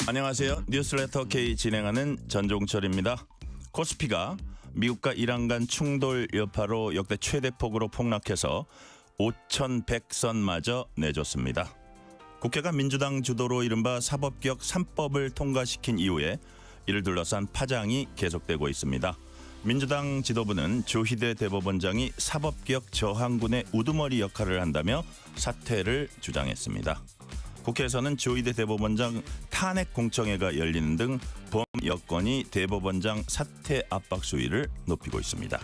안녕하세요. 뉴스레터 K 진행하는 전종철입니다. 코스피가 미국과 이란 간 충돌 여파로 역대 최대 폭으로 폭락해서 5,100선마저 내줬습니다. 국회가 민주당 주도로 이른바 사법개혁 3법을 통과시킨 이후에 이를 둘러싼 파장이 계속되고 있습니다. 민주당 지도부는 조희대 대법원장이 사법개혁 저항군의 우두머리 역할을 한다며 사퇴를 주장했습니다. 국회에서는 조희대 대법원장 탄핵 공청회가 열리는 등 범여권이 대법원장 사퇴 압박 수위를 높이고 있습니다.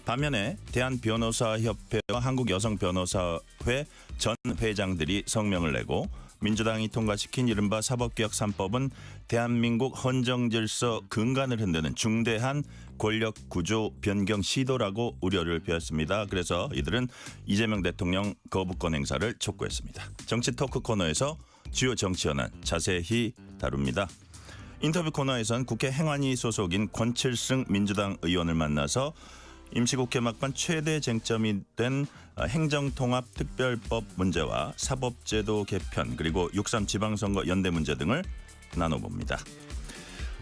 반면에 대한변호사협회와 한국여성변호사회 전 회장들이 성명을 내고 민주당이 통과시킨 이른바 사법개혁 3법은 대한민국 헌정질서 근간을 흔드는 중대한 권력구조 변경 시도라고 우려를 표했습니다. 그래서 이들은 이재명 대통령 거부권 행사를 촉구했습니다. 정치 토크 코너에서 주요 정치 현안 자세히 다룹니다. 인터뷰 코너에선 국회 행안위 소속인 권칠승 민주당 의원을 만나서 임시국회 막판 최대 쟁점이 된 행정통합특별법 문제와 사법제도 개편 그리고 6.3 지방선거 연대 문제 등을 나눠봅니다.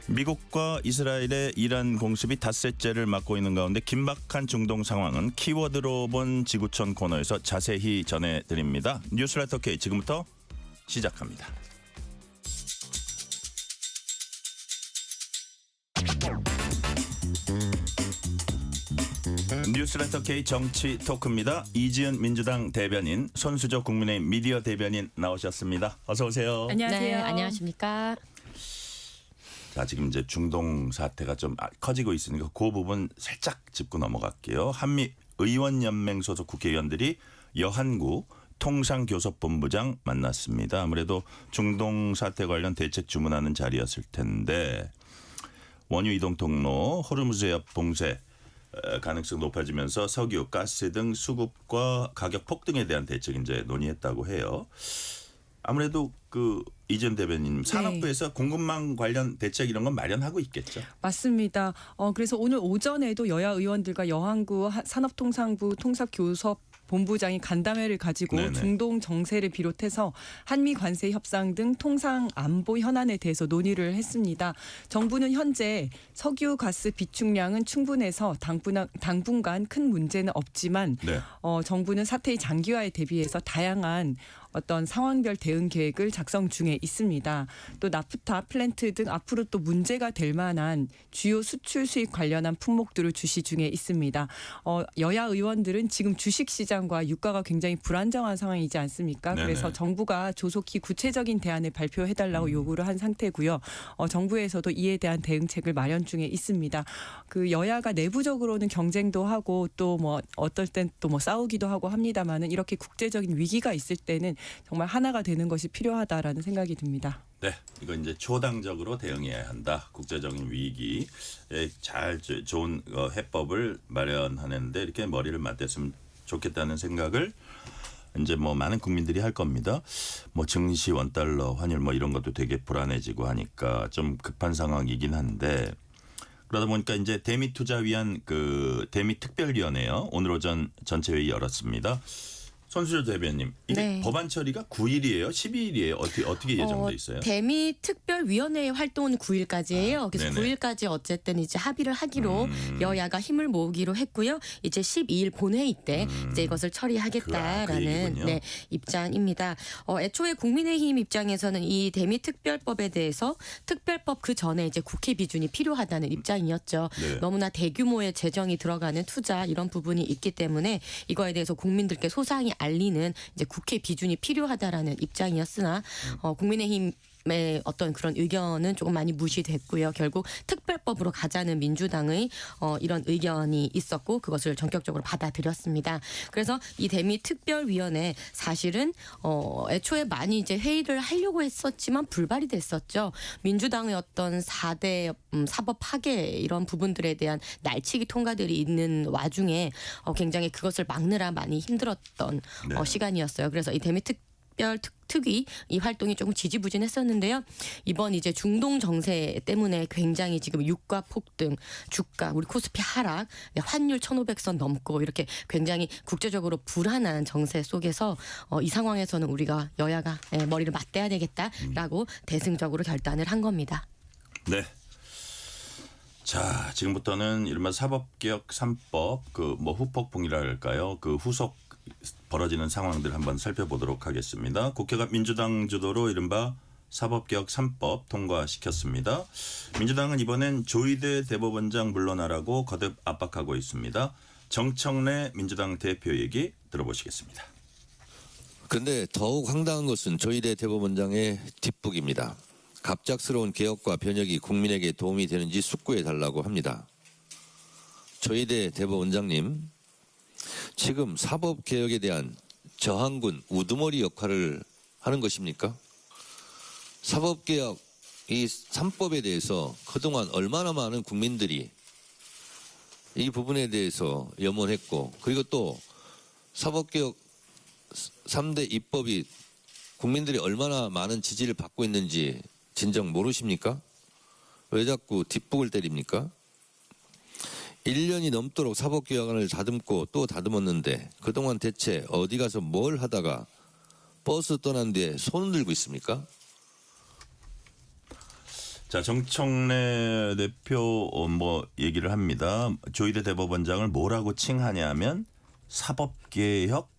미국과 이스라엘의 이란 공습이 닷새째를 맞고 있는 가운데 긴박한 중동 상황은 키워드로 본 지구촌 코너에서 자세히 전해드립니다. 뉴스레터 K 지금부터 시작합니다. 뉴스레터 K 정치 토크입니다. 이지은 민주당 대변인, 손수조 국민의힘 미디어 대변인 나오셨습니다. 어서 오세요. 안녕하세요. 네, 안녕하십니까. 자, 지금 이제 중동 사태가 좀 커지고 있으니까 그 부분 살짝 짚고 넘어갈게요. 한미 의원연맹 소속 국회의원들이 여한구 통상교섭본부장 만났습니다. 아무래도 중동 사태 관련 대책 주문하는 자리였을 텐데 원유 이동 통로 호르무즈 해협 봉쇄 가능성 높아지면서 석유, 가스 등 수급과 가격 폭등에 대한 대책 이제 논의했다고 해요. 아무래도 그 이전 대변인 산업부에서 공급망 관련 대책 이런 건 마련하고 있겠죠. 맞습니다. 그래서 오늘 오전에도 여야 의원들과 여한구 산업통상부 통상교섭 본부장이 간담회를 가지고 네네. 중동 정세를 비롯해서 한미 관세 협상 등 통상 안보 현안에 대해서 논의를 했습니다. 정부는 현재 석유 가스 비축량은 충분해서 당분간 큰 문제는 없지만 네. 정부는 사태의 장기화에 대비해서 다양한 어떤 상황별 대응 계획을 작성 중에 있습니다. 또 나프타 플랜트 등 앞으로 또 문제가 될 만한 주요 수출 수입 관련한 품목들을 주시 중에 있습니다. 여야 의원들은 지금 주식시장과 유가가 굉장히 불안정한 상황이지 않습니까? 네네. 그래서 정부가 조속히 구체적인 대안을 발표해달라고 요구를 한 상태고요. 정부에서도 이에 대한 대응책을 마련 중에 있습니다. 그 여야가 내부적으로는 경쟁도 하고 또 뭐 어떨 땐 또 뭐 싸우기도 하고 합니다만은 이렇게 국제적인 위기가 있을 때는 정말 하나가 되는 것이 필요하다라는 생각이 듭니다. 네, 이거 이제 초당적으로 대응해야 한다. 국제적인 위기에 잘 좋은 해법을 마련하는데 이렇게 머리를 맞댔으면 좋겠다는 생각을 이제 뭐 많은 국민들이 할 겁니다. 뭐 증시, 원달러, 환율 뭐 이런 것도 되게 불안해지고 하니까 좀 급한 상황이긴 한데 그러다 보니까 이제 대미 투자 위한 그 대미 특별위원회요. 오늘 오전 전체 회의 열었습니다. 손수조 대변인, 이게 네. 법안 처리가 9일이에요? 12일이에요? 어떻게 예정돼 있어요? 대미 특별위원회의 활동은 9일까지예요. 그래서 네네. 9일까지 어쨌든 이제 합의를 하기로 여야가 힘을 모으기로 했고요. 이제 12일 본회의 때 이제 이것을 그 처리하겠다라는 얘기군요. 네, 입장입니다. 애초에 국민의힘 입장에서는 이 대미 특별법에 대해서 특별법 그 전에 이제 국회 비준이 필요하다는 입장이었죠. 네. 너무나 대규모의 재정이 들어가는 투자 이런 부분이 있기 때문에 이거에 대해서 국민들께 소상히 알리는 이제 국회 비준이 필요하다라는 입장이었으나 국민의힘의 어떤 그런 의견은 조금 많이 무시됐고요. 결국 특별법으로 가자는 민주당의 이런 의견이 있었고 그것을 전격적으로 받아들였습니다. 그래서 이 대미 특별위원회 사실은 애초에 많이 이제 회의를 하려고 했었지만 불발이 됐었죠. 민주당의 어떤 4대 사법 파괴 이런 부분들에 대한 날치기 통과들이 있는 와중에 굉장히 그것을 막느라 많이 힘들었던 네. 시간이었어요. 그래서 이 대미 특별 특위 이 활동이 조금 지지부진했었는데요. 이번 이제 중동 정세 때문에 굉장히 지금 유가 폭등, 주가, 우리 코스피 하락, 환율 1,500선 넘고 이렇게 굉장히 국제적으로 불안한 정세 속에서 이 상황에서는 우리가 여야가 머리를 맞대야 되겠다라고 대승적으로 결단을 한 겁니다. 네. 자, 지금부터는 이른바 사법개혁 3법 그 뭐 후폭풍이랄까요? 그 후속 벌어지는 상황들 한번 살펴보도록 하겠습니다. 국회가 민주당 주도로 이른바 사법개혁 3법 통과시켰습니다. 민주당은 이번엔 조희대 대법원장 물러나라고 거듭 압박하고 있습니다. 정청래 민주당 대표 얘기 들어보시겠습니다. 그런데 더욱 황당한 것은 조희대 대법원장의 뒷북입니다. 갑작스러운 개혁과 변혁이 국민에게 도움이 되는지 숙고해달라고 합니다. 조희대 대법원장님, 지금 사법개혁에 대한 저항군 우두머리 역할을 하는 것입니까? 사법개혁 이 3법에 대해서 그동안 얼마나 많은 국민들이 이 부분에 대해서 염원했고, 그리고 또 사법개혁 3대 입법이 국민들이 얼마나 많은 지지를 받고 있는지 진정 모르십니까? 왜 자꾸 뒷북을 때립니까? 1년이 넘도록 사법개혁안을 다듬고 또 다듬었는데 그동안 대체 어디 가서 뭘 하다가 버스 떠난 뒤에 손을 들고 있습니까? 자, 정청래 대표 뭐 얘기를 합니다. 조희대 대법원장을 뭐라고 칭하냐면 사법개혁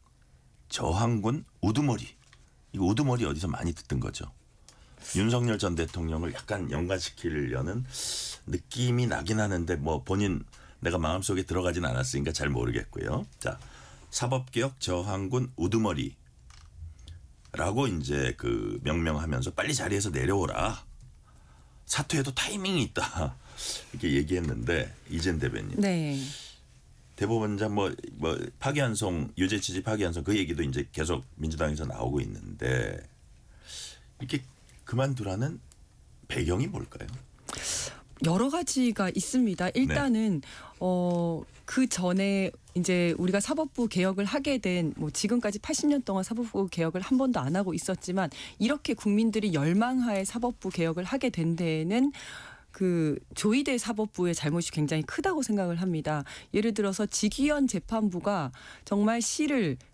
저항군 우두머리. 이거 우두머리 어디서 많이 듣던 거죠. 윤석열 전 대통령을 약간 연관시키려는 느낌이 나긴 하는데 뭐 본인 내가 마음속에 들어가진 않았으니까 잘 모르겠고요. 자, 사법개혁 저항군 우두머리라고 이제 그 명명하면서 빨리 자리에서 내려오라. 사퇴해도 타이밍이 있다. 이렇게 얘기했는데 이재න් 대변인. 네. 대법원장 뭐 파기환송 유죄 취지 파기환송 그 얘기도 이제 계속 민주당에서 나오고 있는데 이렇게 그만두라는 배경이 뭘까요? 여러 가지가 있습니다. 일단은 그 전에 이제 우리가 사법부 개혁을 하게 된 뭐 지금까지 80년 동안 사법부 개혁을 한 번도 안 하고 있었지만 이렇게 국민들이 열망하에 사법부 개혁을 하게 된 데에는 그 조희대 사법부의 잘못이 굉장히 크다고 생각을 합니다. 예를 들어서 직위원 재판부가 정말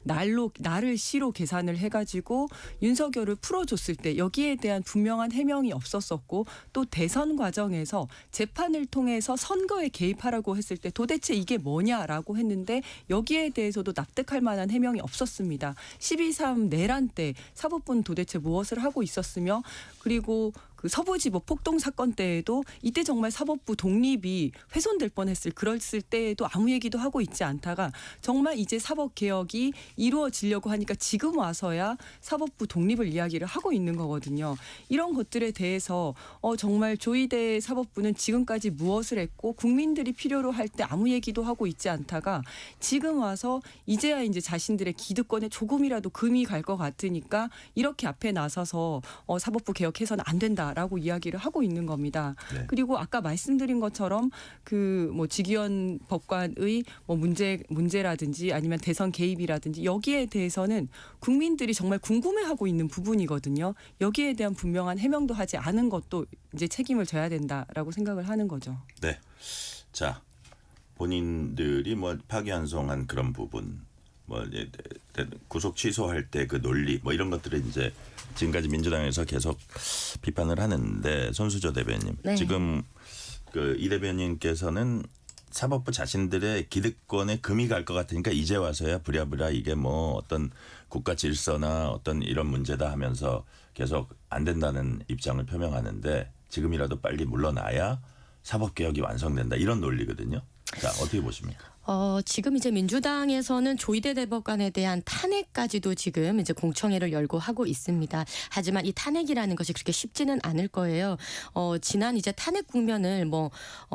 나를 시로 계산을 해가지고 윤석열을 풀어줬을 때 여기에 대한 분명한 해명이 없었었고 또 대선 과정에서 재판을 통해서 선거에 개입하라고 했을 때 도대체 이게 뭐냐라고 했는데 여기에 대해서도 납득할 만한 해명이 없었습니다. 12.3 내란 때 사법부는 도대체 무엇을 하고 있었으며 그리고 그 서부지법 폭동 사건 때에도 이때 정말 사법부 독립이 훼손될 뻔했을 그랬을 때에도 아무 얘기도 하고 있지 않다가 정말 이제 사법개혁이 이루어지려고 하니까 지금 와서야 사법부 독립을 이야기를 하고 있는 거거든요. 이런 것들에 대해서 정말 조희대 사법부는 지금까지 무엇을 했고 국민들이 필요로 할 때 아무 얘기도 하고 있지 않다가 지금 와서 이제야 이제 자신들의 기득권에 조금이라도 금이 갈 것 같으니까 이렇게 앞에 나서서 사법부 개혁해서는 안 된다라고 이야기를 하고 있는 겁니다. 네. 그리고 아까 말씀드린 것처럼 그 뭐 직위원 법관의 뭐 문제라든지 아니면 대선 개입이라든지 여기에 대해서는 국민들이 정말 궁금해하고 있는 부분이거든요. 여기에 대한 분명한 해명도 하지 않은 것도 이제 책임을 져야 된다라고 생각을 하는 거죠. 네. 자, 본인들이 뭐 파기환송한 그런 부분, 뭐 이제 구속 취소할 때 그 논리, 뭐 이런 것들을 이제 지금까지 민주당에서 계속 비판을 하는데 손수조 대변인, 네. 지금 그 이 대변인께서는 사법부 자신들의 기득권에 금이 갈 것 같으니까 이제 와서야 부랴부랴 이게 뭐 어떤 국가 질서나 어떤 이런 문제다 하면서 계속 안 된다는 입장을 표명하는데 지금이라도 빨리 물러나야 사법개혁이 완성된다 이런 논리거든요. 자, 어떻게 보십니까? 지금 이제 민주당에서는 조희대 대법관에 대한 탄핵까지도 지금 이제 공청회를 열고 하고 있습니다. 하지만 이 탄핵이라는 것이 그렇게 쉽지는 않을 거예요. 지난 이제 탄핵 국면을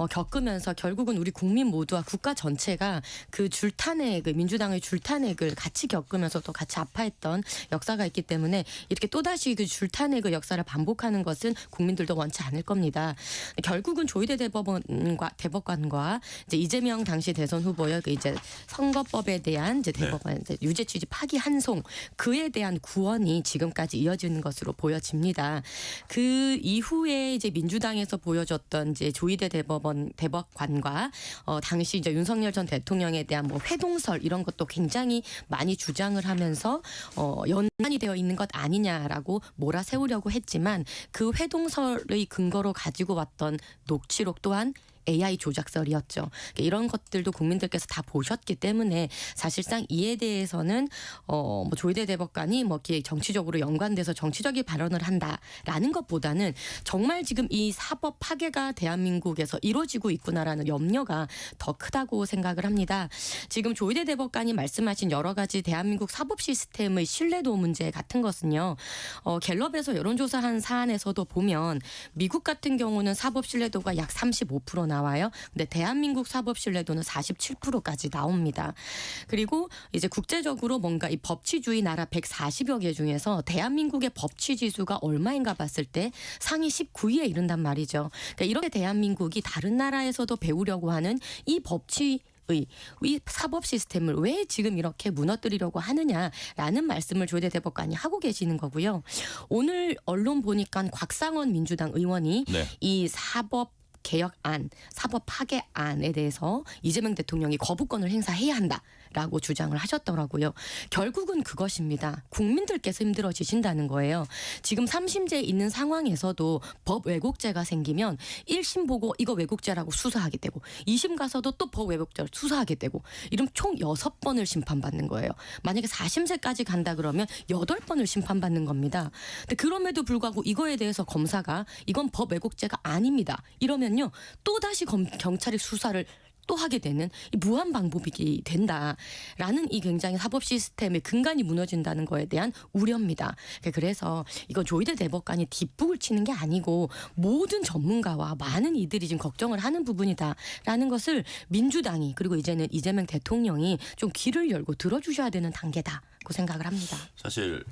겪으면서 결국은 우리 국민 모두와 국가 전체가 그 줄탄핵을 민주당의 줄탄핵을 같이 겪으면서 또 같이 아파했던 역사가 있기 때문에 이렇게 또다시 그 줄탄핵의 역사를 반복하는 것은 국민들도 원치 않을 겁니다. 결국은 조희대 대법관과 이제 이재명 당시 대선 후보 뭐요? 그 이제 선거법에 대한 이제 대법원 이제 유죄 취지 파기 환송 그에 대한 구원이 지금까지 이어지는 것으로 보여집니다. 그 이후에 이제 민주당에서 보여줬던 이제 조희대 대법관과 당시 이제 윤석열 전 대통령에 대한 뭐 회동설 이런 것도 굉장히 많이 주장을 하면서 연관이 되어 있는 것 아니냐라고 몰아세우려고 했지만 그 회동설의 근거로 가지고 왔던 녹취록 또한 AI 조작설이었죠. 이런 것들도 국민들께서 다 보셨기 때문에 사실상 이에 대해서는 뭐 조희대 대법관이 뭐 이렇게 정치적으로 연관돼서 정치적인 발언을 한다라는 것보다는 정말 지금 이 사법 파괴가 대한민국에서 이루어지고 있구나라는 염려가 더 크다고 생각을 합니다. 지금 조희대 대법관이 말씀하신 여러 가지 대한민국 사법 시스템의 신뢰도 문제 같은 것은요. 갤럽에서 여론조사한 사안에서도 보면 미국 같은 경우는 사법 신뢰도가 약 35% 나와요. 근데 대한민국 사법 신뢰도는 47%까지 나옵니다. 그리고 이제 국제적으로 뭔가 이 법치주의 나라 140여 개 중에서 대한민국의 법치 지수가 얼마인가 봤을 때 상위 19위에 이른단 말이죠. 그러니까 이렇게 대한민국이 다른 나라에서도 배우려고 하는 이 이 사법 시스템을 왜 지금 이렇게 무너뜨리려고 하느냐라는 말씀을 조희대 대법관이 하고 계시는 거고요. 오늘 언론 보니까 곽상원 민주당 의원이 네. 이 사법 개혁안, 사법 파괴안에 대해서 이재명 대통령이 거부권을 행사해야 한다라고 주장을 하셨더라고요. 결국은 그것입니다. 국민들께서 힘들어지신다는 거예요. 지금 3심제에 있는 상황에서도 법 왜곡죄가 생기면 1심 보고 이거 왜곡죄라고 수사하게 되고 2심 가서도 또 법 왜곡죄를 수사하게 되고 이러면 총 6번을 심판받는 거예요. 만약에 4심제까지 간다 그러면 8번을 심판받는 겁니다. 근데 그럼에도 불구하고 이거에 대해서 검사가 이건 법 왜곡죄가 아닙니다. 이러면 또 다시 경찰이 수사를 또 하게 되는 이 무한 방법이 된다라는 이 굉장히 사법 시스템의 근간이 무너진다는 거에 대한 우려입니다. 그래서 이거 조희대 대법관이 뒷북을 치는 게 아니고 모든 전문가와 많은 이들이 지금 걱정을 하는 부분이다라는 것을 민주당이 그리고 이제는 이재명 대통령이 좀 귀를 열고 들어주셔야 되는 단계다고 생각을 합니다. 사실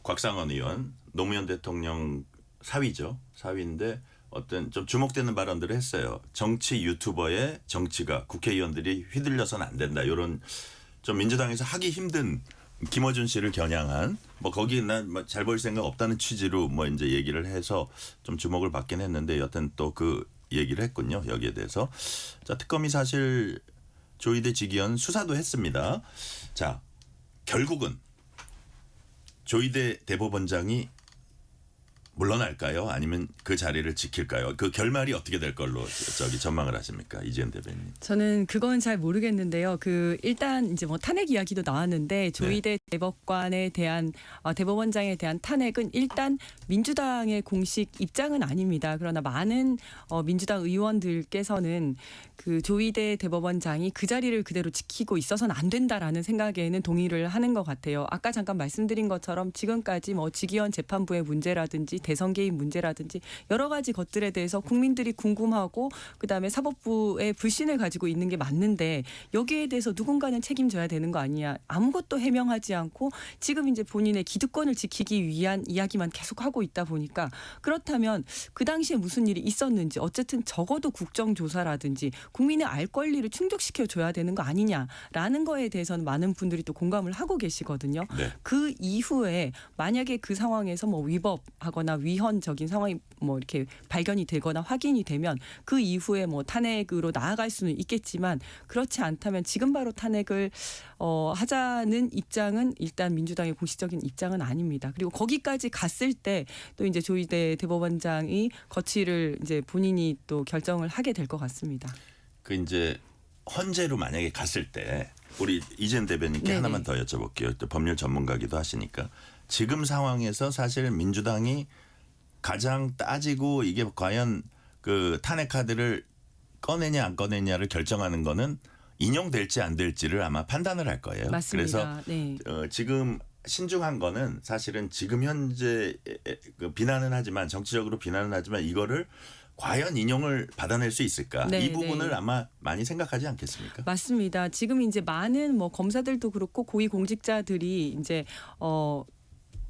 곽상원 의원 노무현 대통령 사위죠. 사위인데 어떤 좀 주목되는 발언들을 했어요. 정치 유튜버의 정치가 국회의원들이 휘둘려서는 안 된다. 이런 좀 민주당에서 하기 힘든 김어준 씨를 겨냥한 뭐 거기에 난 잘 볼 생각 없다는 취지로 뭐 이제 얘기를 해서 좀 주목을 받긴 했는데 여튼 또 그 얘기를 했군요. 여기에 대해서. 자, 특검이 사실 조희대 직위원 수사도 했습니다. 자, 결국은 조희대 대법원장이 물러날까요? 아니면 그 자리를 지킬까요? 그 결말이 어떻게 될 걸로 전망을 하십니까? 이재현 대변인. 저는 그건 잘 모르겠는데요. 일단 이제 뭐 탄핵 이야기도 나왔는데 조희대 대법관에 대한 대법원장에 대한 탄핵은 일단 민주당의 공식 입장은 아닙니다. 그러나 많은 민주당 의원들께서는 그 조희대 대법원장이 그 자리를 그대로 지키고 있어서는 안 된다라는 생각에는 동의를 하는 것 같아요. 아까 잠깐 말씀드린 것처럼 지금까지 뭐 직위원 재판부의 문제라든지 대선 개입 문제라든지 여러 가지 것들에 대해서 국민들이 궁금하고 그다음에 사법부의 불신을 가지고 있는 게 맞는데 여기에 대해서 누군가는 책임져야 되는 거 아니냐. 아무것도 해명하지 않고 지금 이제 본인의 기득권을 지키기 위한 이야기만 계속하고 있다 보니까 그렇다면 그 당시에 무슨 일이 있었는지 어쨌든 적어도 국정조사라든지 국민의 알 권리를 충족시켜줘야 되는 거 아니냐라는 거에 대해서는 많은 분들이 또 공감을 하고 계시거든요. 네. 그 이후에 만약에 그 상황에서 뭐 위법하거나 위헌적인 상황이 뭐 이렇게 발견이 되거나 확인이 되면 그 이후에 뭐 탄핵으로 나아갈 수는 있겠지만 그렇지 않다면 지금 바로 탄핵을 하자는 입장은 일단 민주당의 공식적인 입장은 아닙니다. 그리고 거기까지 갔을 때 또 이제 조희대 대법원장이 거취를 이제 본인이 또 결정을 하게 될 것 같습니다. 그 이제 헌재로 만약에 갔을 때 우리 이재현 대변인께 네네. 하나만 더 여쭤볼게요. 또 법률 전문가기도 하시니까 지금 상황에서 사실 민주당이 가장 따지고 이게 과연 그 탄핵 카드를 꺼내냐 안 꺼내냐를 결정하는 거는 인용될지 안 될지를 아마 판단을 할 거예요. 맞습니다. 그래서 네. 지금 신중한 거는 사실은 지금 현재 그 비난은 하지만 정치적으로 비난은 하지만 이거를 과연 인용을 받아낼 수 있을까? 네, 이 부분을 네. 아마 많이 생각하지 않겠습니까? 맞습니다. 지금 이제 많은 뭐 검사들도 그렇고 고위 공직자들이 이제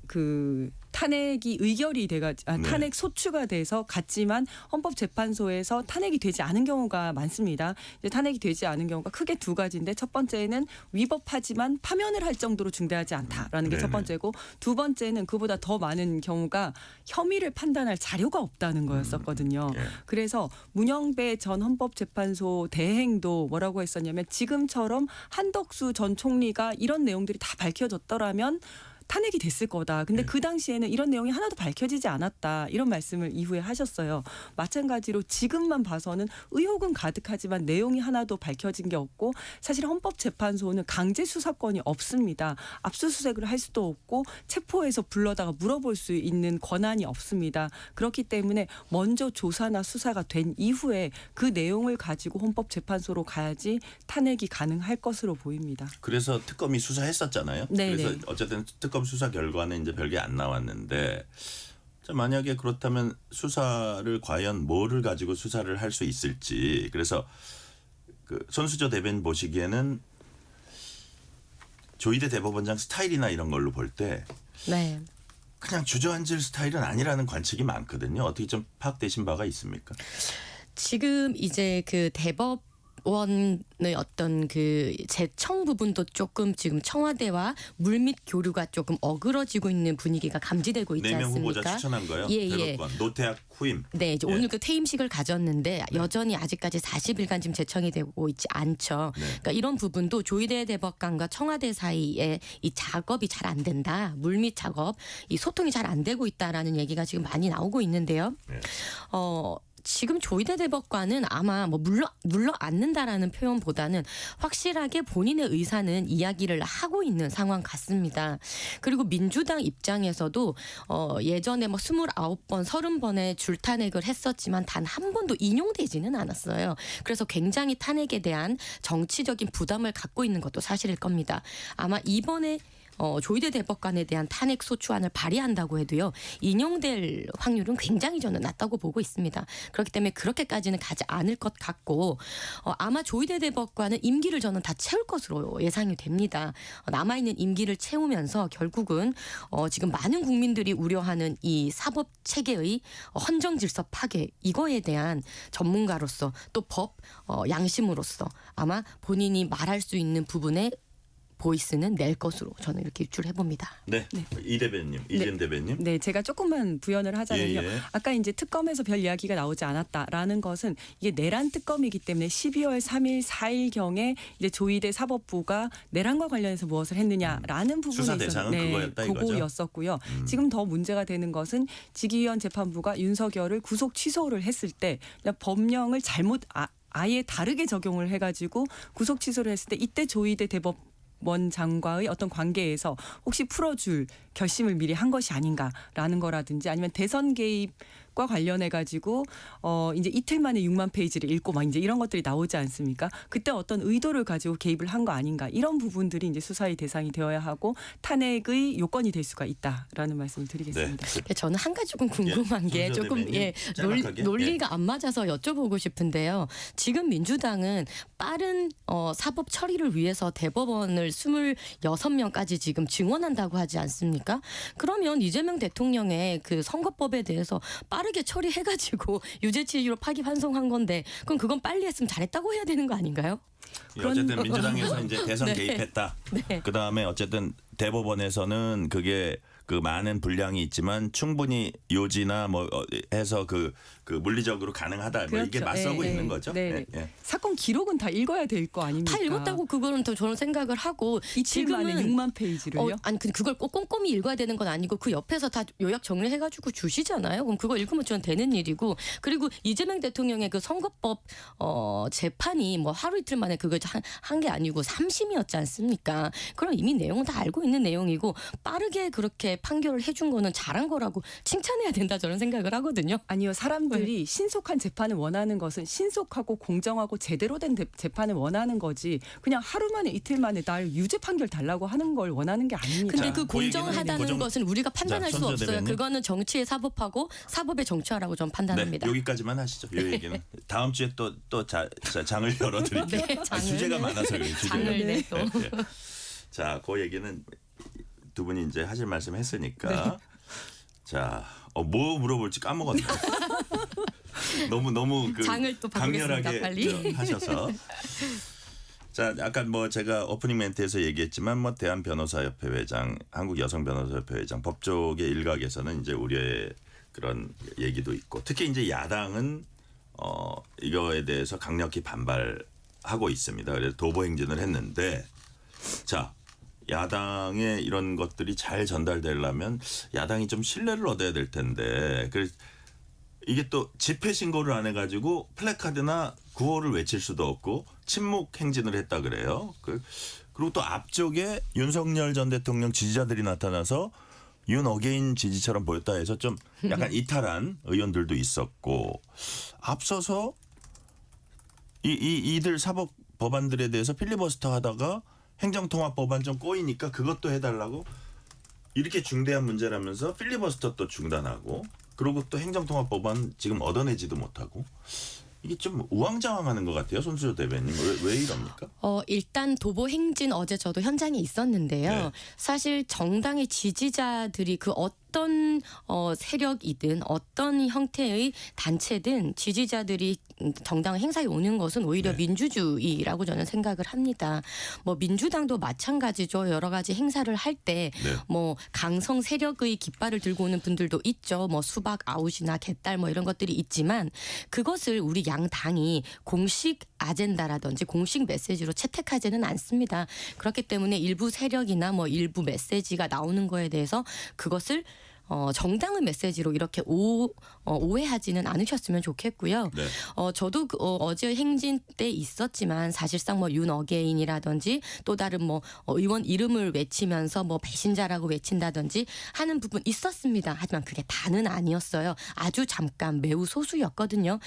그 탄핵이 의결이 탄핵 소추가 돼서 갔지만 헌법재판소에서 탄핵이 되지 않은 경우가 많습니다. 이제 탄핵이 되지 않은 경우가 크게 두 가지인데 첫 번째는 위법하지만 파면을 할 정도로 중대하지 않다라는 게 첫 네네. 번째고 두 번째는 그보다 더 많은 경우가 혐의를 판단할 자료가 없다는 거였었거든요. 예. 그래서 문영배 전 헌법재판소 대행도 뭐라고 했었냐면 지금처럼 한덕수 전 총리가 이런 내용들이 다 밝혀졌더라면 탄핵이 됐을 거다. 근데 네. 그 당시에는 이런 내용이 하나도 밝혀지지 않았다. 이런 말씀을 이후에 하셨어요. 마찬가지로 지금만 봐서는 의혹은 가득하지만 내용이 하나도 밝혀진 게 없고 사실 헌법재판소는 강제 수사권이 없습니다. 압수수색을 할 수도 없고 체포해서 불러다가 물어볼 수 있는 권한이 없습니다. 그렇기 때문에 먼저 조사나 수사가 된 이후에 그 내용을 가지고 헌법재판소로 가야지 탄핵이 가능할 것으로 보입니다. 그래서 특검이 수사했었잖아요. 네네. 그래서 어쨌든 특검 수사 결과는 이제 별게 안 나왔는데 자, 만약에 그렇다면 수사를 과연 뭐를 가지고 수사를 할 수 있을지 그래서 그 손수저 대변인 보시기에는 조희대 대법원장 스타일이나 이런 걸로 볼 때 네. 그냥 주저앉을 스타일은 아니라는 관측이 많거든요. 어떻게 좀 파악되신 바가 있습니까? 지금 이제 그 대법원의 어떤 그 재청 부분도 조금 지금 청와대와 물밑 교류가 조금 어그러지고 있는 분위기가 감지되고 있지 4명 않습니까? 후보자 추천한 거요. 예, 예. 대법관 노태학 후임. 네, 이제 예. 오늘 그 퇴임식을 가졌는데 여전히 아직까지 40일간 지금 재청이 되고 있지 않죠. 네. 그러니까 이런 부분도 조희대 대법관과 청와대 사이에 이 작업이 잘 안 된다. 물밑 작업, 이 소통이 잘 안 되고 있다라는 얘기가 지금 많이 나오고 있는데요. 네. 지금 조희대 대법관은 아마 뭐 물러 앉는다라는 표현보다는 확실하게 본인의 의사는 이야기를 하고 있는 상황 같습니다. 그리고 민주당 입장에서도 예전에 뭐 29번, 30번의 줄탄핵을 했었지만 단 한 번도 인용되지는 않았어요. 그래서 굉장히 탄핵에 대한 정치적인 부담을 갖고 있는 것도 사실일 겁니다. 아마 이번에 조희대 대법관에 대한 탄핵 소추안을 발의한다고 해도요. 인용될 확률은 굉장히 저는 낮다고 보고 있습니다. 그렇기 때문에 그렇게까지는 가지 않을 것 같고 아마 조희대 대법관은 임기를 저는 다 채울 것으로 예상이 됩니다. 남아있는 임기를 채우면서 결국은 지금 많은 국민들이 우려하는 이 사법 체계의 헌정 질서 파괴 이거에 대한 전문가로서 또 법 양심으로서 아마 본인이 말할 수 있는 부분에 보이스는 낼 것으로 저는 이렇게 유출해 봅니다. 네. 이 대변님, 이재임 대변님. 네, 제가 조금만 부연을 하자면요. 예, 예. 아까 이제 특검에서 별 이야기가 나오지 않았다라는 것은 이게 내란 특검이기 때문에 12월 3일, 4일 경에 이제 조희대 사법부가 내란과 관련해서 무엇을 했느냐라는 부분에 수사 있어서 대상은 그거였다 이거죠? 그거였었고요. 지금 더 문제가 되는 것은 직위원 재판부가 윤석열을 구속 취소를 했을 때 그냥 법령을 아예 다르게 적용을 해가지고 구속 취소를 했을 때 이때 조희대 대법원장과의 어떤 관계에서 혹시 풀어줄 결심을 미리 한 것이 아닌가라는 거라든지 아니면 대선 개입과 관련해 가지고 이제 이틀 만에 6만 페이지를 읽고 막 이제 이런 것들이 나오지 않습니까? 그때 어떤 의도를 가지고 개입을 한 거 아닌가 이런 부분들이 이제 수사의 대상이 되어야 하고 탄핵의 요건이 될 수가 있다라는 말씀을 드리겠습니다. 근데 저는 한 가지 조금 궁금한 게 손수저 조금 대변인, 짤막하게. 논리가 안 맞아서 여쭤보고 싶은데요. 지금 민주당은 빠른 사법 처리를 위해서 대법원을 26명까지 지금 증원한다고 하지 않습니까? 그러면 이재명 대통령의 그 선거법에 대해서 빠르게 처리해가지고 유죄치유로 파기환송한 건데 그럼 그건 빨리 했으면 잘했다고 해야 되는 거 아닌가요? 어쨌든 민주당에서 이제 대선 네. 개입했다. 네. 그다음에 어쨌든 대법원에서는 그게 그 많은 분량이 있지만 충분히 요지나 뭐 해서 그 물리적으로 가능하다. 뭐 이게 그렇죠. 맞서고 예, 있는 예. 거죠. 네. 예, 예. 사건 기록은 다 읽어야 될 거 아닙니까? 다 읽었다고 그거는 더 저는 생각을 하고 이틀 만에 6만 페이지를요? 아니 근데 그걸 꼭 꼼꼼히 읽어야 되는 건 아니고 그 옆에서 다 요약 정리해가지고 주시잖아요. 그럼 그거 읽으면 저는 되는 일이고 그리고 이재명 대통령의 그 선거법 재판이 뭐 하루 이틀 만에 그걸 한 게 아니고 3심이었지 않습니까? 그럼 이미 내용은 다 알고 있는 내용이고 빠르게 그렇게 판결을 해준 거는 잘한 거라고 칭찬해야 된다 저는 생각을 하거든요. 아니요. 사람들이 신속한 재판을 원하는 것은 신속하고 공정하고 제대로 된 재판을 원하는 거지 그냥 하루 만에 이틀 만에 날 유죄 판결 달라고 하는 걸 원하는 게 아닙니다. 근데 자, 그 그 얘기는 공정하다는 고정- 것은 우리가 판단할 자, 수 손수저 없어요. 대변인. 그거는 정치의 사법하고 사법의 정치화라고 저는 판단합니다. 네, 여기까지만 하시죠. 이 얘기는 다음 주에 또 장을 열어드릴게요. 네, 장을. 주제가 많아서 그래요. 주제가. 장을 네, 또. 예, 예. 자, 그 얘기는 두 분이 이제 하실 말씀 했으니까 자, 뭐 물어볼지 까먹었네. 너무 그 장을 또 바꾸겠습니다, 강렬하게 빨리. 하셔서. 자, 아까 뭐 제가 오프닝 멘트에서 얘기했지만 뭐 대한 변호사협회 회장, 한국 여성 변호사협회 회장, 법조계 일각에서는 이제 우려의 그런 얘기도 있고, 특히 이제 야당은 이거에 대해서 강력히 반발하고 있습니다. 그래서 도보 행진을 했는데, 자, 야당의 이런 것들이 잘 전달되려면 야당이 좀 신뢰를 얻어야 될 텐데, 그래서 이게 또 집회 신고를 안 해가지고 플래카드나 구호를 외칠 수도 없고 침묵 행진을 했다 그래요. 그리고 또 앞쪽에 윤석열 전 대통령 지지자들이 나타나서 윤 어게인 지지처럼 보였다 해서 좀 약간 이탈한 의원들도 있었고, 앞서서 이들 사법 법안들에 대해서 필리버스터 하다가 행정통합 법안 좀 꼬이니까 그것도 해달라고, 이렇게 중대한 문제라면서 필리버스터 또 중단하고, 그리고 또 행정통합 법안 지금 얻어내지도 못하고, 이게 좀 우왕좌왕하는 것 같아요. 손수조 대변인 왜 이럽니까? 일단 도보 행진 어제 저도 현장에 있었는데요. 네. 사실 정당의 지지자들이 그 어떤 세력이든 어떤 형태의 단체든 지지자들이 정당 행사에 오는 것은 오히려 네. 민주주의라고 저는 생각을 합니다. 뭐 민주당도 마찬가지죠. 여러 가지 행사를 할 때 네. 뭐 강성 세력의 깃발을 들고 오는 분들도 있죠. 뭐 수박 아웃이나 개딸 뭐 이런 것들이 있지만, 그것을 우리 양 당이 공식 아젠다라든지 공식 메시지로 채택하지는 않습니다. 그렇기 때문에 일부 세력이나 뭐 일부 메시지가 나오는 거에 대해서 그것을 정당의 메시지로 이렇게 오해하지는 않으셨으면 좋겠고요. 네. 저도 어제 행진 때 있었지만 사실상 뭐 윤 어게인이라든지 또 다른 뭐 의원 이름을 외치면서 뭐 배신자라고 외친다든지 하는 부분 있었습니다. 하지만 그게 다는 아니었어요. 아주 잠깐 매우 소수였거든요.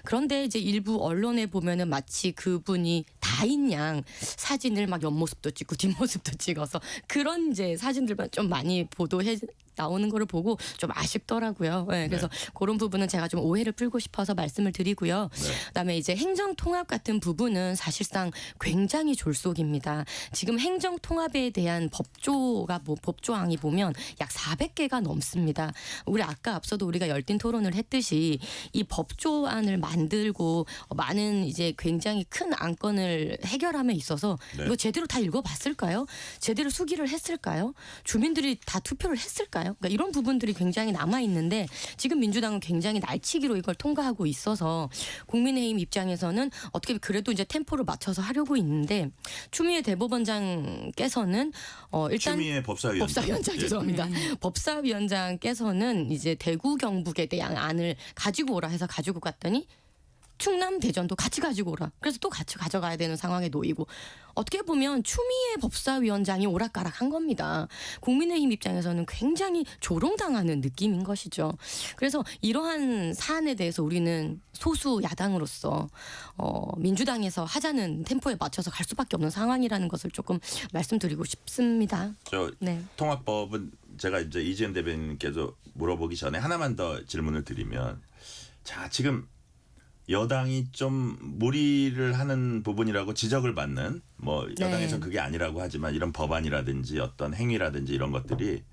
그런데 이제 일부 언론에 보면은 마치 그분이 다인 양 사진을 막 옆모습도 찍고 뒷모습도 찍어서 그런 이제 사진들만 좀 많이 보도해 나오는 거를 보고 좀 아쉽더라고요. 네, 그래서 그런 부분은 제가 좀 오해를 풀고 싶어서 말씀을 드리고요. 네. 그다음에 이제 행정통합 같은 부분은 사실상 굉장히 졸속입니다. 지금 행정통합에 대한 법조항이 보면 약 400개가 넘습니다. 우리 아까 앞서도 우리가 열띤 토론을 했듯이 이 법조안을 만들고 많은 이제 굉장히 큰 안건을 해결함에 있어서 네. 이거 제대로 다 읽어봤을까요? 제대로 수기를 했을까요? 주민들이 다 투표를 했을까요? 그러니까 이런 부분들이 굉장히 남아 있는데, 지금 민주당은 굉장히 날치기로 이걸 통과하고 있어서 국민의힘 입장에서는 어떻게 그래도 이제 템포를 맞춰서 하려고 있는데, 추미애 대법원장께서는 일단 추미애 법사위원장. 예. 죄송합니다. 법사위원장께서는 이제 대구 경북에 대한 안을 가지고 오라 해서 가지고 갔더니 충남 대전도 같이 가지고 오라. 그래서 또 같이 가져가야 되는 상황에 놓이고, 어떻게 보면 추미애 법사위원장이 오락가락한 겁니다. 국민의힘 입장에서는 굉장히 조롱당하는 느낌인 것이죠. 그래서 이러한 사안에 대해서 우리는 소수 야당으로서 민주당에서 하자는 템포에 맞춰서 갈 수밖에 없는 상황이라는 것을 조금 말씀드리고 싶습니다. 네. 통합법은 제가 이제 이재현 대변인께서 물어보기 전에 하나만 더 질문을 드리면, 자, 지금 여당이 좀 무리를 하는 부분이라고 지적을 받는, 뭐 여당에서는 그게 아니라고 하지만 이런 법안이라든지 어떤 행위라든지 이런 것들이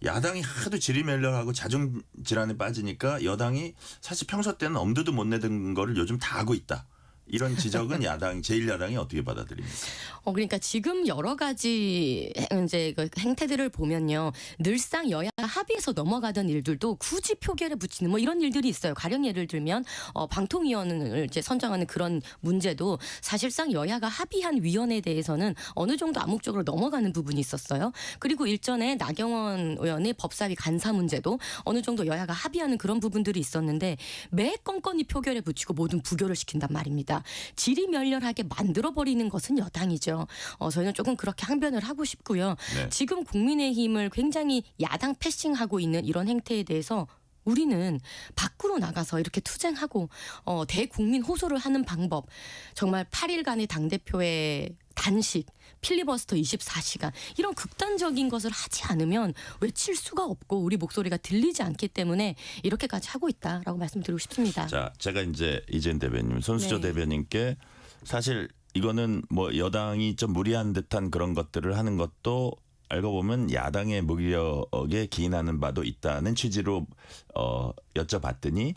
야당이 하도 지리멸렬하고 자중질환에 빠지니까 여당이 사실 평소 때는 엄두도 못 내던 거를 요즘 다 하고 있다. 이런 지적은 제1야당이 어떻게 받아들입니까? 그러니까 지금 여러 가지 이제 그 행태들을 보면요, 늘상 여야 합의해서 넘어가던 일들도 굳이 표결에 붙이는 뭐 이런 일들이 있어요. 가령 예를 들면 방통위원을 이제 선정하는 그런 문제도 사실상 여야가 합의한 위원에 대해서는 어느 정도 암묵적으로 넘어가는 부분이 있었어요. 그리고 일전에 나경원 의원의 법사위 간사 문제도 어느 정도 여야가 합의하는 그런 부분들이 있었는데, 매 건건이 표결에 붙이고 모든 부결을 시킨단 말입니다. 지리멸렬하게 만들어버리는 것은 여당이죠. 저희는 조금 그렇게 항변을 하고 싶고요. 네. 지금 국민의힘을 굉장히 야당 패싱하고 있는 이런 행태에 대해서 우리는 밖으로 나가서 이렇게 투쟁하고 대국민 호소를 하는 방법, 정말 8일간의 당대표의 단식, 필리버스터 24시간 이런 극단적인 것을 하지 않으면 외칠 수가 없고 우리 목소리가 들리지 않기 때문에 이렇게까지 하고 있다라고 말씀드리고 싶습니다. 자, 제가 이제 이재현 대변인, 손수조 네. 대변인께 사실 이거는 뭐 여당이 좀 무리한 듯한 그런 것들을 하는 것도 알고 보면 야당의 무기력에 기인하는 바도 있다는 취지로 여쭤봤더니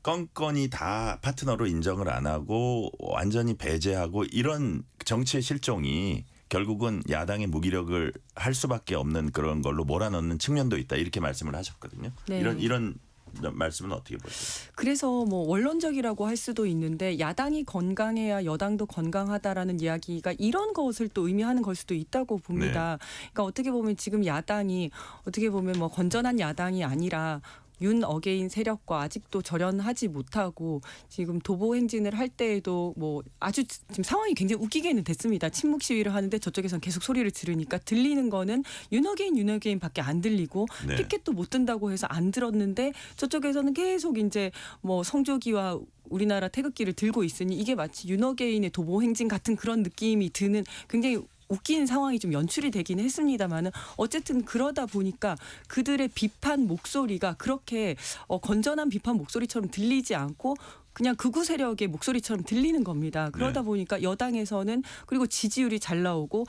건건이 다 파트너로 인정을 안 하고 완전히 배제하고 이런 정치의 실종이 결국은 야당의 무기력을 할 수밖에 없는 그런 걸로 몰아넣는 측면도 있다 이렇게 말씀을 하셨거든요. 네. 이런 말씀은 어떻게 보세요? 그래서 뭐 원론적이라고 할 수도 있는데 야당이 건강해야 여당도 건강하다라는 이야기가 이런 것을 또 의미하는 걸 수도 있다고 봅니다. 그러니까 어떻게 보면 지금 야당이 어떻게 보면 뭐 건전한 야당이 아니라 윤 어게인 세력과 아직도 절연하지 못하고 지금 도보 행진을 할 때에도 뭐 아주 지금 상황이 굉장히 웃기게는 됐습니다. 침묵 시위를 하는데 저쪽에선 계속 소리를 지르니까 들리는 거는 윤 어게인밖에 안 들리고 네. 피켓도 못 든다고 해서 안 들었는데 저쪽에서는 계속 이제 뭐 성조기와 우리나라 태극기를 들고 있으니 이게 마치 윤 어게인의 도보 행진 같은 그런 느낌이 드는 굉장히 웃긴 상황이 좀 연출이 되긴 했습니다만은 어쨌든 그러다 보니까 그들의 비판 목소리가 그렇게 건전한 비판 목소리처럼 들리지 않고 그냥 극우 세력의 목소리처럼 들리는 겁니다. 그러다 네. 보니까 여당에서는 그리고 지지율이 잘 나오고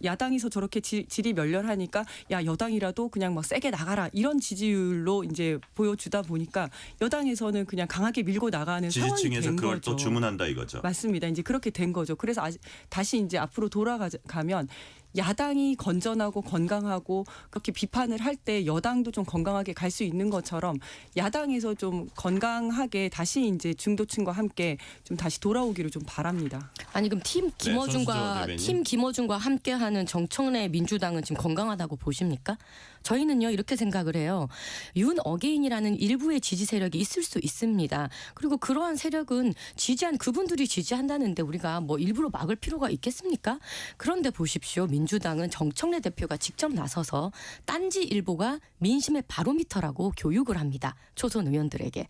야당에서 저렇게 질이 멸렬하니까 야 여당이라도 그냥 막 세게 나가라 이런 지지율로 이제 보여주다 보니까 여당에서는 그냥 강하게 밀고 나가는 상황이 지지층에서 된 그걸 거죠. 또 주문한다 이거죠. 맞습니다. 이제 그렇게 된 거죠. 그래서 다시 이제 앞으로 돌아가면 야당이 건전하고 건강하고 그렇게 비판을 할 때 여당도 좀 건강하게 갈 수 있는 것처럼 야당에서 좀 건강하게 다시 이제 중도층과 함께 좀 다시 돌아오기를 좀 바랍니다. 아니 그럼 손수조 대변인. 팀 김어준과 함께하는 정청래 민주당은 지금 건강하다고 보십니까? 저희는요 이렇게 생각을 해요. 윤 어게인이라는 일부의 지지 세력이 있을 수 있습니다. 그리고 그러한 세력은 지지한 그분들이 지지한다는데 우리가 뭐 일부러 막을 필요가 있겠습니까? 그런데 보십시오. 민주당은 정청래 대표가 직접 나서서 딴지 일보가 민심의 바로미터라고 교육을 합니다. 초선 의원들에게.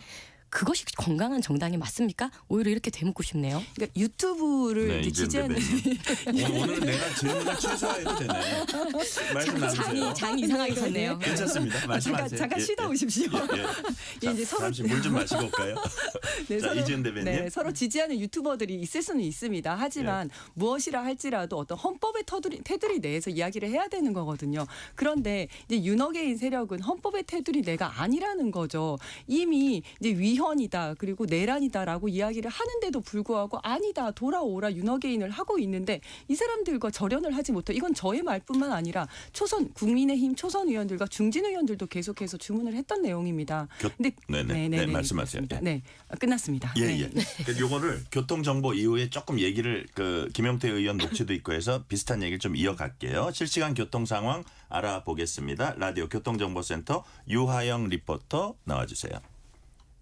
그것이 건강한 정당이 맞습니까? 오히려 이렇게 되묻고 싶네요. 그러니까 유튜브를 네, 이제 이재용 지지하는 대변인. 오늘은 내가 질문을 최소화해도 되네. 말씀 나누세요. 장이 이상하게 섰네요. 괜찮습니다. 말씀하세요. 잠깐 쉬다 오십시오. 이제 서로- 잠시 물 좀 마시고 올까요? 네, 자, 이지은 대변인. 네, 서로 지지하는 유튜버들이 있을 수는 있습니다. 하지만 무엇이라 할지라도 어떤 헌법의 테두리 내에서 이야기를 해야 되는 거거든요. 그런데 이제 윤어게인 세력은 헌법의 테두리 내가 아니라는 거죠. 이미 이제 위헌이다 그리고 내란이다라고 이야기를 하는데도 불구하고 아니다 돌아오라 윤어게인을 하고 있는데 이 사람들과 절연을 하지 못해. 이건 저의 말뿐만 아니라 국민의힘 초선 의원들과 중진 의원들도 계속해서 주문을 했던 내용입니다. 네, 말씀하세요. 그렇습니다. 네, 끝났습니다. 예, 네. 예. 요거를 교통정보 이후에 조금 얘기를 김용태 의원 녹취도 있고 해서 비슷한 얘기를 좀 이어갈게요. 실시간 교통 상황 알아보겠습니다. 라디오 교통정보센터 유하영 리포터 나와주세요.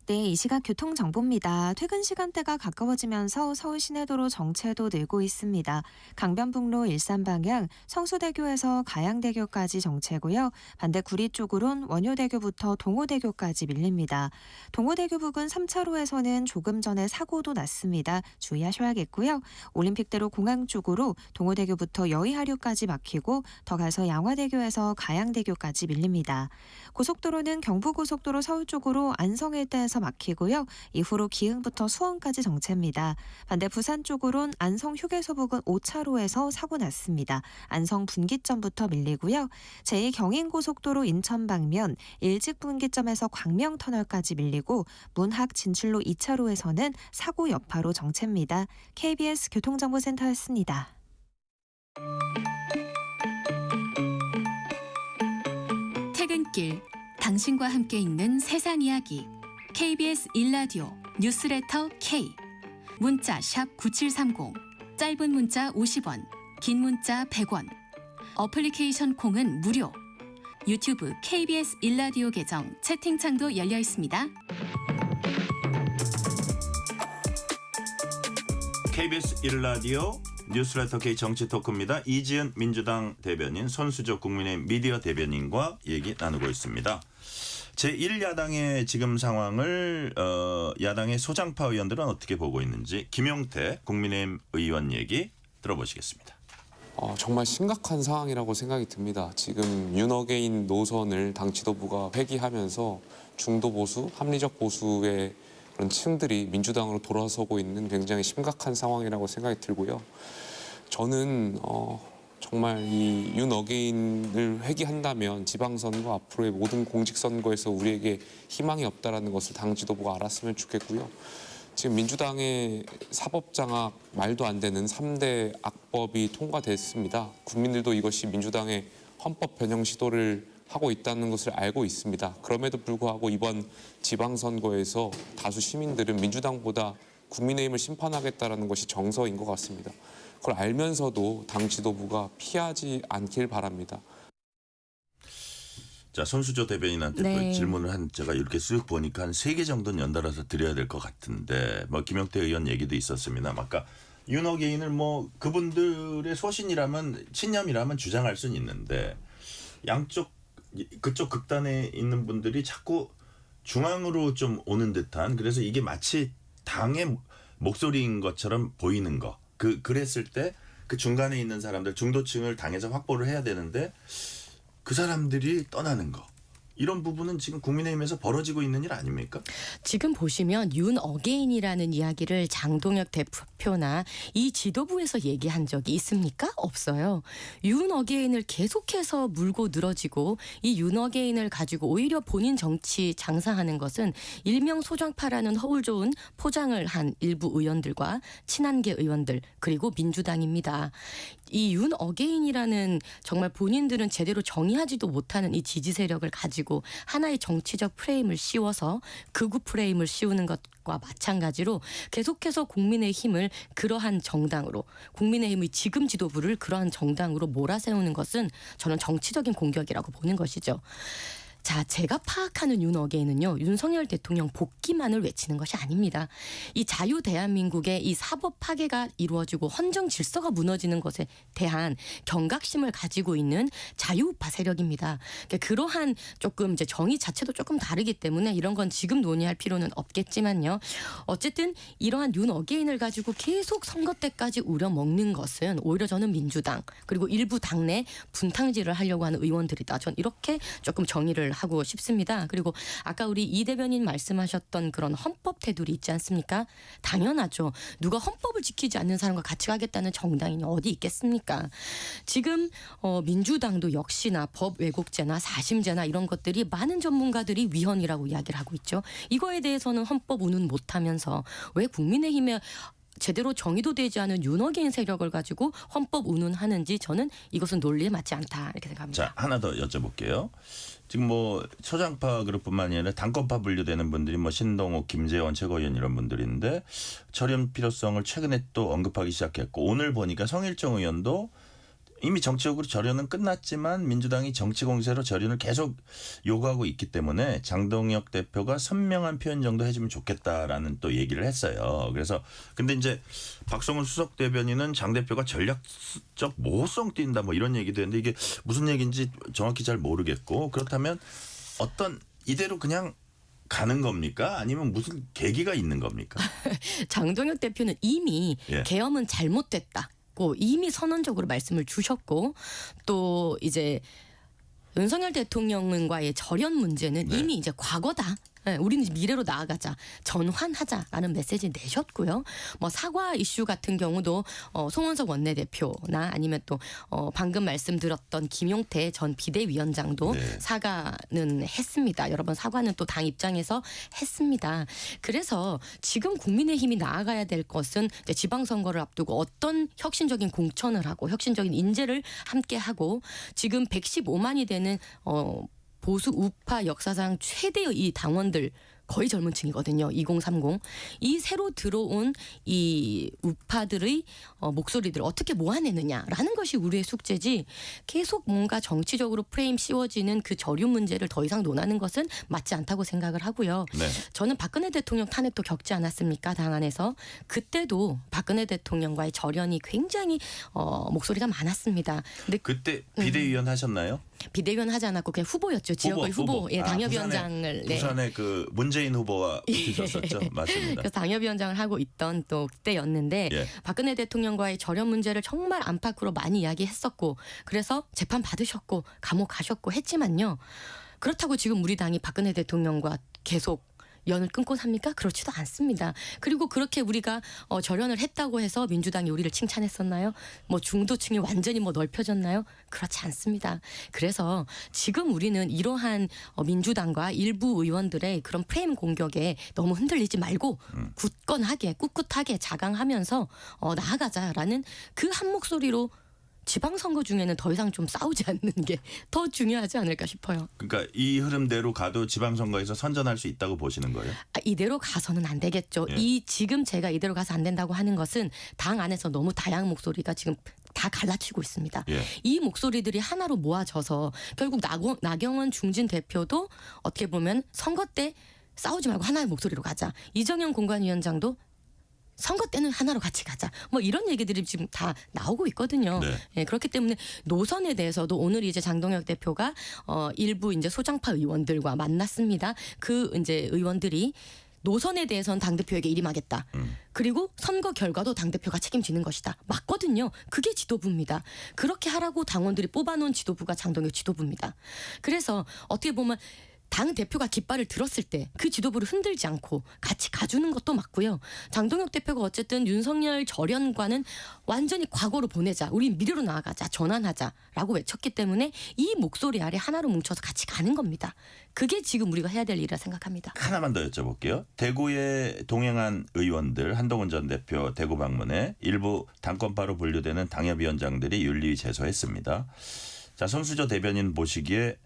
네, 이 시각 교통정보입니다. 퇴근 시간대가 가까워지면서 서울 시내도로 정체도 늘고 있습니다. 강변북로 일산 방향 성수대교에서 가양대교까지 정체고요. 반대 구리 쪽으론 원효대교부터 동호대교까지 밀립니다. 동호대교 부근 3차로에서는 조금 전에 사고도 났습니다. 주의하셔야겠고요. 올림픽대로 공항 쪽으로 동호대교부터 여의하류까지 막히고 더 가서 양화대교에서 가양대교까지 밀립니다. 고속도로는 경부고속도로 서울 쪽으로 안성 일대에서 막히고요. 이후로 기흥부터 수원까지 정체입니다. 반대 부산 쪽으론 안성 휴게소 부근 5차로에서 사고 났습니다. 안성 분기점부터 밀리고요. 제2경인고속도로 인천 방면 일직 분기점에서 광명터널까지 밀리고 문학 진출로 2차로에서는 사고 여파로 정체입니다. KBS 교통정보센터였습니다. 퇴근길 당신과 함께 읽는 세상 이야기 KBS 1라디오 뉴스레터 K 문자 샵 9730 짧은 문자 50원 긴 문자 100원 어플리케이션 콩은 무료 유튜브 KBS 1라디오 계정 채팅창도 열려 있습니다. KBS 1라디오 뉴스레터 K 정치 토크입니다. 이지은 민주당 대변인, 손수조 국민의힘 미디어 대변인과 얘기 나누고 있습니다. 제1야당의 지금 상황을 야당의 소장파 의원들은 어떻게 보고 있는지 김용태 국민의힘 의원 얘기 들어보시겠습니다. 정말 심각한 상황이라고 생각이 듭니다. 지금 윤어게인 노선을 당 지도부가 회귀하면서 중도 보수, 합리적 보수의 그런 층들이 민주당으로 돌아서고 있는 굉장히 심각한 상황이라고 생각이 들고요. 저는 정말 이 윤어게인을 회귀한다면 지방선거 앞으로의 모든 공직선거에서 우리에게 희망이 없다라는 것을 당 지도부가 알았으면 좋겠고요. 지금 민주당의 사법장악 말도 안 되는 3대 악법이 통과됐습니다. 국민들도 이것이 민주당의 헌법 변형 시도를 하고 있다는 것을 알고 있습니다. 그럼에도 불구하고 이번 지방선거에서 다수 시민들은 민주당보다 국민의힘을 심판하겠다는 것이 정서인 것 같습니다. 그걸 알면서도 당 지도부가 피하지 않길 바랍니다. 자, 손수조 대변인한테 네. 그 질문을 한 제가 이렇게 쓱 보니까 한 3개 정도는 연달아서 드려야 될 것 같은데 뭐 김용태 의원 얘기도 있었습니다. 아까 윤어게인을 뭐 그분들의 소신이라면 친념이라면 주장할 수는 있는데 양쪽 그쪽 극단에 있는 분들이 자꾸 중앙으로 좀 오는 듯한 그래서 이게 마치 당의 목소리인 것처럼 보이는 거. 그랬을 때 그 중간에 있는 사람들 중도층을 당에서 확보를 해야 되는데 그 사람들이 떠나는 거. 이런 부분은 지금 국민의힘에서 벌어지고 있는 일 아닙니까? 지금 보시면 윤어게인이라는 이야기를 장동혁 대표나 이 지도부에서 얘기한 적이 있습니까? 없어요. 윤어게인을 계속해서 물고 늘어지고 이 윤어게인을 가지고 오히려 본인 정치 장사하는 것은 일명 소장파라는 허울 좋은 포장을 한 일부 의원들과 친한계 의원들 그리고 민주당입니다. 이 윤어게인이라는 정말 본인들은 제대로 정의하지도 못하는 이 지지 세력을 가지고 하나의 정치적 프레임을 씌워서 극우 프레임을 씌우는 것과 마찬가지로 계속해서 국민의힘을 그러한 정당으로 국민의힘의 지금 지도부를 그러한 정당으로 몰아세우는 것은 저는 정치적인 공격이라고 보는 것이죠. 자, 제가 파악하는 윤어게인은요. 윤석열 대통령 복귀만을 외치는 것이 아닙니다. 이 자유 대한민국의 이 사법 파괴가 이루어지고 헌정 질서가 무너지는 것에 대한 경각심을 가지고 있는 자유우파 세력입니다. 그러니까 그러한 조금 이제 정의 자체도 조금 다르기 때문에 이런 건 지금 논의할 필요는 없겠지만요. 어쨌든 이러한 윤어게인을 가지고 계속 선거 때까지 우려먹는 것은 오히려 저는 민주당 그리고 일부 당내 분탕질을 하려고 하는 의원들이다. 전 이렇게 조금 정의를 하고 싶습니다. 그리고 아까 우리 이 대변인 말씀하셨던 그런 헌법 테두리 있지 않습니까? 당연하죠. 누가 헌법을 지키지 않는 사람과 같이 가겠다는 정당이 어디 있겠습니까? 지금 민주당도 역시나 법 왜곡죄나 사심죄나 이런 것들이 많은 전문가들이 위헌이라고 이야기를 하고 있죠. 이거에 대해서는 헌법 운운 못하면서 왜 국민의힘에 제대로 정의도 되지 않은 윤어게인 세력을 가지고 헌법 운운하는지 저는 이것은 논리에 맞지 않다 이렇게 생각합니다. 자, 하나 더 여쭤볼게요. 지금 뭐 소장파 그룹뿐만 아니라 당권파 분류되는 분들이 뭐 신동욱, 김재원 최고위원 이런 분들인데 철연 필요성을 최근에 또 언급하기 시작했고 오늘 보니까 성일정 의원도 이미 정치적으로 절연은 끝났지만 민주당이 정치 공세로 절연을 계속 요구하고 있기 때문에 장동혁 대표가 선명한 표현 정도 해주면 좋겠다라는 또 얘기를 했어요. 그래서 근데 이제 박성훈 수석 대변인은 장 대표가 전략적 모호성 띈다 뭐 이런 얘기도 했는데 이게 무슨 얘기인지 정확히 잘 모르겠고 그렇다면 어떤 이대로 그냥 가는 겁니까? 아니면 무슨 계기가 있는 겁니까? 장동혁 대표는 이미 예. 계엄은 잘못됐다. 이미 선언적으로 말씀을 주셨고 또 이제 윤석열 대통령과의 절연 문제는 네. 이미 이제 과거다. 네, 우리는 미래로 나아가자, 전환하자라는 메시지 내셨고요. 뭐 사과 이슈 같은 경우도 송원석 원내대표나 아니면 또 방금 말씀드렸던 김용태 전 비대위원장도 네. 사과는 했습니다. 여러 번 사과는 또 당 입장에서 했습니다. 그래서 지금 국민의힘이 나아가야 될 것은 이제 지방선거를 앞두고 어떤 혁신적인 공천을 하고 혁신적인 인재를 함께 하고 지금 115만이 되는 보수 우파 역사상 최대의 이 당원들 거의 젊은 층이거든요. 2030. 이 새로 들어온 이 우파들의 목소리들을 어떻게 모아내느냐라는 것이 우리의 숙제지 계속 뭔가 정치적으로 프레임 씌워지는 그 저류 문제를 더 이상 논하는 것은 맞지 않다고 생각을 하고요. 네. 저는 박근혜 대통령 탄핵도 겪지 않았습니까? 당 안에서. 그때도 박근혜 대통령과의 절연이 굉장히 목소리가 많았습니다. 근데 그때 비대위원 하셨나요? 비대위원 하지 않았고 그냥 후보였죠. 지역의 후보. 예, 당협위원장을. 부산에 그 문재인 후보와 붙으셨었죠. 맞습니다. 그래서 당협위원장을 하고 있던 또 그때였는데 예. 박근혜 대통령과의 절연 문제를 정말 안팎으로 많이 이야기했었고 그래서 재판 받으셨고 감옥 가셨고 했지만요. 그렇다고 지금 우리 당이 박근혜 대통령과 계속 연을 끊고 삽니까? 그렇지도 않습니다. 그리고 그렇게 우리가 절연을 했다고 해서 민주당이 우리를 칭찬했었나요? 뭐 중도층이 완전히 뭐 넓혀졌나요? 그렇지 않습니다. 그래서 지금 우리는 이러한 민주당과 일부 의원들의 그런 프레임 공격에 너무 흔들리지 말고 굳건하게 꿋꿋하게 자강하면서 나아가자라는 그 한 목소리로 지방선거 중에는 더 이상 좀 싸우지 않는 게 더 중요하지 않을까 싶어요. 그러니까 이 흐름대로 가도 지방선거에서 선전할 수 있다고 보시는 거예요? 이대로 가서는 안 되겠죠. 예. 지금 제가 이대로 가서 안 된다고 하는 것은 당 안에서 너무 다양한 목소리가 지금 다 갈라치고 있습니다. 예. 이 목소리들이 하나로 모아져서 결국 나경원 중진 대표도 어떻게 보면 선거 때 싸우지 말고 하나의 목소리로 가자. 이정현 공관위원장도 선거 때는 하나로 같이 가자. 뭐 이런 얘기들이 지금 다 나오고 있거든요. 네. 예, 그렇기 때문에 노선에 대해서도 오늘 이제 장동혁 대표가 일부 이제 소장파 의원들과 만났습니다. 그 이제 의원들이 노선에 대해서는 당대표에게 일임하겠다. 그리고 선거 결과도 당대표가 책임지는 것이다. 맞거든요. 그게 지도부입니다. 그렇게 하라고 당원들이 뽑아놓은 지도부가 장동혁 지도부입니다. 그래서 어떻게 보면 당 대표가 깃발을 들었을 때 그 지도부를 흔들지 않고 같이 가주는 것도 맞고요. 장동혁 대표가 어쨌든 윤석열 절연과는 완전히 과거로 보내자. 우리 미래로 나아가자. 전환하자라고 외쳤기 때문에 이 목소리 아래 하나로 뭉쳐서 같이 가는 겁니다. 그게 지금 우리가 해야 될 일이라 생각합니다. 하나만 더 여쭤볼게요. 대구에 동행한 의원들 한동훈 전 대표 대구 방문에 일부 당권파로 분류되는 당협위원장들이 윤리 제소했습니다. 자, 손수저 대변인 보시기에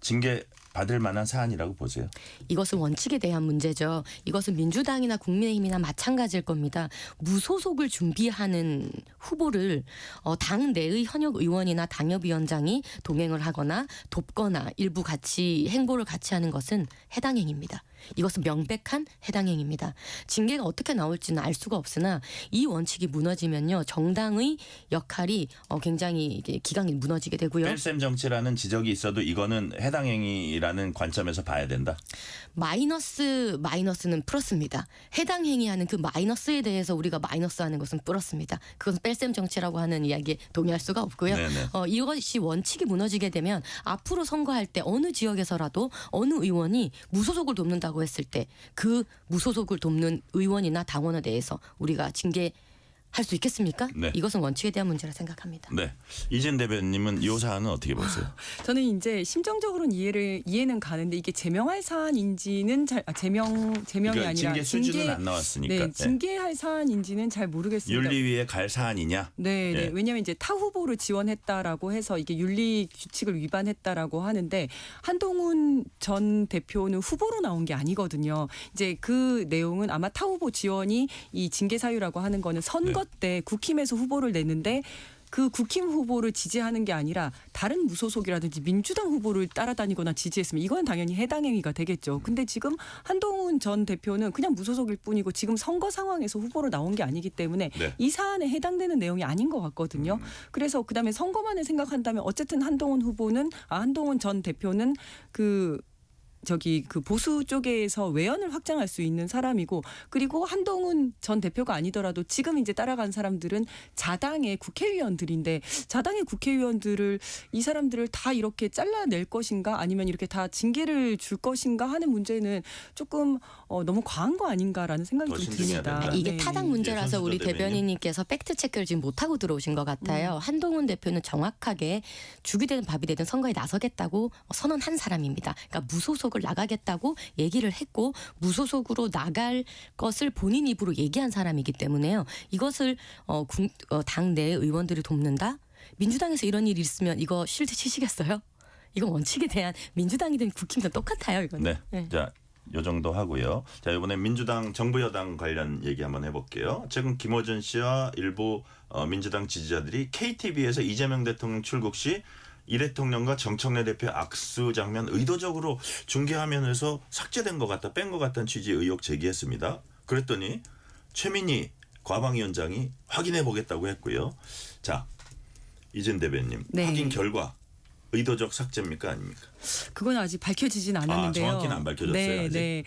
징계 받을 만한 사안이라고 보세요. 이것은 원칙에 대한 문제죠. 이것은 민주당이나 국민의힘이나 마찬가지일 겁니다. 무소속을 준비하는 후보를 당 내의 현역 의원이나 당협위원장이 동행을 하거나 돕거나 일부 같이 행보를 같이 하는 것은 해당 행위입니다. 이것은 명백한 해당 행위입니다. 징계가 어떻게 나올지는 알 수가 없으나 이 원칙이 무너지면요. 정당의 역할이 굉장히 이게 기강이 무너지게 되고요. 뺄셈 정치라는 지적이 있어도 이거는 해당 행위라는 관점에서 봐야 된다. 마이너스는 플러스입니다. 해당 행위하는 그 마이너스에 대해서 우리가 마이너스하는 것은 플러스입니다. 그것은 뺄셈 정치라고 하는 이야기에 동의할 수가 없고요. 네네. 이것이 원칙이 무너지게 되면 앞으로 선거할 때 어느 지역에서라도 어느 의원이 무소속을 돕는다고 했을 때 그 무소속을 돕는 의원이나 당원에 대해서 우리가 징계할 수 있겠습니까? 네. 이것은 원칙에 대한 문제라 생각합니다. 네. 이진 대변님은 이 사안은 어떻게 보세요? 저는 이제 심정적으로는 이해는 가는데 이게 제명할 사안인지는 제명이 그러니까 아니라 징계 수준은 안 나왔으니까. 네, 징계할 사안인지는 잘 모르겠습니다. 윤리위에 갈 사안이냐? 네, 네. 예. 왜냐하면 이제 타 후보를 지원했다라고 해서 이게 윤리 규칙을 위반했다라고 하는데 한동훈 전 대표는 후보로 나온 게 아니거든요. 이제 그 내용은 아마 타 후보 지원이 이 징계 사유라고 하는 거는 선거 때 국힘에서 후보를 냈는데 그 국힘 후보를 지지하는 게 아니라 다른 무소속이라든지 민주당 후보를 따라다니거나 지지했으면 이건 당연히 해당 행위가 되겠죠. 근데 지금 한동훈 전 대표는 그냥 무소속일 뿐이고 지금 선거 상황에서 후보로 나온 게 아니기 때문에 네. 이 사안에 해당되는 내용이 아닌 것 같거든요. 그래서 그다음에 선거만을 생각한다면 어쨌든 한동훈 전 대표는 그 보수 쪽에서 외연을 확장할 수 있는 사람이고 그리고 한동훈 전 대표가 아니더라도 지금 이제 따라간 사람들은 자당의 국회의원들인데 자당의 국회의원들을 이 사람들을 다 이렇게 잘라낼 것인가 아니면 이렇게 다 징계를 줄 것인가 하는 문제는 조금 너무 과한 거 아닌가라는 생각이 더 좀 신중해야 듭니다. 된다. 이게 네. 타당 예, 문제라서 손수저 우리 대변인. 대변인님께서 팩트 체크를 지금 못하고 들어오신 것 같아요. 한동훈 대표는 정확하게 죽이 되든 밥이 되든 선거에 나서겠다고 선언한 사람입니다. 그러니까 무소속을 나가겠다고 얘기를 했고 무소속으로 나갈 것을 본인 입으로 얘기한 사람이기 때문에요. 이것을 당 내 의원들이 돕는다? 민주당에서 이런 일이 있으면 이거 실드 치시겠어요? 이건 원칙에 대한 민주당이든 국힘이든 똑같아요. 이거는. 네. 네. 자, 요 정도 하고요. 자, 이번에 민주당 정부 여당 관련 얘기 한번 해볼게요. 최근 김어준 씨와 일부 민주당 지지자들이 KTV에서 이재명 대통령 출국 시 이 대통령과 정청래 대표의 악수 장면 의도적으로 중계 화면에서 삭제된 것 같다, 뺀 것 같다는 취지의 의혹 제기했습니다. 그랬더니 최민희 과방위원장이 확인해 보겠다고 했고요. 자, 이진 대변님, 네. 확인 결과 의도적 삭제입니까 아닙니까? 그건 아직 밝혀지진 않았는데요. 정확히는 안 밝혀졌어요, 네, 아직? 네.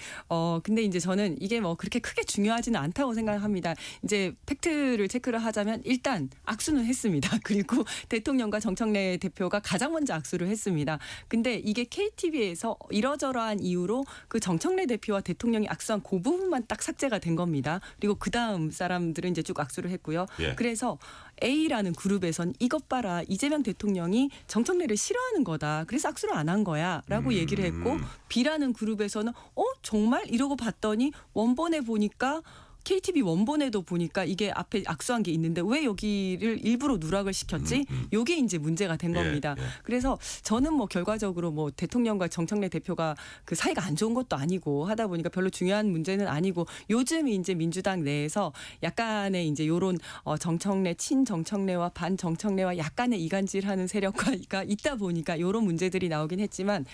근데 이제 저는 이게 뭐 그렇게 크게 중요하지는 않다고 생각합니다. 이제 팩트를 체크를 하자면 일단 악수는 했습니다. 그리고 대통령과 정청래 대표가 가장 먼저 악수를 했습니다. 근데 이게 KTV에서 이러저러한 이유로 그 정청래 대표와 대통령이 악수한 그 부분만 딱 삭제가 된 겁니다. 그리고 그 다음 사람들은 이제 쭉 악수를 했고요. 예. 그래서 A라는 그룹에선 이것 봐라, 이재명 대통령이 정청래를 싫어하는 거다. 그래서 악수를 안 한 거야라고 얘기를 했고, B라는 그룹에서는 정말 이러고 봤더니 원본에 보니까 KTV 원본에도 보니까 이게 앞에 악수한 게 있는데 왜 여기를 일부러 누락을 시켰지? 요게 이제 문제가 된 예, 겁니다. 예. 그래서 저는 뭐 결과적으로 뭐 대통령과 정청래 대표가 그 사이가 안 좋은 것도 아니고 하다 보니까 별로 중요한 문제는 아니고, 요즘 이제 민주당 내에서 약간의 이제 요런 정청래, 친정청래와 반정청래와 약간의 이간질하는 세력화가 있다 보니까 요런 문제들이 나오긴 했지만,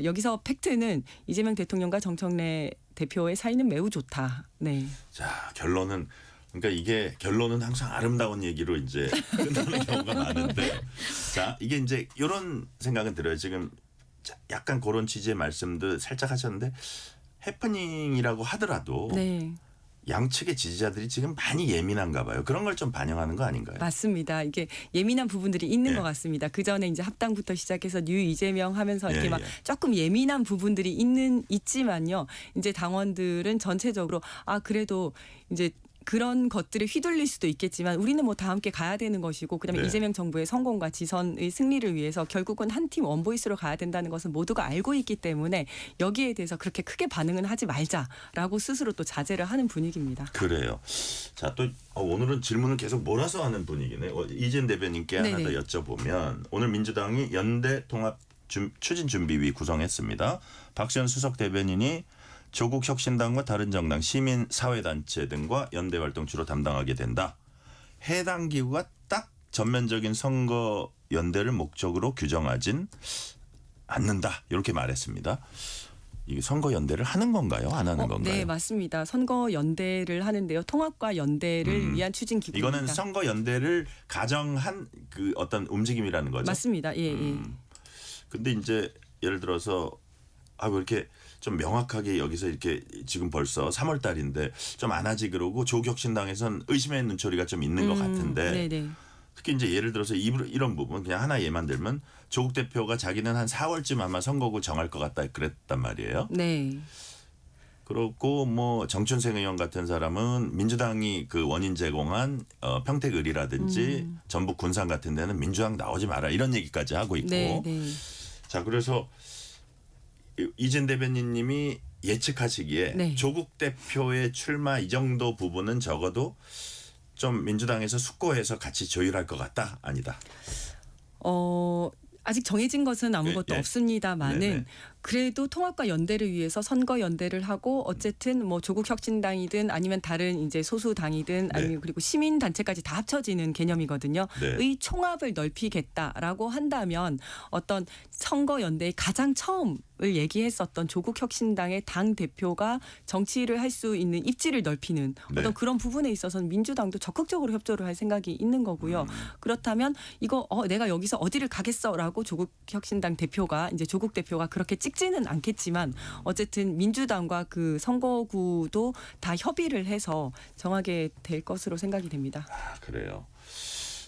여기서 팩트는 이재명 대통령과 정청래 대표의 사이는 매우 좋다. 네. 자, 결론은 그러니까 이게 결론은 항상 아름다운 얘기로 이제 끝나는 경우가 많은데, 자, 이게 이제 이런 생각은 들어요. 지금 약간 그런 취지의 말씀도 살짝 하셨는데, 해프닝이라고 하더라도 네. 양측의 지지자들이 지금 많이 예민한가 봐요. 그런 걸 좀 반영하는 거 아닌가요? 맞습니다. 이게 예민한 부분들이 있는 예. 것 같습니다. 그 전에 이제 합당부터 시작해서 뉴 이재명 하면서 이렇게 예, 막 예. 조금 예민한 부분들이 있지만요. 이제 당원들은 전체적으로 그래도 이제 그런 것들에 휘둘릴 수도 있겠지만 우리는 뭐 다 함께 가야 되는 것이고, 그다음에 네. 이재명 정부의 성공과 지선의 승리를 위해서 결국은 한 팀 원보이스로 가야 된다는 것은 모두가 알고 있기 때문에 여기에 대해서 그렇게 크게 반응은 하지 말자라고 스스로 또 자제를 하는 분위기입니다. 그래요. 자, 또 오늘은 질문을 계속 몰아서 하는 분위기네. 이재현 대변인께 하나 더 네네. 여쭤보면, 오늘 민주당이 연대 통합 추진준비위 구성했습니다. 박지원 수석 대변인이 조국 혁신당과 다른 정당, 시민 사회단체 등과 연대 활동 주로 담당하게 된다. 해당 기구가 딱 전면적인 선거 연대를 목적으로 규정하진 않는다. 이렇게 말했습니다. 이게 선거 연대를 하는 건가요? 안 하는 건가요? 네, 맞습니다. 선거 연대를 하는데요. 통합과 연대를 위한 추진 기구입니다. 이거는 선거 연대를 가정한 그 어떤 움직임이라는 거죠. 맞습니다. 예, 예. 근데 이제 예를 들어서 왜 이렇게 좀 명확하게 여기서 이렇게 지금 벌써 3월 달인데 좀 안 하지 그러고 조국혁신당에선 의심의 눈초리가 좀 있는 것 같은데, 네네. 특히 이제 예를 들어서 이런 부분 그냥 하나 예만 들면, 조국 대표가 자기는 한 4월쯤 아마 선거구 정할 것 같다 그랬단 말이에요. 네. 그렇고 뭐 정춘생 의원 같은 사람은 민주당이 그 원인 제공한 평택을이라든지 전북 군산 같은 데는 민주당 나오지 마라 이런 얘기까지 하고 있고. 네, 네. 자, 그래서 이재현 대변인님이 예측하시기에 네. 조국 대표의 출마 이 정도 부분은 적어도 좀 민주당에서 숙고해서 같이 조율할 것 같다, 아니다. 아직 정해진 것은 아무것도 예. 없습니다만은 네네. 그래도 통합과 연대를 위해서 선거 연대를 하고, 어쨌든 뭐 조국 혁신당이든 아니면 다른 이제 소수 당이든 아니면 그리고 시민 단체까지 다 합쳐지는 개념이거든요. 네. 의 총합을 넓히겠다라고 한다면 어떤 선거 연대의 가장 처음을 얘기했었던 조국 혁신당의 당 대표가 정치를 할 수 있는 입지를 넓히는 네. 어떤 그런 부분에 있어서는 민주당도 적극적으로 협조를 할 생각이 있는 거고요. 그렇다면 이거 내가 여기서 어디를 가겠어라고 조국 혁신당 대표가 이제 조국 대표가 그렇게 찍지는 않겠지만, 어쨌든 민주당과 그 선거구도 다 협의를 해서 정하게 될 것으로 생각이 됩니다. 그래요.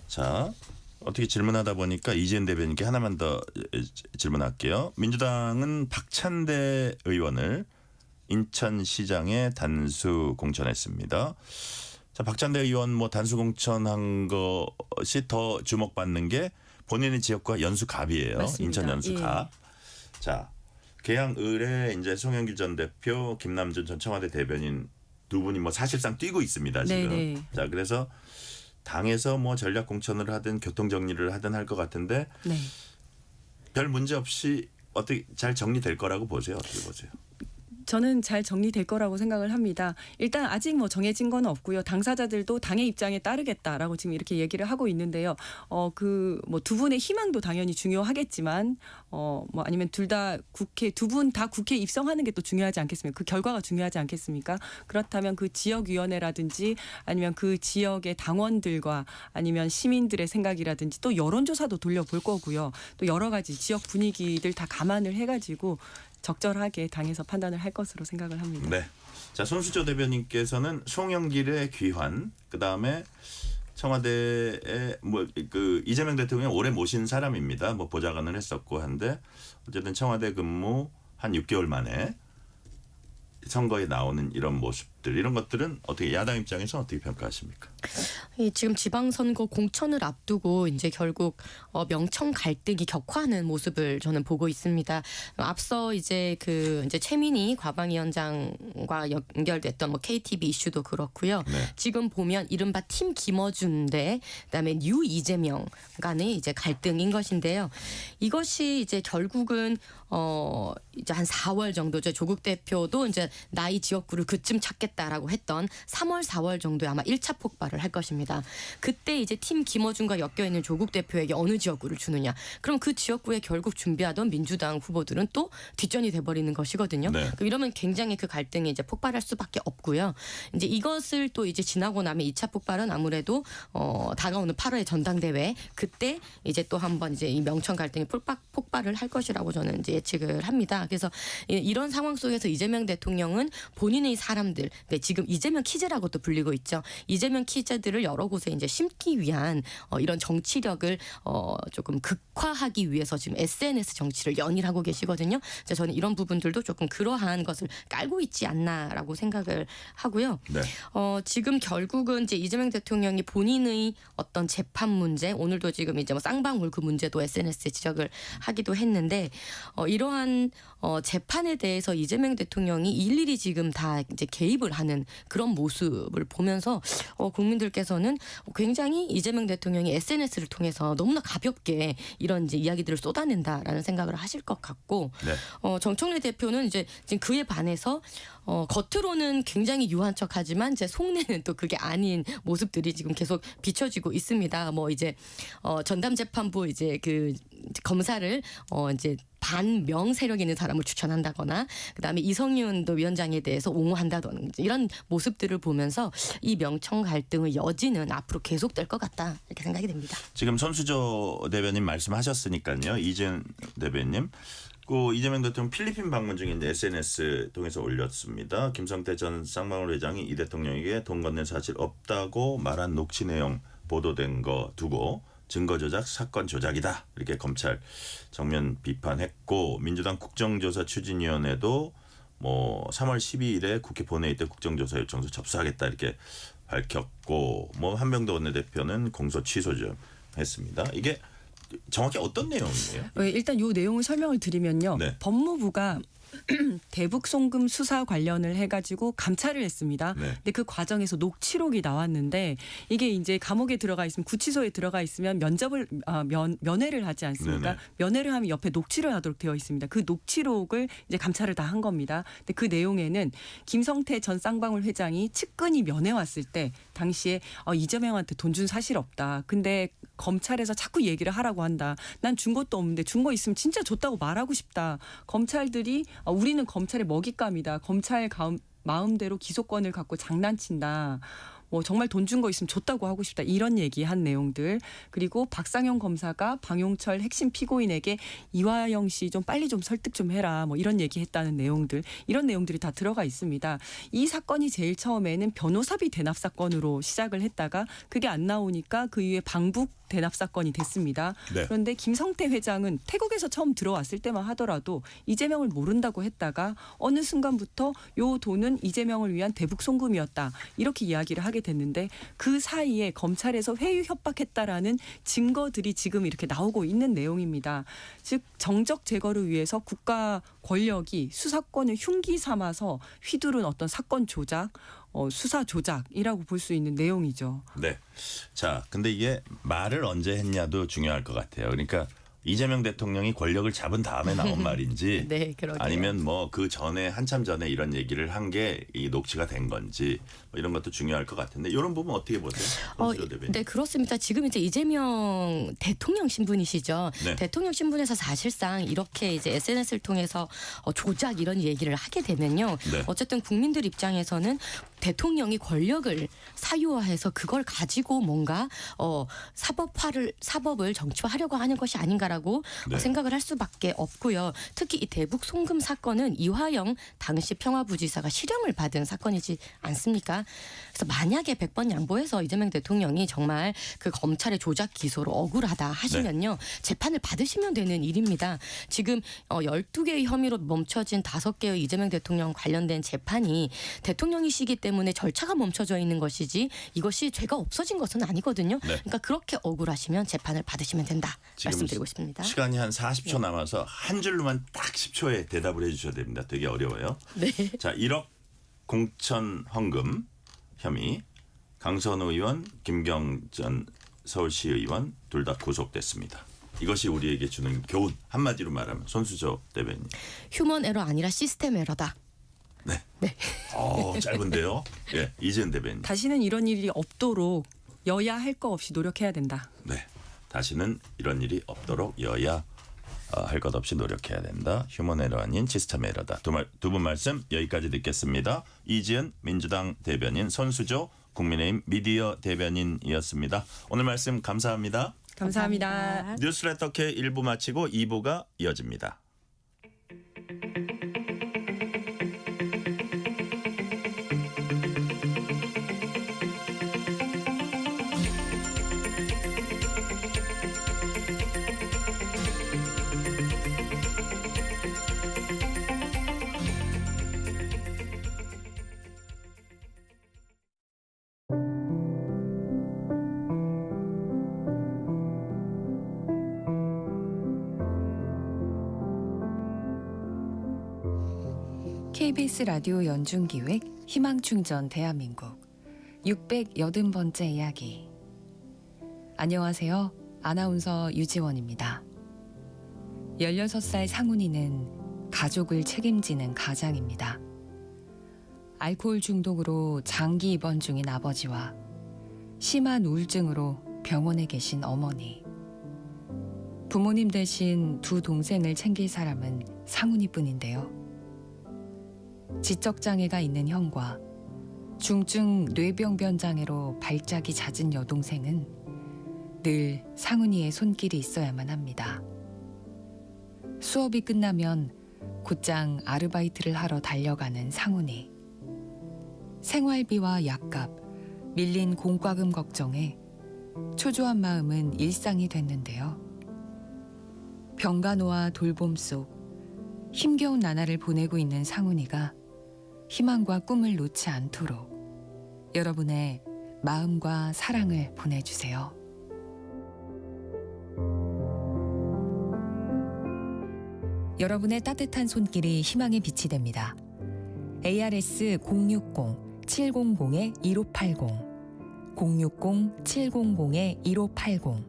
자, 어떻게 질문하다 보니까 이재현 대변인께 하나만 더 질문할게요. 민주당은 박찬대 의원을 인천시장에 단수 공천했습니다. 자, 박찬대 의원 뭐 단수 공천한 것이 더 주목받는 게 본인의 지역과 연수갑이에요. 맞습니다. 인천 연수갑. 자, 계양을에 이제 송영길 전 대표, 김남준 전 청와대 대변인 두 분이 뭐 사실상 뛰고 있습니다, 지금. 네네. 자, 그래서 당에서 뭐 전략 공천을 하든 교통 정리를 하든 할 것 같은데, 네. 별 문제 없이 어떻게 잘 정리될 거라고 보세요? 어떻게 보세요? 저는 잘 정리될 거라고 생각을 합니다. 일단 아직 뭐 정해진 건 없고요. 당사자들도 당의 입장에 따르겠다라고 지금 이렇게 얘기를 하고 있는데요. 그 뭐 두 분의 희망도 당연히 중요하겠지만 뭐 아니면 둘 다 두 분 다 국회에 입성하는 게 또 중요하지 않겠습니까? 그 결과가 중요하지 않겠습니까? 그렇다면 그 지역위원회라든지 아니면 그 지역의 당원들과 아니면 시민들의 생각이라든지 또 여론조사도 돌려볼 거고요. 또 여러 가지 지역 분위기들 다 감안을 해가지고 적절하게 당에서 판단을 할 것으로 생각을 합니다. 네. 자, 손수조 대변인께서는 송영길의 귀환, 그 다음에 청와대에 뭐 그 이재명 대통령 오래 모신 사람입니다. 뭐 보좌관을 했었고 한데 어쨌든 청와대 근무 한 6개월 만에 선거에 나오는 이런 모습들, 이런 것들은 어떻게 야당 입장에서 어떻게 평가하십니까? 지금 지방선거 공천을 앞두고 이제 결국 명청 갈등이 격화하는 모습을 저는 보고 있습니다. 앞서 이제 이제 최민희 과방위원장과 연결됐던 뭐 KTV 이슈도 그렇고요. 네. 지금 보면 이른바 팀 김어준 대 그다음에 뉴 이재명 간의 이제 갈등인 것인데요. 이것이 이제 결국은 이제 한 4월 정도죠. 조국 대표도 이제 나이 지역구를 그쯤 찾겠다라고 했던 3월, 4월 정도에 아마 1차 폭발을 할 것입니다. 그때 이제 팀 김어준과 엮여 있는 조국 대표에게 어느 지역구를 주느냐. 그럼 그 지역구에 결국 준비하던 민주당 후보들은 또 뒷전이 돼버리는 것이거든요. 네. 그럼 이러면 굉장히 그 갈등이 이제 폭발할 수밖에 없고요. 이제 이것을 또 이제 지나고 나면 2차 폭발은 아무래도 다가오는 8월 전당대회 그때 이제 또 한번 이제 이 명천 갈등이 폭발을 할 것이라고 저는 이제 예측을 합니다. 그래서 이런 상황 속에서 이재명 대통령은 본인의 사람들, 그러니까 지금 이재명 키즈라고 또 불리고 있죠. 이재명 키즈들을 여러 곳에 이제 심기 위한 이런 정치력을 조금 극화하기 위해서 지금 SNS 정치를 연일하고 계시거든요. 그래서 저는 이런 부분들도 조금 그러한 것을 깔고 있지 않나라고 생각을 하고요. 네. 지금 결국은 이제 이재명 대통령이 본인의 어떤 재판 문제, 오늘도 지금 이제 뭐 쌍방울 그 문제도 SNS에 지적을 하기도 했는데 이러한 재판에 대해서 이재명 대통령이 일일이 지금 다 이제 개입을 하는 그런 모습을 보면서 국민들께서는 굉장히 이재명 대통령이 SNS를 통해서 너무나 가볍게 이런 이제 이야기들을 쏟아낸다라는 생각을 하실 것 같고 네. 정청래 대표는 이제 지금 그에 반해서 겉으로는 굉장히 유한 척하지만 제 속내는 또 그게 아닌 모습들이 지금 계속 비춰지고 있습니다. 뭐 이제 전담재판부 이제 그 검사를 이제 반명 세력 있는 사람을 추천한다거나 그다음에 이성윤 위원장에 대해서 옹호한다거나 이런 모습들을 보면서 이 명청 갈등의 여지는 앞으로 계속될 것 같다 이렇게 생각이 됩니다. 지금 손수조 대변인 말씀하셨으니까요. 이재명 대변인. 그 이재명 대통령 필리핀 방문 중인데 SNS 통해서 올렸습니다. 김성태 전 쌍방울 회장이 이 대통령에게 돈 건넨 사실 없다고 말한 녹취 내용 보도된 거 두고 증거 조작, 사건 조작이다. 이렇게 검찰 정면 비판했고 민주당 국정조사 추진위원회도 뭐 3월 12일에 국회 본회의 때 국정조사 요청서 접수하겠다 이렇게 밝혔고 뭐 한명도 원내대표는 공소 취소 좀 했습니다. 이게 정확히 어떤 내용이에요? 일단 이 내용을 설명을 드리면요. 네. 법무부가 대북 송금 수사 관련을 해가지고 감찰을 했습니다. 네. 근데 그 과정에서 녹취록이 나왔는데 이게 이제 감옥에 들어가 있으면 구치소에 들어가 있으면 면회를 하지 않습니까? 네네. 면회를 하면 옆에 녹취를 하도록 되어 있습니다. 그 녹취록을 이제 감찰을 다 한 겁니다. 근데 그 내용에는 김성태 전 쌍방울 회장이 측근이 면회 왔을 때 당시에 이재명한테 돈 준 사실 없다. 근데 검찰에서 자꾸 얘기를 하라고 한다. 난 준 것도 없는데 준 거 있으면 진짜 줬다고 말하고 싶다. 검찰들이 우리는 검찰의 먹잇감이다. 검찰 마음대로 기소권을 갖고 장난친다. 뭐 정말 돈 준 거 있으면 줬다고 하고 싶다. 이런 얘기한 내용들. 그리고 박상영 검사가 방용철 핵심 피고인에게 이화영 씨 좀 빨리 좀 설득 좀 해라. 뭐 이런 얘기했다는 내용들. 이런 내용들이 다 들어가 있습니다. 이 사건이 제일 처음에는 변호사비 대납 사건으로 시작을 했다가 그게 안 나오니까 그 이후에 방북 대납 사건이 됐습니다. 네. 그런데 김성태 회장은 태국에서 처음 들어왔을 때만 하더라도 이재명을 모른다고 했다가 어느 순간부터 요 돈은 이재명을 위한 대북 송금이었다. 이렇게 이야기를 하게 됐는데 그 사이에 검찰에서 회유 협박했다라는 증거들이 지금 이렇게 나오고 있는 내용입니다. 즉 정적 제거를 위해서 국가 권력이 수사권을 흉기 삼아서 휘두른 어떤 사건 조작, 수사 조작이라고 볼 수 있는 내용이죠. 네. 자, 근데 이게 말을 언제 했냐도 중요할 것 같아요. 그러니까 이재명 대통령이 권력을 잡은 다음에 나온 말인지 네, 그러게요. 아니면 뭐 그 전에 한참 전에 이런 얘기를 한 게 이 녹취가 된 건지 뭐 이런 것도 중요할 것 같은데 이런 부분 어떻게 보세요? 손수조 대변인. 네, 그렇습니다. 지금 이제 이재명 대통령 신분이시죠. 네. 대통령 신분에서 사실상 이렇게 이제 SNS를 통해서 조작 이런 얘기를 하게 되면요. 네. 어쨌든 국민들 입장에서는 대통령이 권력을 사유화해서 그걸 가지고 뭔가 사법을 정치화하려고 하는 것이 아닌가라고 네. 생각을 할 수밖에 없고요. 특히 이 대북 송금 사건은 이화영 당시 평화부지사가 실형을 받은 사건이지 않습니까? 그래서 만약에 100번 양보해서 이재명 대통령이 정말 그 검찰의 조작 기소로 억울하다 하시면요. 재판을 받으시면 되는 일입니다. 지금 12개의 혐의로 멈춰진 5개의 이재명 대통령 관련된 재판이 대통령이시기 때문에 절차가 멈춰져 있는 것이지 이것이 죄가 없어진 것은 아니거든요. 네. 그러니까 그렇게 억울하시면 재판을 받으시면 된다. 지금 말씀드리고 싶습니다. 시간이 한 40초 남아서 한 줄로만 딱 10초에 대답을 해주셔야 됩니다. 되게 어려워요. 네. 자, 1억 공천 헌금 혐의 강선우 의원, 김경전 서울시 의원 둘 다 구속됐습니다. 이것이 우리에게 주는 교훈 한마디로 말하면 손수조 대변인. 휴먼 에러 아니라 시스템 에러다. 네. 네. 짧은데요. 예, 이재은 대변인. 다시는 이런 일이 없도록 여야 할 거 없이 노력해야 된다. 네. 다시는 이런 일이 없도록 여야 할 것 없이 노력해야 된다. 휴먼 에러 아닌 시스템 에러다. 두 분 말씀 여기까지 듣겠습니다. 이지은 민주당 대변인, 손수조 국민의힘 미디어 대변인이었습니다. 오늘 말씀 감사합니다. 감사합니다. 뉴스레터 K 1부 마치고 2부가 이어집니다. KBS 라디오 연중기획 희망충전 대한민국 680번째 이야기. 안녕하세요. 아나운서 유지원입니다. 16살 상훈이는 가족을 책임지는 가장입니다. 알코올 중독으로 장기 입원 중인 아버지와 심한 우울증으로 병원에 계신 어머니. 부모님 대신 두 동생을 챙길 사람은 상훈이뿐인데요. 지적장애가 있는 형과 중증 뇌병변 장애로 발작이 잦은 여동생은 늘 상훈이의 손길이 있어야만 합니다. 수업이 끝나면 곧장 아르바이트를 하러 달려가는 상훈이. 생활비와 약값, 밀린 공과금 걱정에 초조한 마음은 일상이 됐는데요. 병간호와 돌봄 속 힘겨운 나날을 보내고 있는 상훈이가 희망과 꿈을 놓지 않도록 여러분의 마음과 사랑을 보내주세요. 여러분의 따뜻한 손길이 희망의 빛이 됩니다. ARS 060-700-1580 060-700-1580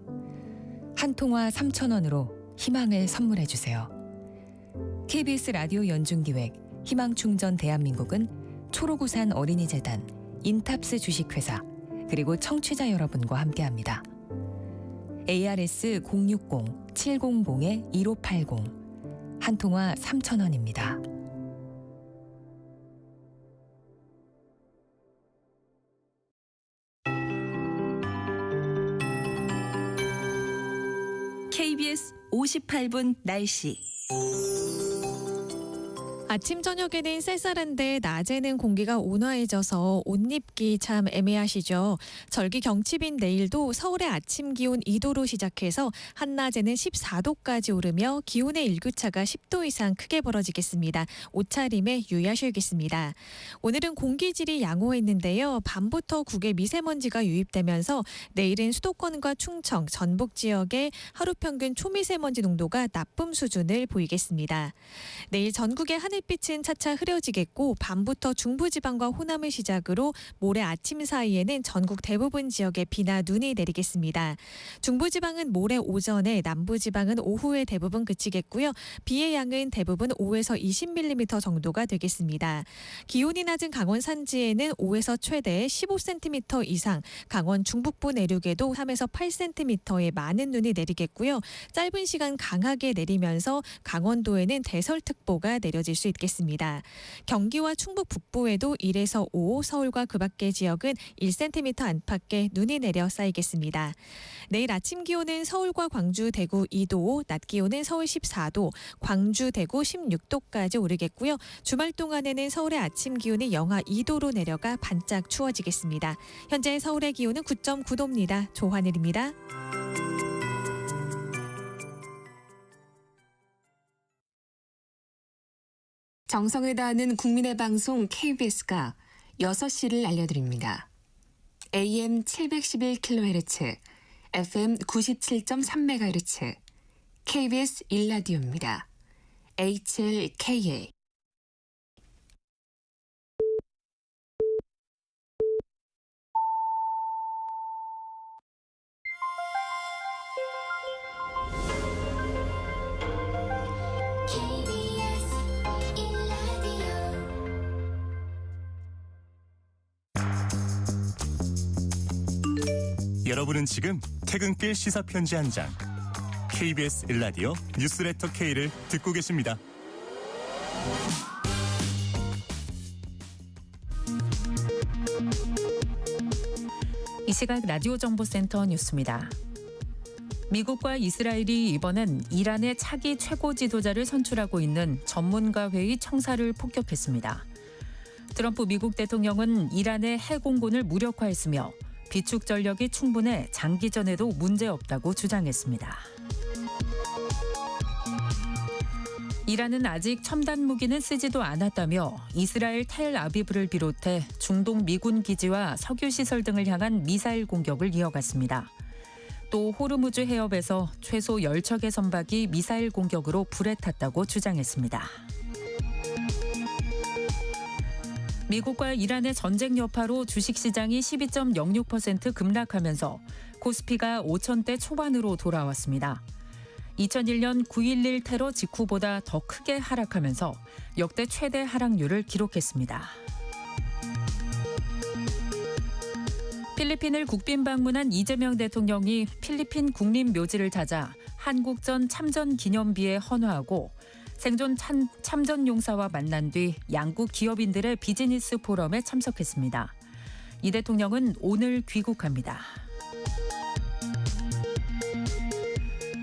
한 통화 3,000원으로 희망을 선물해 주세요. KBS 라디오 연중기획 희망충전 대한민국은 초록우산 어린이재단, 인탑스 주식회사, 그리고 청취자 여러분과 함께합니다. ARS 060-700-1580 한 통화 3,000원입니다. KBS 58분 날씨. 아침 저녁에는 쌀쌀한데 낮에는 공기가 온화해져서 옷 입기 참 애매하시죠. 절기 경칩인 내일도 서울의 아침 기온 2도로 시작해서 한낮에는 14도까지 오르며 기온의 일교차가 10도 이상 크게 벌어지겠습니다. 옷차림에 유의하셔야겠습니다. 오늘은 공기질이 양호했는데요. 밤부터 국외 미세먼지가 유입되면서 내일은 수도권과 충청, 전북 지역의 하루 평균 초미세먼지 농도가 나쁨 수준을 보이겠습니다. 내일 전국의 하늘 햇빛은 차차 흐려지겠고 밤부터 중부지방과 호남을 시작으로 모레 아침 사이에는 전국 대부분 지역에 비나 눈이 내리겠습니다. 중부지방은 모레 오전에, 남부지방은 오후에 대부분 그치겠고요. 비의 양은 대부분 5에서 20mm 정도가 되겠습니다. 기온이 낮은 강원 산지에는 5에서 최대 15cm 이상, 강원 중북부 내륙에도 3에서 8cm의 많은 눈이 내리겠고요. 짧은 시간 강하게 내리면서 강원도에는 대설특보가 내려질 수 있겠습니다. 경기와 충북 북부에도 1에서 5, 서울과 그 밖의 지역은 1cm 안팎의 눈이 내려 쌓이겠습니다. 내일 아침 기온은 서울과 광주, 대구 2도, 낮 기온은 서울 14도, 광주, 대구 16도까지 오르겠고요. 주말 동안에는 서울의 아침 기온이 영하 2도로 내려가 반짝 추워지겠습니다. 현재 서울의 기온은 9.9도입니다. 조환일입니다. 정성을 다하는 국민의 방송 KBS가 6시를 알려드립니다. AM 711kHz, FM 97.3MHz, KBS 1라디오입니다. HLKA. 여러분은 지금 퇴근길 시사편지 한 장, KBS 1라디오 뉴스레터 K를 듣고 계십니다. 이 시각 라디오 정보센터 뉴스입니다. 미국과 이스라엘이 이번엔 이란의 차기 최고 지도자를 선출하고 있는 전문가 회의 청사를 폭격했습니다. 트럼프 미국 대통령은 이란의 해공군을 무력화했으며 비축 전력이 충분해 장기전에도 문제없다고 주장했습니다. 이란은 아직 첨단 무기는 쓰지도 않았다며 이스라엘 텔아비브를 비롯해 중동 미군 기지와 석유 시설 등을 향한 미사일 공격을 이어갔습니다. 또 호르무즈 해협에서 최소 10척의 선박이 미사일 공격으로 불에 탔다고 주장했습니다. 미국과 이란의 전쟁 여파로 주식시장이 12.06% 급락하면서 코스피가 5,000대 초반으로 돌아왔습니다. 2001년 9.11 테러 직후보다 더 크게 하락하면서 역대 최대 하락률을 기록했습니다. 필리핀을 국빈 방문한 이재명 대통령이 필리핀 국립묘지를 찾아 한국전 참전 기념비에 헌화하고 생존 참전 용사와 만난 뒤 양국 기업인들의 비즈니스 포럼에 참석했습니다. 이 대통령은 오늘 귀국합니다.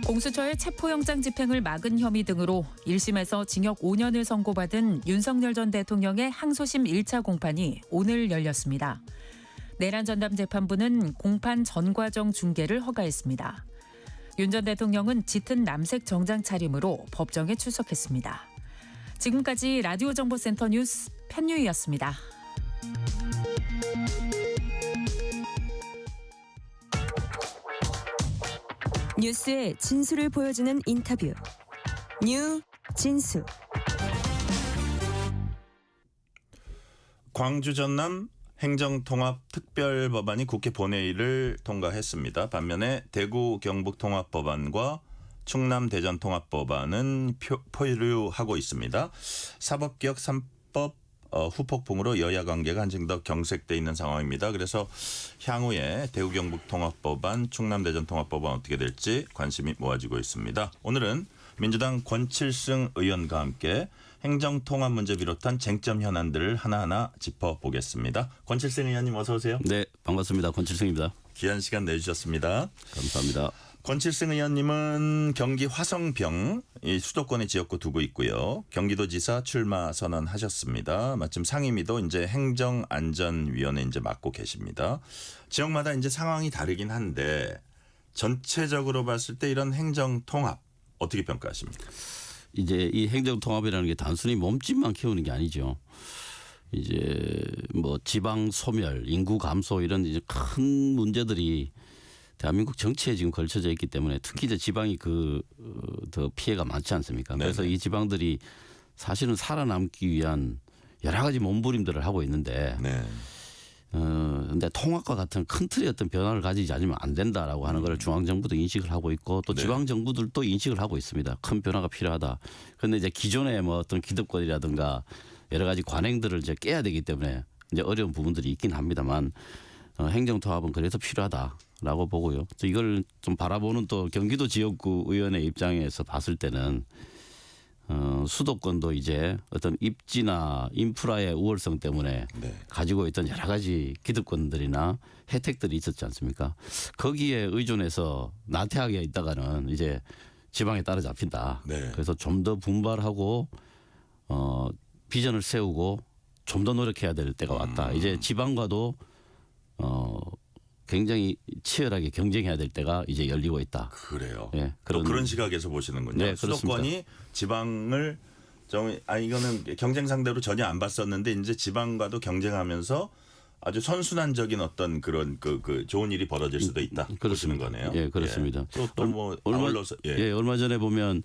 공수처의 체포영장 집행을 막은 혐의 등으로 1심에서 징역 5년을 선고받은 윤석열 전 대통령의 항소심 1차 공판이 오늘 열렸습니다. 내란 전담 재판부는 공판 전 과정 중계를 허가했습니다. 윤 전 대통령은 짙은 남색 정장 차림으로 법정에 출석했습니다. 지금까지 라디오 정보센터 뉴스 편유희였습니다. 뉴스의 진수를 보여주는 인터뷰. 뉴 진수. 광주 전남 행정통합특별법안이 국회 본회의를 통과했습니다. 반면에 대구 경북통합법안과 충남 대전통합법안은 포류하고 있습니다. 사법개혁 3법 후폭풍으로 여야 관계가 한층 더 경색돼 있는 상황입니다. 그래서 향후에 대구 경북통합법안, 충남 대전통합법안 어떻게 될지 관심이 모아지고 있습니다. 오늘은 민주당 권칠승 의원과 함께 행정통합 문제 비롯한 쟁점 현안들을 하나하나 짚어보겠습니다. 권칠승 의원님 어서 오세요. 네, 반갑습니다. 권칠승입니다. 귀한 시간 내주셨습니다. 감사합니다. 권칠승 의원님은 경기 화성병 수도권에 지역구 두고 있고요. 경기도지사 출마 선언하셨습니다. 마침 상임위도 이제 행정안전위원회 이제 맡고 계십니다. 지역마다 이제 상황이 다르긴 한데 전체적으로 봤을 때 이런 행정통합 어떻게 평가하십니까? 이제 이 행정통합이라는 게 단순히 몸집만 키우는 게 아니죠. 이제 뭐 지방 소멸, 인구 감소 이런 이제 큰 문제들이 대한민국 정치에 지금 걸쳐져 있기 때문에 특히 이제 지방이 더 피해가 많지 않습니까? 그래서 이 지방들이 사실은 살아남기 위한 여러 가지 몸부림들을 하고 있는데 네. 근데 통합과 같은 큰 틀의 어떤 변화를 가지지 않으면 안 된다라고 하는 걸 중앙정부도 인식을 하고 있고 또 네. 지방정부들도 인식을 하고 있습니다. 큰 변화가 필요하다. 그런데 이제 기존의 뭐 어떤 기득권이라든가 여러 가지 관행들을 이제 깨야 되기 때문에 이제 어려운 부분들이 있긴 합니다만 행정통합은 그래서 필요하다라고 보고요. 또 이걸 좀 바라보는 또 경기도 지역구 의원의 입장에서 봤을 때는 수도권도 이제 어떤 입지나 인프라의 우월성 때문에 네. 가지고 있던 여러 가지 기득권들이나 혜택들이 있었지 않습니까? 거기에 의존해서 나태하게 있다가는 이제 지방에 따라잡힌다. 네. 그래서 좀 더 분발하고 비전을 세우고 좀 더 노력해야 될 때가 왔다. 이제 지방과도 굉장히 치열하게 경쟁해야 될 때가 이제 열리고 있다. 그래요. 예, 그런 시각에서 보시는군요. 네, 수도권이 지방을 이거는 경쟁 상대로 전혀 안 봤었는데 이제 지방과도 경쟁하면서 아주 선순환적인 어떤 그런 그 좋은 일이 벌어질 수도 있다. 보시는 거네요. 예, 그렇습니다. 또 뭐 아울러서 얼마 전에 보면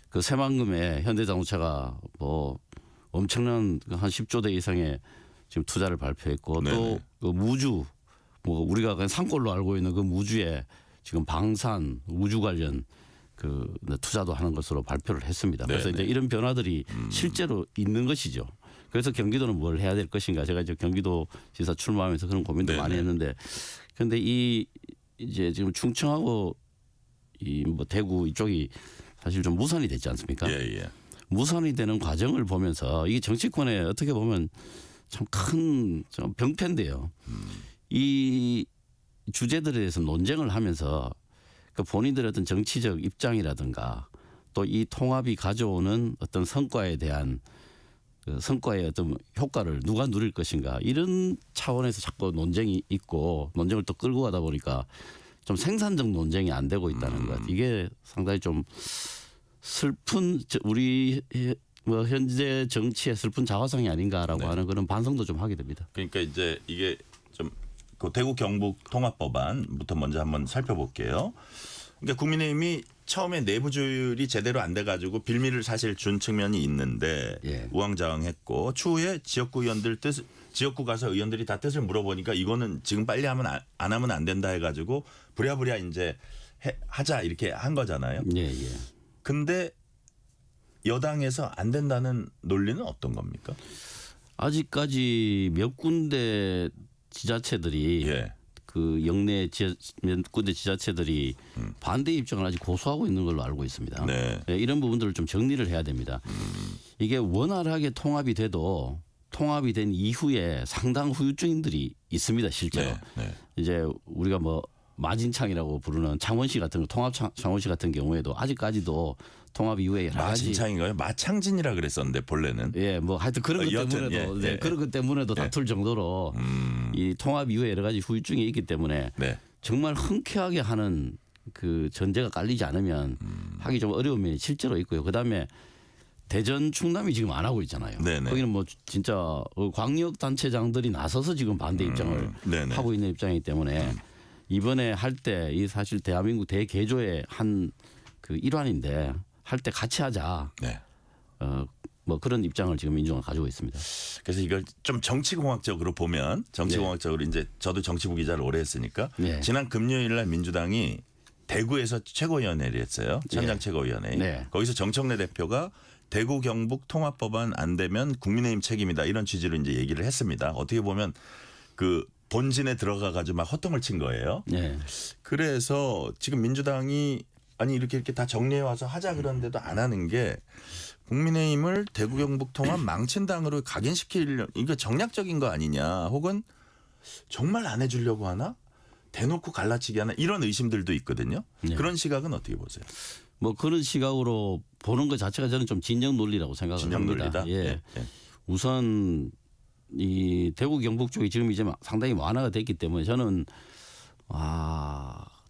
그 새만금에 현대자동차가 뭐 엄청난 한 10조 대 이상의 지금 투자를 발표했고 또 그 무주 뭐 우리가 그냥 산골로 알고 있는 그 무주에 지금 방산 우주 관련 그 투자도 하는 것으로 발표를 했습니다. 그래서 이제 이런 변화들이 실제로 있는 것이죠. 그래서 경기도는 뭘 해야 될 것인가. 제가 이제 경기도지사 출마하면서 그런 고민도 많이 했는데, 그런데 이제 지금 충청하고 이 뭐 대구 이쪽이 사실 좀 무산이 됐지 않습니까? 예. 무산이 되는 과정을 보면서 이게 정치권에 어떻게 보면 참 큰 병폐인데요. 이 주제들에 대해서 논쟁을 하면서 그 본인들의 어떤 정치적 입장이라든가 또 이 통합이 가져오는 어떤 성과에 대한 그 성과의 어떤 효과를 누가 누릴 것인가 이런 차원에서 자꾸 논쟁이 있고 논쟁을 또 끌고 가다 보니까 좀 생산적 논쟁이 안 되고 있다는 것. 이게 상당히 좀 슬픈 우리 뭐 현재 정치의 슬픈 자화상이 아닌가라고 하는 그런 반성도 좀 하게 됩니다. 그러니까 이제 이게 좀 그 대구 경북 통합법안부터 먼저 한번 살펴볼게요. 그러니까 국민의힘이 처음에 내부 조율이 제대로 안 돼가지고 빌미를 사실 준 측면이 있는데 우왕좌왕했고 추후에 지역구 의원들 지역구 가서 의원들이 다 뜻을 물어보니까 이거는 지금 빨리 하면 안 하면 안 된다 해가지고 부랴부랴 이제 하자 이렇게 한 거잖아요. 예. 근데 여당에서 안 된다는 논리는 어떤 겁니까? 아직까지 몇 군데 지자체들이 그 영내 몇 군데 지자체들이 반대 입장을 아직 고수하고 있는 걸로 알고 있습니다. 네, 이런 부분들을 좀 정리를 해야 됩니다. 이게 원활하게 통합이 돼도 통합이 된 이후에 상당 후유증들이 있습니다. 실제로. 이제 우리가 뭐 마진창이라고 부르는 창원시 같은 통합 창원시 같은 경우에도 아직까지도 통합 이후에 여러 가지 마진창인가요? 마창진이라 그랬었는데 본래는 뭐 하여튼 그런 것 때문에도 그런 것 때문에도 다툴 정도로 이 통합 이후에 여러 가지 후유증이 있기 때문에 정말 흔쾌하게 하는 그 전제가 깔리지 않으면 하기 좀 어려운 면이 실제로 있고요. 그다음에 대전 충남이 지금 안 하고 있잖아요. 거기는 뭐 진짜 광역 단체장들이 나서서 지금 반대 입장을 하고 있는 입장이기 때문에 이번에 할 때 이 사실 대한민국 대개조의 한 그 일환인데 할 때 같이 하자. 뭐 그런 입장을 지금 민주당은 가지고 있습니다. 그래서 이걸 좀 정치공학적으로 보면 정치공학적으로 이제 저도 정치부 기자를 오래 했으니까 지난 금요일 날 민주당이 대구에서 최고위원회를 했어요. 천장 최고위원회. 거기서 정청래 대표가 대구 경북 통합법안 안 되면 국민의힘 책임이다 이런 취지로 이제 얘기를 했습니다. 어떻게 보면 그 본진에 들어가 가지고 막 헛동을 친 거예요. 그래서 지금 민주당이 아니 이렇게 다 정리해 와서 하자 그러는데도 안 하는 게 국민의힘을 대구 경북 통합 망친당으로 각인시킬 이거 정략적인 거 아니냐 혹은 정말 안 해주려고 하나 대놓고 갈라치기 하나 이런 의심들도 있거든요. 그런 시각은 어떻게 보세요? 뭐 그런 시각으로 보는 것 자체가 저는 좀 진영 논리라고 생각을 진영 합니다. 논리다. 우선 이 대구 경북 쪽이 지금 이제 상당히 완화가 됐기 때문에 저는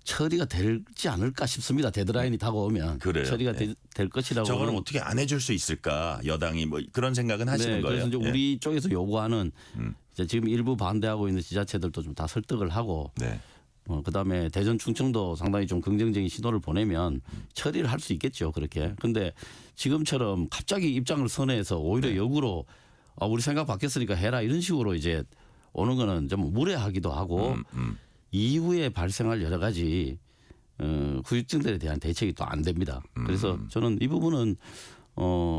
처리가 되지 않을까 싶습니다. 데드라인이 다가오면 처리가 될 것이라고. 저거는 어떻게 안 해줄 수 있을까 여당이 뭐 그런 생각은 하시는 거예요. 그래서 이제 우리 쪽에서 요구하는 이제 지금 일부 반대하고 있는 지자체들도 좀 다 설득을 하고 그다음에 대전 충청도 상당히 좀 긍정적인 신호를 보내면 처리를 할 수 있겠죠. 그렇게. 근데 지금처럼 갑자기 입장을 선회해서 오히려 역으로 우리 생각 바뀌었으니까 해라 이런 식으로 이제 오는 거는 좀 무례하기도 하고 이후에 발생할 여러 가지 후유증들에 대한 대책이 또 안 됩니다. 그래서 저는 이 부분은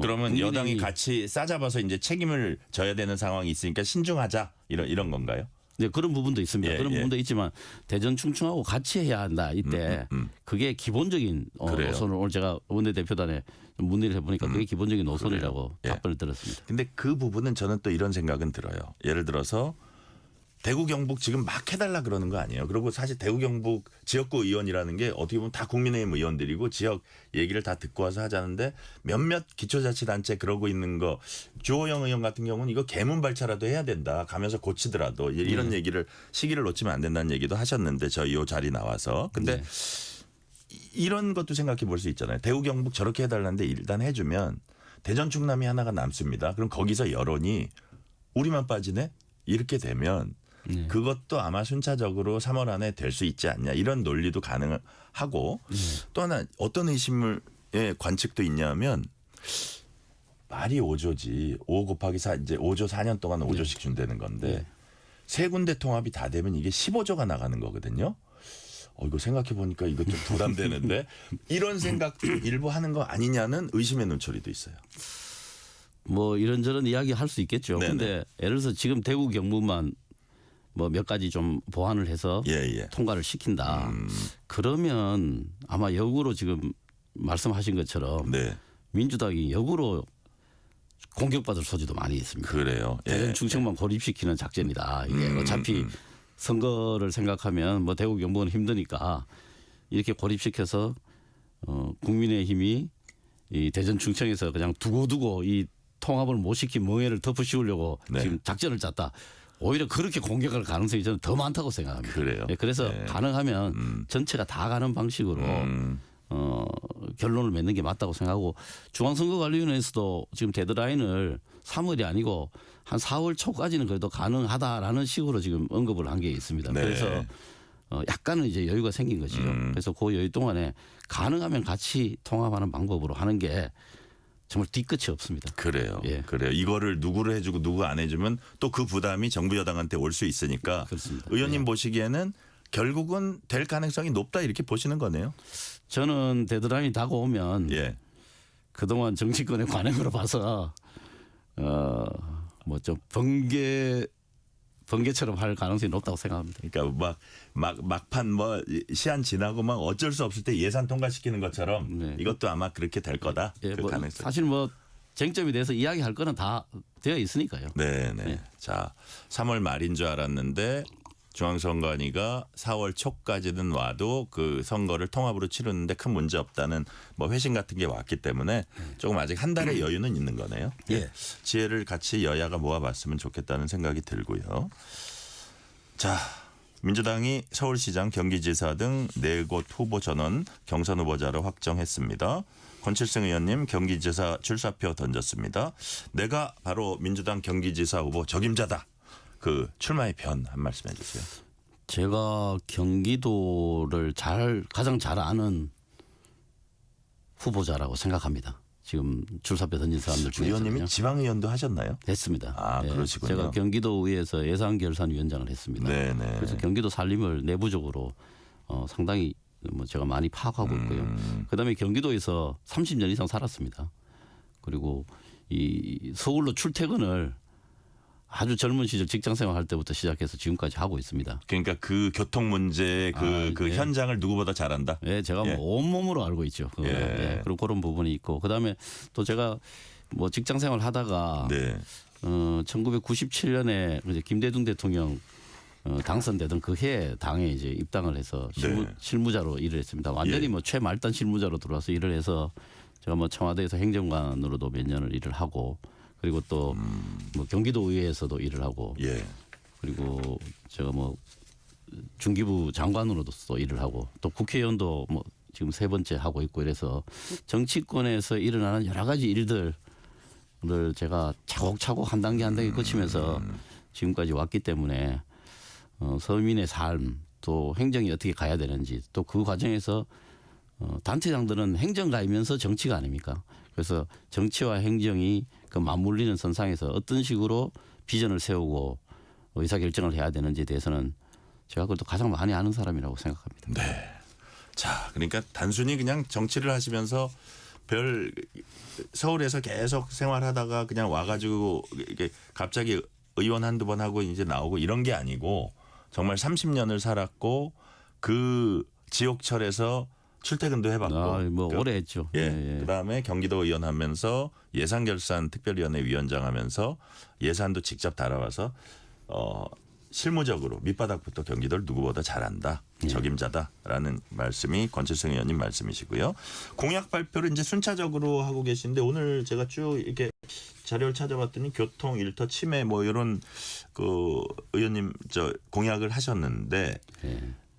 그러면 여당이 같이 싸잡아서 이제 책임을 져야 되는 상황이 있으니까 신중하자 이런 건가요? 네, 그런 부분도 있습니다. 예, 그런 예. 부분도 있지만 대전 충청하고 같이 해야 한다. 이때 그게 기본적인 그래요. 노선을 오늘 제가 원내대표단에 좀 문의를 해보니까 그게 기본적인 노선이라고 그래요. 예. 답변을 들었습니다. 근데 그 부분은 저는 또 이런 생각은 들어요. 예를 들어서 대구 경북 지금 막 해달라 그러는 거 아니에요. 그리고 사실 대구 경북 지역구 의원이라는 게 어떻게 보면 다 국민의힘 의원들이고 지역 얘기를 다 듣고 와서 하자는데 몇몇 기초자치단체 그러고 있는 거 주호영 의원 같은 경우는 이거 개문발차라도 해야 된다. 가면서 고치더라도 이런 얘기를 시기를 놓치면 안 된다는 얘기도 하셨는데 저희 이 자리 나와서. 근데 이런 것도 생각해 볼 수 있잖아요. 대구 경북 저렇게 해달라는데 일단 해주면 대전 충남이 하나가 남습니다. 그럼 거기서 여론이 우리만 빠지네? 이렇게 되면 그것도 아마 순차적으로 3월 안에 될 수 있지 않냐 이런 논리도 가능하고 또 하나 어떤 의심의 관측도 있냐면 말이 5조지 5 곱하기 4 이제 5조 4년 동안 5조씩 준다는 건데 세 군데 통합이 다 되면 이게 15조가 나가는 거거든요. 이거 생각해 보니까 이거 좀 부담되는데 이런 생각도 일부 하는 거 아니냐는 의심의 눈초리도 있어요. 뭐 이런저런 이야기 할 수 있겠죠. 그런데 예를 들어서 지금 대구 경북만 뭐 몇 가지 좀 보완을 해서 통과를 시킨다. 그러면 아마 역으로 지금 말씀하신 것처럼 민주당이 역으로 공격받을 소지도 많이 있습니다. 그래요. 대전 충청만 고립시키는 작전이다. 이게 어차피 선거를 생각하면 뭐 대구 경북은 힘드니까 이렇게 고립시켜서 국민의힘이 이 대전 충청에서 그냥 두고두고 이 통합을 못 시킨 멍해를 덮으씌우려고 지금 작전을 짰다. 오히려 그렇게 공격할 가능성이 저는 더 많다고 생각합니다. 그래요. 그래서 가능하면 전체가 다 가는 방식으로 결론을 맺는 게 맞다고 생각하고 중앙선거관리위원회에서도 지금 데드라인을 3월이 아니고 한 4월 초까지는 그래도 가능하다라는 식으로 지금 언급을 한 게 있습니다. 그래서 약간은 이제 여유가 생긴 것이죠. 그래서 그 여유 동안에 가능하면 같이 통합하는 방법으로 하는 게 정말 뒤끝이 없습니다. 그래요. 그래요. 이거를 누구를 해주고 누구 안 해주면 또 그 부담이 정부 여당한테 올 수 있으니까 그렇습니다. 의원님 보시기에는 결국은 될 가능성이 높다 이렇게 보시는 거네요. 저는 데드라인이 다가오면 그동안 정치권의 관행으로 봐서 뭐 좀 번개처럼 할 가능성이 높다고 생각합니다. 그러니까 막판 뭐 시한 지나고 막 어쩔 수 없을 때 예산 통과시키는 것처럼 이것도 아마 그렇게 될 거다. 그 뭐 가능성. 사실 뭐 쟁점에 대해서 이야기할 거는 다 되어 있으니까요. 네. 자, 3월 말인 줄 알았는데 중앙선관위가 4월 초까지는 와도 그 선거를 통합으로 치르는데 큰 문제 없다는 뭐 회신 같은 게 왔기 때문에 조금 아직 한 달의 여유는 있는 거네요. 지혜를 같이 여야가 모아봤으면 좋겠다는 생각이 들고요. 자, 민주당이 서울시장, 경기지사 등 4곳 후보 전원 경선 후보자를 확정했습니다. 권칠승 의원님 경기지사 출사표 던졌습니다. 내가 바로 민주당 경기지사 후보 적임자다. 그 출마의 변 한 말씀 해주세요. 제가 경기도를 가장 잘 아는 후보자라고 생각합니다. 지금 출사표 던진 사람들 중에서 의원님이 지방의원도 하셨나요? 했습니다. 그러시군요. 제가 경기도의회에서 예산결산위원장을 했습니다. 그래서 경기도 살림을 내부적으로 상당히 뭐 제가 많이 파악하고 있고요. 그다음에 경기도에서 30년 이상 살았습니다. 그리고 이 서울로 출퇴근을 아주 젊은 시절 직장생활 할 때부터 시작해서 지금까지 하고 있습니다. 그러니까 그 교통 문제 그 현장을 누구보다 잘 안다. 제가 뭐 온몸으로 알고 있죠. 그리고 그런 부분이 있고 그다음에 또 제가 뭐 직장생활 하다가 1997년에 이제 김대중 대통령 당선되던 그 해에 당에 이제 입당을 해서 실무자로 일을 했습니다. 완전히 뭐 최말단 실무자로 들어와서 일을 해서 제가 뭐 청와대에서 행정관으로도 몇 년을 일을 하고 그리고 또 뭐 경기도 의회에서도 일을 하고 그리고 제가 뭐 중기부 장관으로도 또 일을 하고 또 국회의원도 뭐 지금 3번째 하고 있고 이래서 정치권에서 일어나는 여러 가지 일들을 제가 차곡차곡 한 단계 한 단계 거치면서 지금까지 왔기 때문에 서민의 삶 또 행정이 어떻게 가야 되는지 또 그 과정에서 단체장들은 행정가이면서 정치가 아닙니까? 그래서 정치와 행정이 그 맞물리는 선상에서 어떤 식으로 비전을 세우고 의사결정을 해야 되는지에 대해서는 제가 그것도 가장 많이 아는 사람이라고 생각합니다. 네. 자, 그러니까 단순히 그냥 정치를 하시면서 서울에서 계속 생활하다가 그냥 와가지고 이게 갑자기 의원 한두 번 하고 이제 나오고 이런 게 아니고 정말 30년을 살았고 그 지옥철에서 출퇴근도 해봤고 뭐 오래 했죠. 예. 그다음에 경기도 의원 하면서 예산결산 특별위원회 위원장 하면서 예산도 직접 달아와서 실무적으로 밑바닥부터 경기도를 누구보다 잘한다. 적임자다라는 말씀이 권칠성 의원님 말씀이시고요. 공약 발표를 이제 순차적으로 하고 계신데 오늘 제가 쭉 이렇게 자료를 찾아봤더니 교통, 일터, 치매 뭐 이런 그 의원님 공약을 하셨는데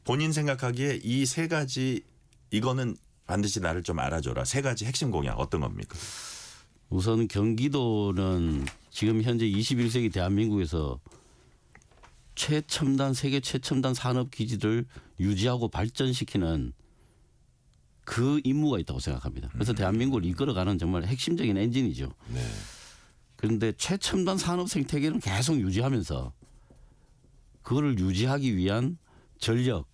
본인 생각하기에 이 세 가지 이거는 반드시 나를 좀 알아줘라. 세 가지 핵심 공약 어떤 겁니까? 우선 경기도는 지금 현재 21세기 대한민국에서 세계 최첨단 산업 기지를 유지하고 발전시키는 그 임무가 있다고 생각합니다. 그래서 대한민국을 이끌어가는 정말 핵심적인 엔진이죠. 네. 그런데 최첨단 산업 생태계는 계속 유지하면서 그거를 유지하기 위한 전력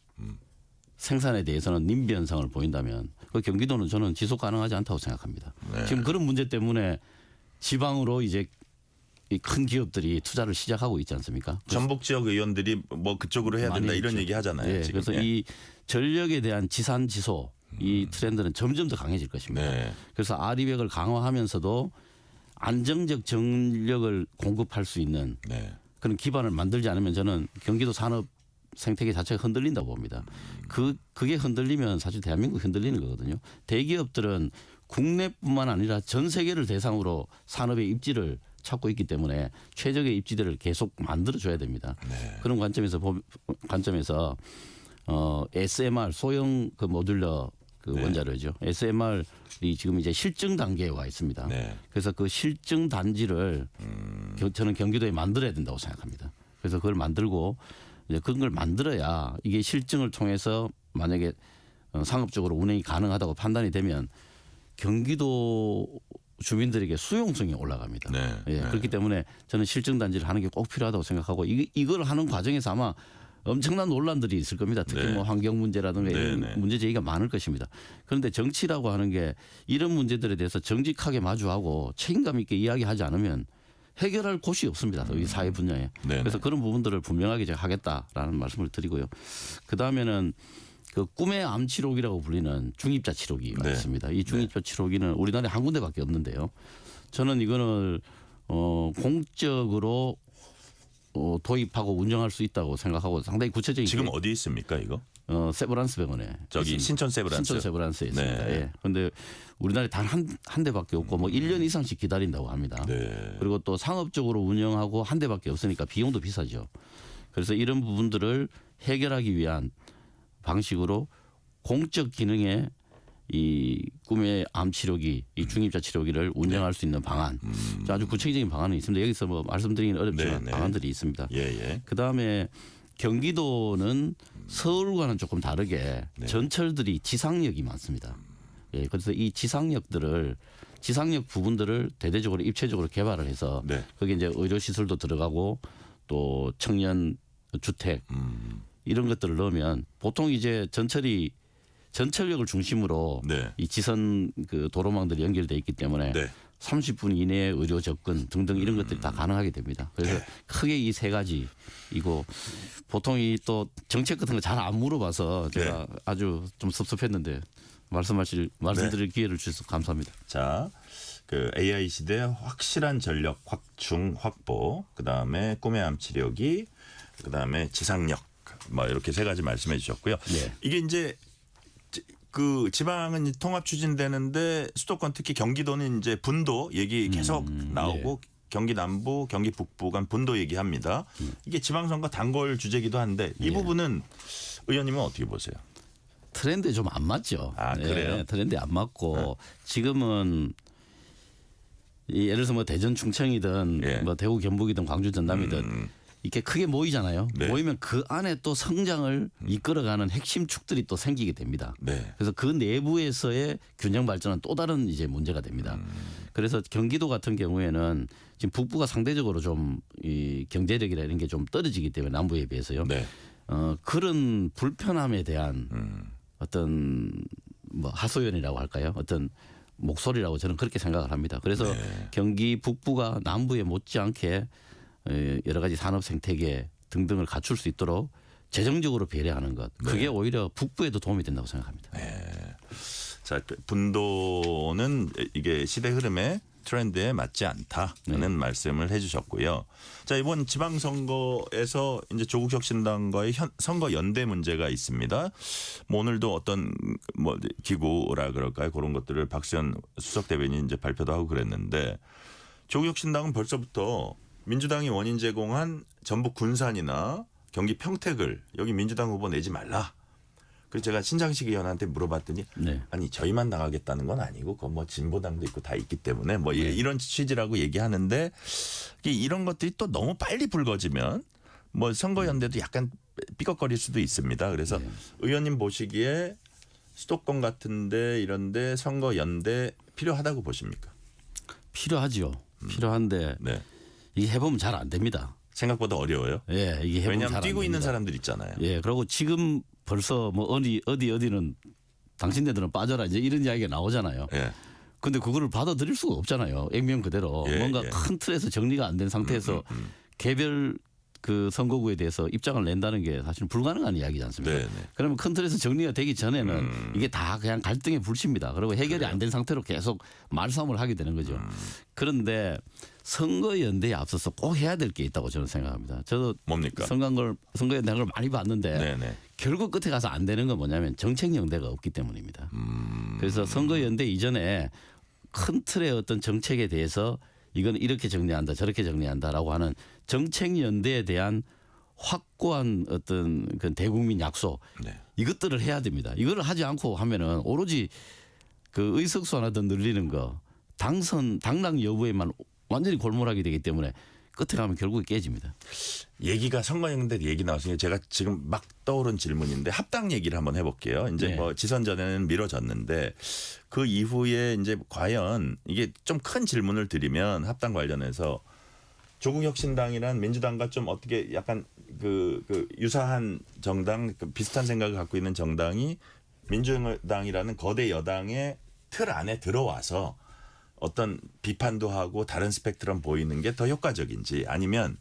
생산에 대해서는 nimby 현상을 보인다면 그 경기도는 저는 지속 가능하지 않다고 생각합니다. 네. 지금 그런 문제 때문에 지방으로 이제 이 큰 기업들이 투자를 시작하고 있지 않습니까? 전북 지역 의원들이 뭐 그쪽으로 해야 된다 이런 얘기 하잖아요. 예, 지금. 그래서 이 전력에 대한 지산지소 이 트렌드는 점점 더 강해질 것입니다. 네. 그래서 아리백을 강화하면서도 안정적 전력을 공급할 수 있는 그런 기반을 만들지 않으면 저는 경기도 산업 생태계 자체가 흔들린다고 봅니다. 그게 흔들리면 사실 대한민국이 흔들리는 거거든요. 대기업들은 국내뿐만 아니라 전 세계를 대상으로 산업의 입지를 찾고 있기 때문에 최적의 입지들을 계속 만들어줘야 됩니다. 그런 관점에서 SMR 소형 그 모듈러 그 원자로죠. SMR이 지금 이제 실증 단계에 와 있습니다. 그래서 그 실증 단지를 저는 경기도에 만들어야 된다고 생각합니다. 그래서 그걸 만들고 이제 그런 걸 만들어야 이게 실증을 통해서 만약에 상업적으로 운행이 가능하다고 판단이 되면 경기도 주민들에게 수용성이 올라갑니다. 그렇기 때문에 저는 실증 단지를 하는 게 꼭 필요하다고 생각하고 이걸 하는 과정에서 아마 엄청난 논란들이 있을 겁니다. 특히 뭐 환경 문제라든가 이런 문제 제기가 많을 것입니다. 그런데 정치라고 하는 게 이런 문제들에 대해서 정직하게 마주하고 책임감 있게 이야기하지 않으면 해결할 곳이 없습니다. 이 사회 분야에. 그래서 그런 부분들을 분명하게 제가 하겠다라는 말씀을 드리고요. 그다음에는 그 꿈의 암 치료기라고 불리는 중입자 치료기가 있습니다. 이 중입자 치료기는 우리나라에 한 군데밖에 없는데요. 저는 이거는 공적으로 도입하고 운영할 수 있다고 생각하고 상당히 구체적인 지금 어디 있습니까 이거? 세브란스 병원에 저기 있습니다. 신촌 세브란스. 신촌 세브란스에 있습니다. 예. 그런데 우리나라에 단 한 대밖에 없고 뭐 1년 이상씩 기다린다고 합니다. 그리고 또 상업적으로 운영하고 한 대밖에 없으니까 비용도 비싸죠. 그래서 이런 부분들을 해결하기 위한 방식으로 공적 기능의 이 꿈의 암 치료기, 이 중입자 치료기를 운영할 수 있는 방안, 아주 구체적인 방안은 있습니다. 여기서 뭐 말씀드리기는 어렵지만 방안들이 있습니다. 그 다음에 경기도는 서울과는 조금 다르게 전철들이 지상역이 많습니다. 그래서 이 지상역 부분들을 대대적으로 입체적으로 개발을 해서 거기에 이제 의료 시설도 들어가고 또 청년 주택 이런 것들을 넣으면 보통 이제 전철역을 중심으로 이 지선 그 도로망들이 연결돼 있기 때문에 30분 이내에 의료 접근 등등 이런 것들이 다 가능하게 됩니다. 그래서 크게 이 세 가지이고 보통 이 또 정책 같은 거 잘 안 물어봐서 제가 아주 좀 섭섭했는데 말씀드릴 기회를 주셔서 감사합니다. 자, 그 AI 시대 확실한 전력 확충 확보, 그다음에 꿈의 암 치료기, 그다음에 지상력 뭐 이렇게 세 가지 말씀해 주셨고요. 이게 이제 그 지방은 통합 추진되는데 수도권 특히 경기도는 이제 분도 얘기 계속 나오고 경기 남부, 경기 북부 간 분도 얘기합니다. 이게 지방선거 단골 주제기도 한데 이 부분은 의원님은 어떻게 보세요? 트렌드에 좀 안 맞죠. 그래요? 트렌드에 안 맞고 지금은 예를 들어서 뭐 대전 충청이든 뭐 대구 경북이든 광주 전남이든 이렇게 크게 모이잖아요. 네. 모이면 그 안에 또 성장을 이끌어가는 핵심 축들이 또 생기게 됩니다. 네. 그래서 그 내부에서의 균형 발전은 또 다른 이제 문제가 됩니다. 그래서 경기도 같은 경우에는 지금 북부가 상대적으로 좀 이 경제력이나 이런 게 좀 떨어지기 때문에 남부에 비해서요. 네. 그런 불편함에 대한 어떤 뭐 하소연이라고 할까요? 어떤 목소리라고 저는 그렇게 생각을 합니다. 그래서 네. 경기 북부가 남부에 못지않게 여러 가지 산업 생태계 등등을 갖출 수 있도록 재정적으로 배려하는 것. 그게 네. 오히려 북부에도 도움이 된다고 생각합니다. 자, 분도는 이게 시대 흐름에 트렌드에 맞지 않다는 말씀을 해주셨고요. 자, 이번 지방선거에서 이제 조국혁신당과의 선거 연대 문제가 있습니다. 뭐 오늘도 어떤 뭐 기구라 그럴까요? 그런 것들을 박수현 수석 대변인이 이제 발표도 하고 그랬는데 조국혁신당은 벌써부터 민주당이 원인 제공한 전북 군산이나 경기 평택을 여기 민주당 후보 내지 말라. 그래서 제가 신장식 의원한테 물어봤더니 네. 아니 저희만 나가겠다는 건 아니고 그 뭐 진보당도 있고 다 있기 때문에 뭐 이런 취지라고 얘기하는데 이런 것들이 또 너무 빨리 불거지면 뭐 선거연대도 약간 삐걱거릴 수도 있습니다. 그래서 의원님 보시기에 수도권 같은데 이런데 선거연대 필요하다고 보십니까? 필요하지요. 필요한데 네. 이게 해보면 잘 안 됩니다. 생각보다 어려워요. 예, 이게 해보면 왜냐하면 잘안 뛰고 있는 됩니다. 사람들 있잖아요. 예, 그리고 지금 벌써 뭐 어디는 당신네들은 빠져라 이제 이런 이야기가 나오잖아요. 예. 근데 그거를 받아들일 수가 없잖아요. 액면 그대로 예, 뭔가 예. 큰 틀에서 정리가 안 된 상태에서 개별 그 선거구에 대해서 입장을 낸다는 게 사실은 불가능한 이야기지 않습니까? 네, 네. 그러면 큰 틀에서 정리가 되기 전에는 이게 다 그냥 갈등의 불씨입니다. 그리고 해결이 안 된 상태로 계속 말싸움을 하게 되는 거죠. 그런데 선거연대에 앞서서 꼭 해야 될 게 있다고 저는 생각합니다. 저도 뭡니까? 선거연대 걸 많이 봤는데 네네. 결국 끝에 가서 안 되는 건 뭐냐면 정책연대가 없기 때문입니다. 그래서 선거연대 이전에 큰 틀의 어떤 정책에 대해서 이건 이렇게 정리한다 저렇게 정리한다라고 하는 정책연대에 대한 확고한 어떤 그 대국민 약속 네. 이것들을 해야 됩니다. 이거를 하지 않고 하면은 오로지 그 의석수 하나 더 늘리는 거 당락 여부에만 완전히 골몰하게 되기 때문에 끝에 가면 결국에 깨집니다. 얘기가 선거연대 얘기 나왔으니까 제가 지금 막 떠오른 질문인데 합당 얘기를 한번 해볼게요. 이제 네. 뭐 지선 전에는 미뤄졌는데 그 이후에 이제 과연 이게 좀 큰 질문을 드리면 합당 관련해서 조국혁신당이란 민주당과 좀 어떻게 약간 그 유사한 정당 비슷한 생각을 갖고 있는 정당이 민주당이라는 거대 여당의 틀 안에 들어와서 어떤 비판도 하고 다른 스펙트럼 보이는 게 더 효과적인지 아니면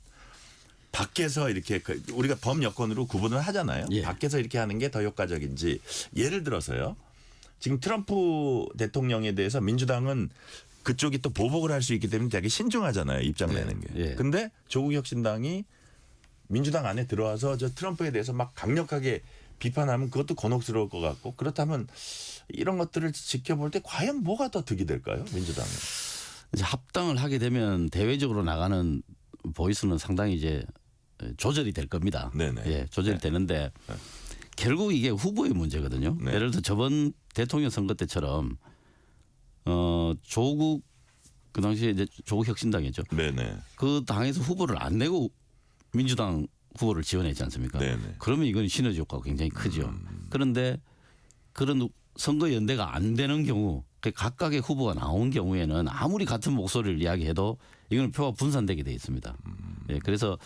밖에서 이렇게 우리가 범여권으로 구분을 하잖아요. 예. 밖에서 이렇게 하는 게 더 효과적인지 예를 들어서요. 지금 트럼프 대통령에 대해서 민주당은 그쪽이 또 보복을 할 수 있기 때문에 되게 신중하잖아요. 입장 내는 게. 예. 근데 조국혁신당이 민주당 안에 들어와서 저 트럼프에 대해서 막 강력하게 비판하면 그것도 곤혹스러울 것 같고 그렇다면 이런 것들을 지켜볼 때 과연 뭐가 더 득이 될까요? 민주당은. 이제 합당을 하게 되면 대외적으로 나가는 보이스는 상당히 이제 조절이 될 겁니다. 네네. 예, 조절이 되는데 결국 이게 후보의 문제거든요. 네. 예를 들어 저번 대통령 선거 때처럼 조국 그 당시에 이제 조국 혁신당이었죠. 네네. 그 당에서 후보를 안 내고 민주당 후보를 지원했지 않습니까? 네네. 그러면 이건 시너지 효과가 굉장히 크죠. 그런데 그런 선거 연대가 안 되는 경우 각각의 후보가 나온 경우에는 아무리 같은 목소리를 이야기해도 이건 표가 분산되게 돼 있습니다. 예, 그래서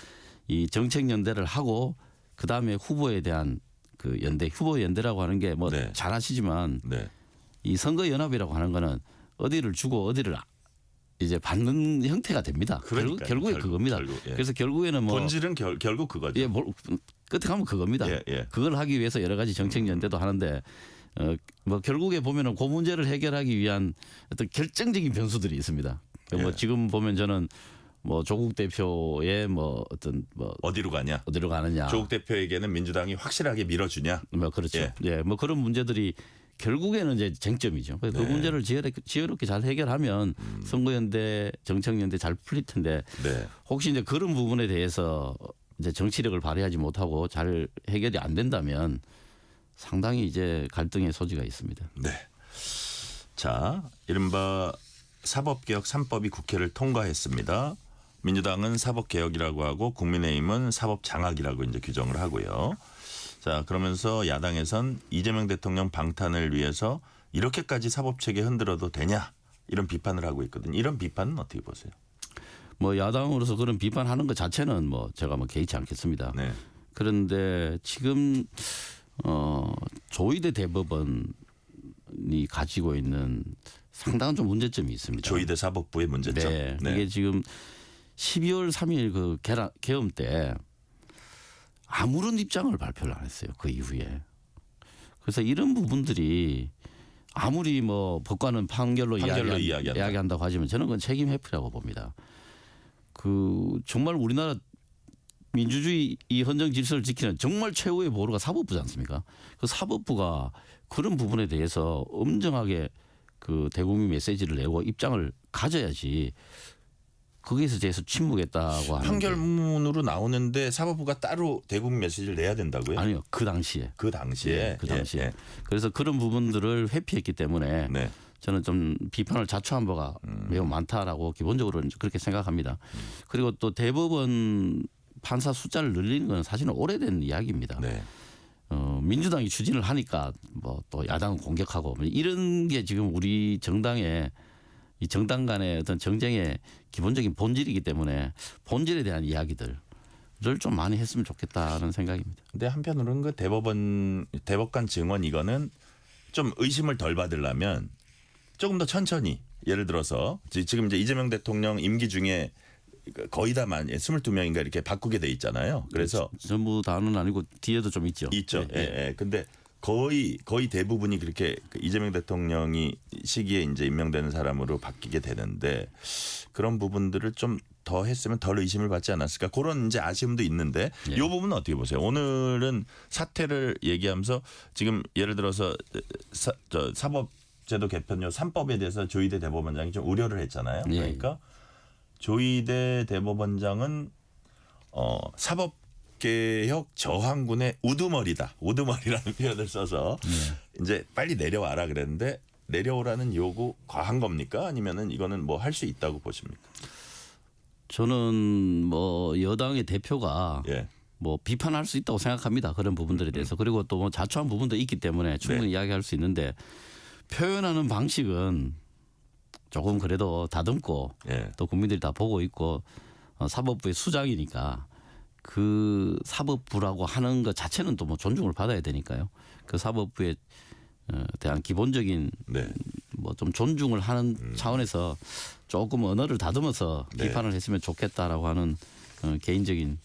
이 정책 연대를 하고 그 다음에 후보에 대한 그 연대, 후보 연대라고 하는 게 뭐 네. 잘 아시지만 네. 이 선거 연합이라고 하는 거는 어디를 주고 어디를 이제 받는 형태가 됩니다. 그러니까요. 결국에 그겁니다. 예. 그래서 결국에는 뭐 본질은 결국 그거죠. 예, 끝에 가면 그겁니다. 예, 예. 그걸 하기 위해서 여러 가지 정책 연대도 하는데 뭐 결국에 보면은 그 문제를 해결하기 위한 어떤 결정적인 변수들이 있습니다. 뭐 예. 지금 보면 저는 뭐 조국 대표의 뭐 어떤 뭐 어디로 가느냐. 아. 조국 대표에게는 민주당이 확실하게 밀어주냐. 뭐 그렇죠. 예, 뭐 그런 문제들이 결국에는 이제 쟁점이죠. 그래서 그 문제를 지혜롭게 잘 해결하면 선거연대, 정책연대 잘 풀릴 텐데 네. 혹시 이제 그런 부분에 대해서 이제 정치력을 발휘하지 못하고 잘 해결이 안 된다면 상당히 이제 갈등의 소지가 있습니다. 네. 자, 이른바 사법개혁 3법이 국회를 통과했습니다. 민주당은 사법개혁이라고 하고 국민의힘은 사법장악이라고 이제 규정을 하고요. 자, 그러면서 야당에선 이재명 대통령 방탄을 위해서 이렇게까지 사법체계 흔들어도 되냐 이런 비판을 하고 있거든요. 이런 비판은 어떻게 보세요? 뭐 야당으로서 그런 비판하는 것 자체는 뭐 제가 뭐 개의치 않겠습니다. 네. 그런데 지금 조희대 대법원이 가지고 있는 상당한 좀 문제점이 있습니다. 조희대 사법부의 문제점. 네. 네. 이게 지금 12월 3일 그 계엄 때 아무런 입장을 발표를 안 했어요. 그 이후에. 그래서 이런 부분들이 아무리 뭐 법관은 판결로 이야기한다고 하지만 저는 그건 책임 회피라고 봅니다. 그 정말 우리나라 민주주의 이 헌정 질서를 지키는 정말 최후의 보루가 사법부지 않습니까? 그 사법부가 그런 부분에 대해서 엄정하게 그 대국민 메시지를 내고 입장을 가져야지 거기에서 대해서 침묵했다고 하는 판결문으로 나오는데 사법부가 따로 대국민 메시지를 내야 된다고요? 아니요. 그 당시에. 그 당시에. 예. 그래서 그런 부분들을 회피했기 때문에 네. 저는 좀 비판을 자초한 바가 매우 많다라고 기본적으로 그렇게 생각합니다. 그리고 또 대법원 판사 숫자를 늘리는 건 사실은 오래된 이야기입니다. 네. 민주당이 추진을 하니까 뭐 또 야당은 공격하고 이런 게 지금 우리 정당의 이 정당 간의 어떤 정쟁의 기본적인 본질이기 때문에 본질에 대한 이야기들을 좀 많이 했으면 좋겠다는 생각입니다. 근데 한편으로는 그 대법관 증언 이거는 좀 의심을 덜 받으려면 조금 더 천천히 예를 들어서 지금 이제 이재명 대통령 임기 중에 거의 다 22명인가 이렇게 바꾸게 돼 있잖아요. 그래서 전부 다는 아니고 뒤에도 좀 있죠. 있죠. 예. 근데 거의 대부분이 그렇게 이재명 대통령이 시기에 이제 임명되는 사람으로 바뀌게 되는데 그런 부분들을 좀 더 했으면 덜 의심을 받지 않았을까 그런 이제 아쉬움도 있는데 이 부분은 어떻게 보세요? 오늘은 사태를 얘기하면서 지금 예를 들어서 사법제도 개편료 3법에 대해서 조희대 대법원장이 좀 우려를 했잖아요. 그러니까 조희대 대법원장은 사법개혁 저항군의 우두머리라는 표현을 써서 이제 빨리 내려와라 그랬는데 내려오라는 요구 과한 겁니까? 아니면은 이거는 뭐 할 수 있다고 보십니까? 저는 뭐 여당의 대표가 뭐 비판할 수 있다고 생각합니다. 그런 부분들에 대해서. 그리고 또 뭐 자초한 부분도 있기 때문에 충분히 이야기할 수 있는데 표현하는 방식은 조금 그래도 다듬고 또 국민들이 다 보고 있고 사법부의 수장이니까 그 사법부라고 하는 것 자체는 또 뭐 존중을 받아야 되니까요. 그 사법부에 대한 기본적인 뭐 좀 존중을 하는 차원에서 조금 언어를 다듬어서 비판을 했으면 좋겠다라고 하는 개인적인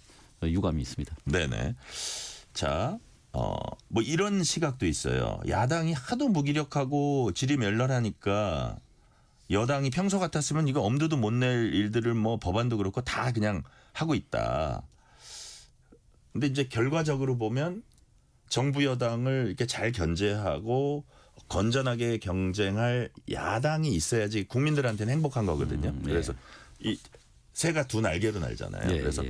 유감이 있습니다. 네네. 자, 뭐 이런 시각도 있어요. 야당이 하도 무기력하고 질의멸렬하니까 여당이 평소 같았으면 이거 엄두도 못 낼 일들을 뭐 법안도 그렇고 다 그냥 하고 있다. 근데 이제 결과적으로 보면 정부 여당을 이렇게 잘 견제하고 건전하게 경쟁할 야당이 있어야지 국민들한테는 행복한 거거든요. 그래서 이 새가 두 날개로 날잖아요. 그래서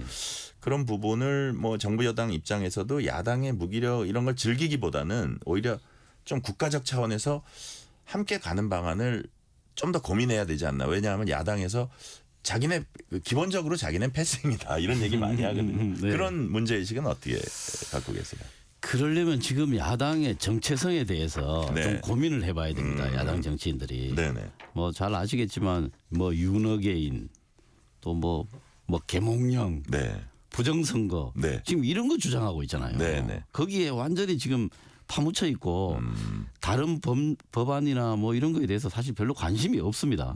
그런 부분을 뭐 정부 여당 입장에서도 야당의 무기력 이런 걸 즐기기보다는 오히려 좀 국가적 차원에서 함께 가는 방안을 좀 더 고민해야 되지 않나. 왜냐하면 야당에서 기본적으로 자기는 패싱이다 이런 얘기 많이 하거든요. 그런 문제의식은 어떻게 갖고 계세요? 그러려면 지금 야당의 정체성에 대해서 좀 고민을 해봐야 됩니다. 야당 정치인들이. 뭐 잘 아시겠지만 뭐 윤어게인 또 뭐 계몽령, 부정선거 지금 이런 거 주장하고 있잖아요. 거기에 완전히 지금 파묻혀 있고 다른 법안이나 뭐 이런 거에 대해서 사실 별로 관심이 없습니다.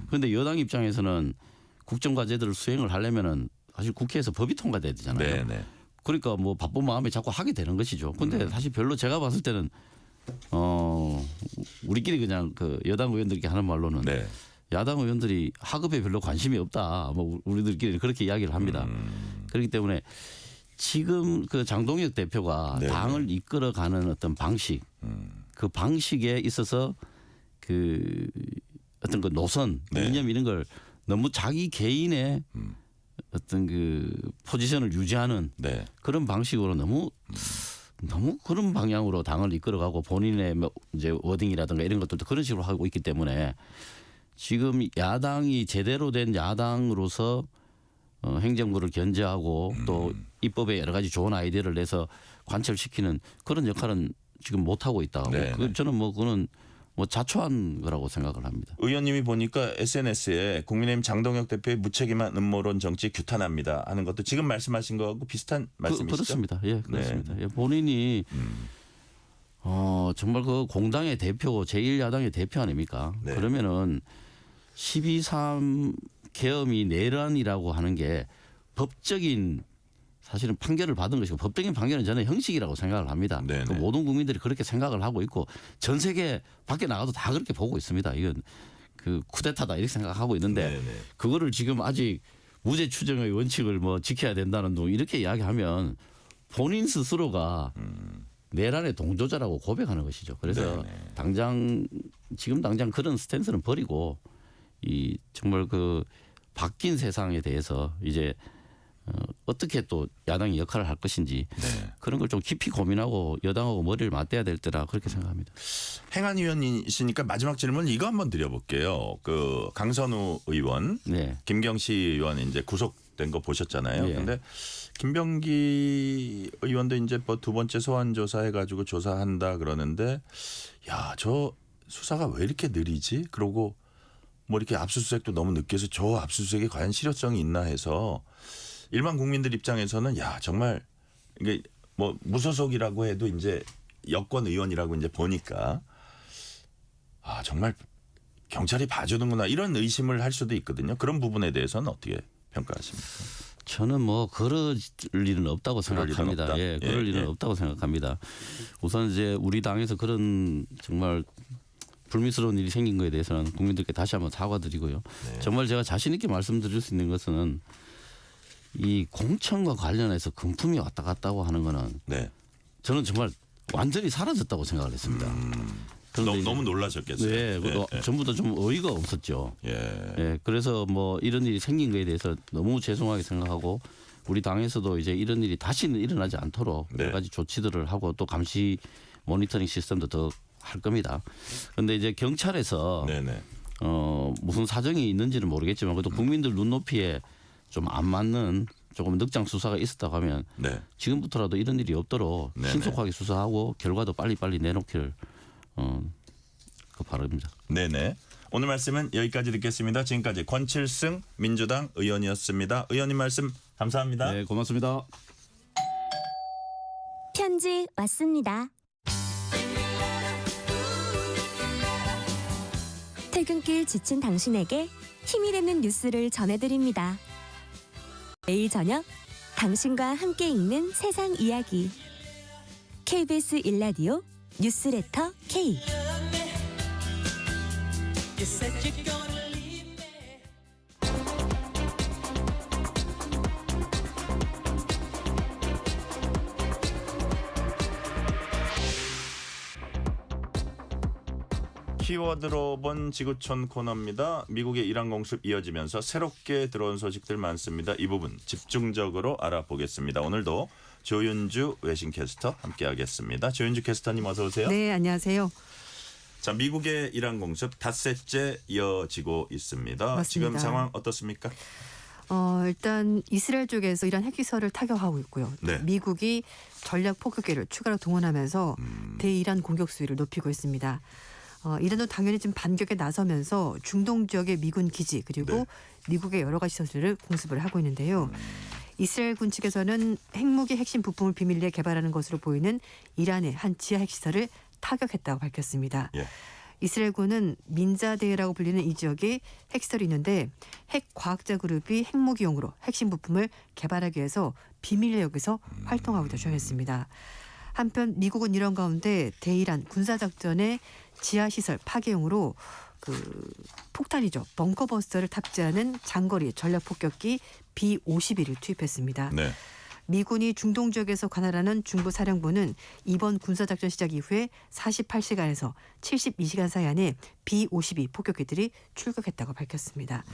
그런데 여당 입장에서는 국정과제들을 수행을 하려면은 사실 국회에서 법이 통과돼야 되잖아요. 그러니까 뭐 바쁜 마음에 자꾸 하게 되는 것이죠. 근데 사실 별로 제가 봤을 때는 우리끼리 그냥 그 여당 의원들께 하는 말로는 야당 의원들이 학업에 별로 관심이 없다. 뭐 우리들끼리 그렇게 이야기를 합니다. 그렇기 때문에 지금 그 장동혁 대표가 당을 이끌어가는 어떤 방식, 그 방식에 있어서 그 어떤 그 노선, 이념 이런 걸 너무 자기 개인의 어떤 그 포지션을 유지하는 그런 방식으로 너무 그런 방향으로 당을 이끌어가고 본인의 뭐 이제 워딩이라든가 이런 것들도 그런 식으로 하고 있기 때문에 지금 야당이 제대로 된 야당으로서 행정부를 견제하고 또 입법에 여러 가지 좋은 아이디어를 내서 관철시키는 그런 역할은 지금 못 하고 있다고. 네, 네. 저는 뭐 그거는 뭐 자초한 거라고 생각을 합니다. 의원님이 보니까 SNS에 국민의힘 장동혁 대표의 무책임한 음모론 정치 규탄합니다 하는 것도 지금 말씀하신 거하고 비슷한 말씀이시죠? 그렇습니다. 예, 그렇습니다. 예, 본인이 정말 그 공당의 대표고 제1야당의 대표 아닙니까? 네. 그러면은 12.3 계엄이 내란이라고 하는 게 법적인 사실은 판결을 받은 것이고 법적인 판결은 저는 형식이라고 생각을 합니다. 네, 그 네. 모든 국민들이 그렇게 생각을 하고 있고 전 세계 밖에 나가도 다 그렇게 보고 있습니다. 이건 그 쿠데타다 이렇게 생각하고 있는데 네, 네. 그거를 지금 아직 무죄 추정의 원칙을 뭐 지켜야 된다는 둥 이렇게 이야기하면 본인 스스로가 내란의 동조자라고 고백하는 것이죠. 그래서 네, 네. 지금 당장 그런 스탠스는 버리고 이 정말 그 바뀐 세상에 대해서 이제 어떻게 또 야당이 역할을 할 것인지 네. 그런 걸 좀 깊이 고민하고 여당하고 머리를 맞대야 될 때라 그렇게 생각합니다. 행안위원이시니까 마지막 질문 이거 한번 드려볼게요. 그 강선우 의원, 네. 김경시 의원 이제 구속된 거 보셨잖아요. 네. 근데 김병기 의원도 이제 뭐 두 번째 소환 조사해가지고 조사한다 그러는데 야, 저 수사가 왜 이렇게 느리지? 그러고 뭐 이렇게 압수수색도 너무 늦게 해서 저 압수수색에 과연 실효성이 있나 해서 일반 국민들 입장에서는 야 정말 이게 뭐 무소속이라고 해도 이제 여권 의원이라고 이제 보니까 아 정말 경찰이 봐주는구나 이런 의심을 할 수도 있거든요. 그런 부분에 대해서는 어떻게 평가하십니까? 저는 뭐 그럴 일은 없다고 그럴 일은 생각합니다. 없다? 예, 그럴 예, 일은 예. 없다고 생각합니다. 우선 이제 우리 당에서 그런 정말 불미스러운 일이 생긴 거에 대해서는 국민들께 다시 한번 사과드리고요. 네. 정말 제가 자신 있게 말씀드릴 수 있는 것은 이 공천과 관련해서 금품이 왔다 갔다고 하는 거는 네. 저는 정말 완전히 사라졌다고 생각을 했습니다. 그런데 너무 놀라셨겠어요. 네, 그것도 전부 다 좀 어이가 없었죠. 예. 예, 그래서 뭐 이런 일이 생긴 거에 대해서 너무 죄송하게 생각하고 우리 당에서도 이제 이런 일이 다시는 일어나지 않도록 네. 여러 가지 조치들을 하고 또 감시 모니터링 시스템도 더 할 겁니다. 그런데 이제 경찰에서 네네. 무슨 사정이 있는지는 모르겠지만 그래도 국민들 눈높이에 좀 안 맞는 조금 늑장 수사가 있었다고 하면 네. 지금부터라도 이런 일이 없도록 네네. 신속하게 수사하고 결과도 빨리빨리 내놓기를 바랍니다. 네네. 오늘 말씀은 여기까지 듣겠습니다. 지금까지 권칠승 민주당 의원이었습니다. 의원님 말씀 감사합니다. 네, 고맙습니다. 편지 왔습니다. 퇴근길 지친 당신에게 힘이 되는 뉴스를 전해드립니다. 매일 저녁 당신과 함께 읽는 세상 이야기. KBS 1라디오 뉴스레터 K. 키워드로 본 지구촌 코너입니다. 미국의 이란 공습 이어지면서 새롭게 들어온 소식들 많습니다. 이 부분 집중적으로 알아보겠습니다. 오늘도 조윤주 외신캐스터 함께하겠습니다. 조윤주 캐스터님 어서 오세요. 네, 안녕하세요. 자, 미국의 이란 공습 닷새째 이어지고 있습니다. 맞습니다. 지금 상황 어떻습니까? 일단 이스라엘 쪽에서 이란 핵시설을 타격하고 있고요. 네. 미국이 전략 포격기를 추가로 동원하면서 대이란 공격 수위를 높이고 있습니다. 이란도 당연히 지금 반격에 나서면서 중동 지역의 미군 기지 그리고 네. 미국의 여러 가지 시설을 공습을 하고 있는데요. 이스라엘 군 측에서는 핵무기 핵심 부품을 비밀리에 개발하는 것으로 보이는 이란의 한 지하 핵시설을 타격했다고 밝혔습니다. 예. 이스라엘군은 민자대라고 불리는 이 지역에 핵시설이 있는데 핵과학자 그룹이 핵무기용으로 핵심 부품을 개발하기 위해서 비밀 내역에서 활동하고 있다고 주장했습니다. 한편 미국은 이런 가운데 대이란 군사작전의 지하시설 파괴용으로 그 폭탄이죠. 벙커버스터를 탑재하는 장거리 전략폭격기 B-51을 투입했습니다. 네. 미군이 중동 지역에서 관할하는 중부사령부는 이번 군사작전 시작 이후에 48시간에서 72시간 사이 안에 B-52 폭격기들이 출격했다고 밝혔습니다.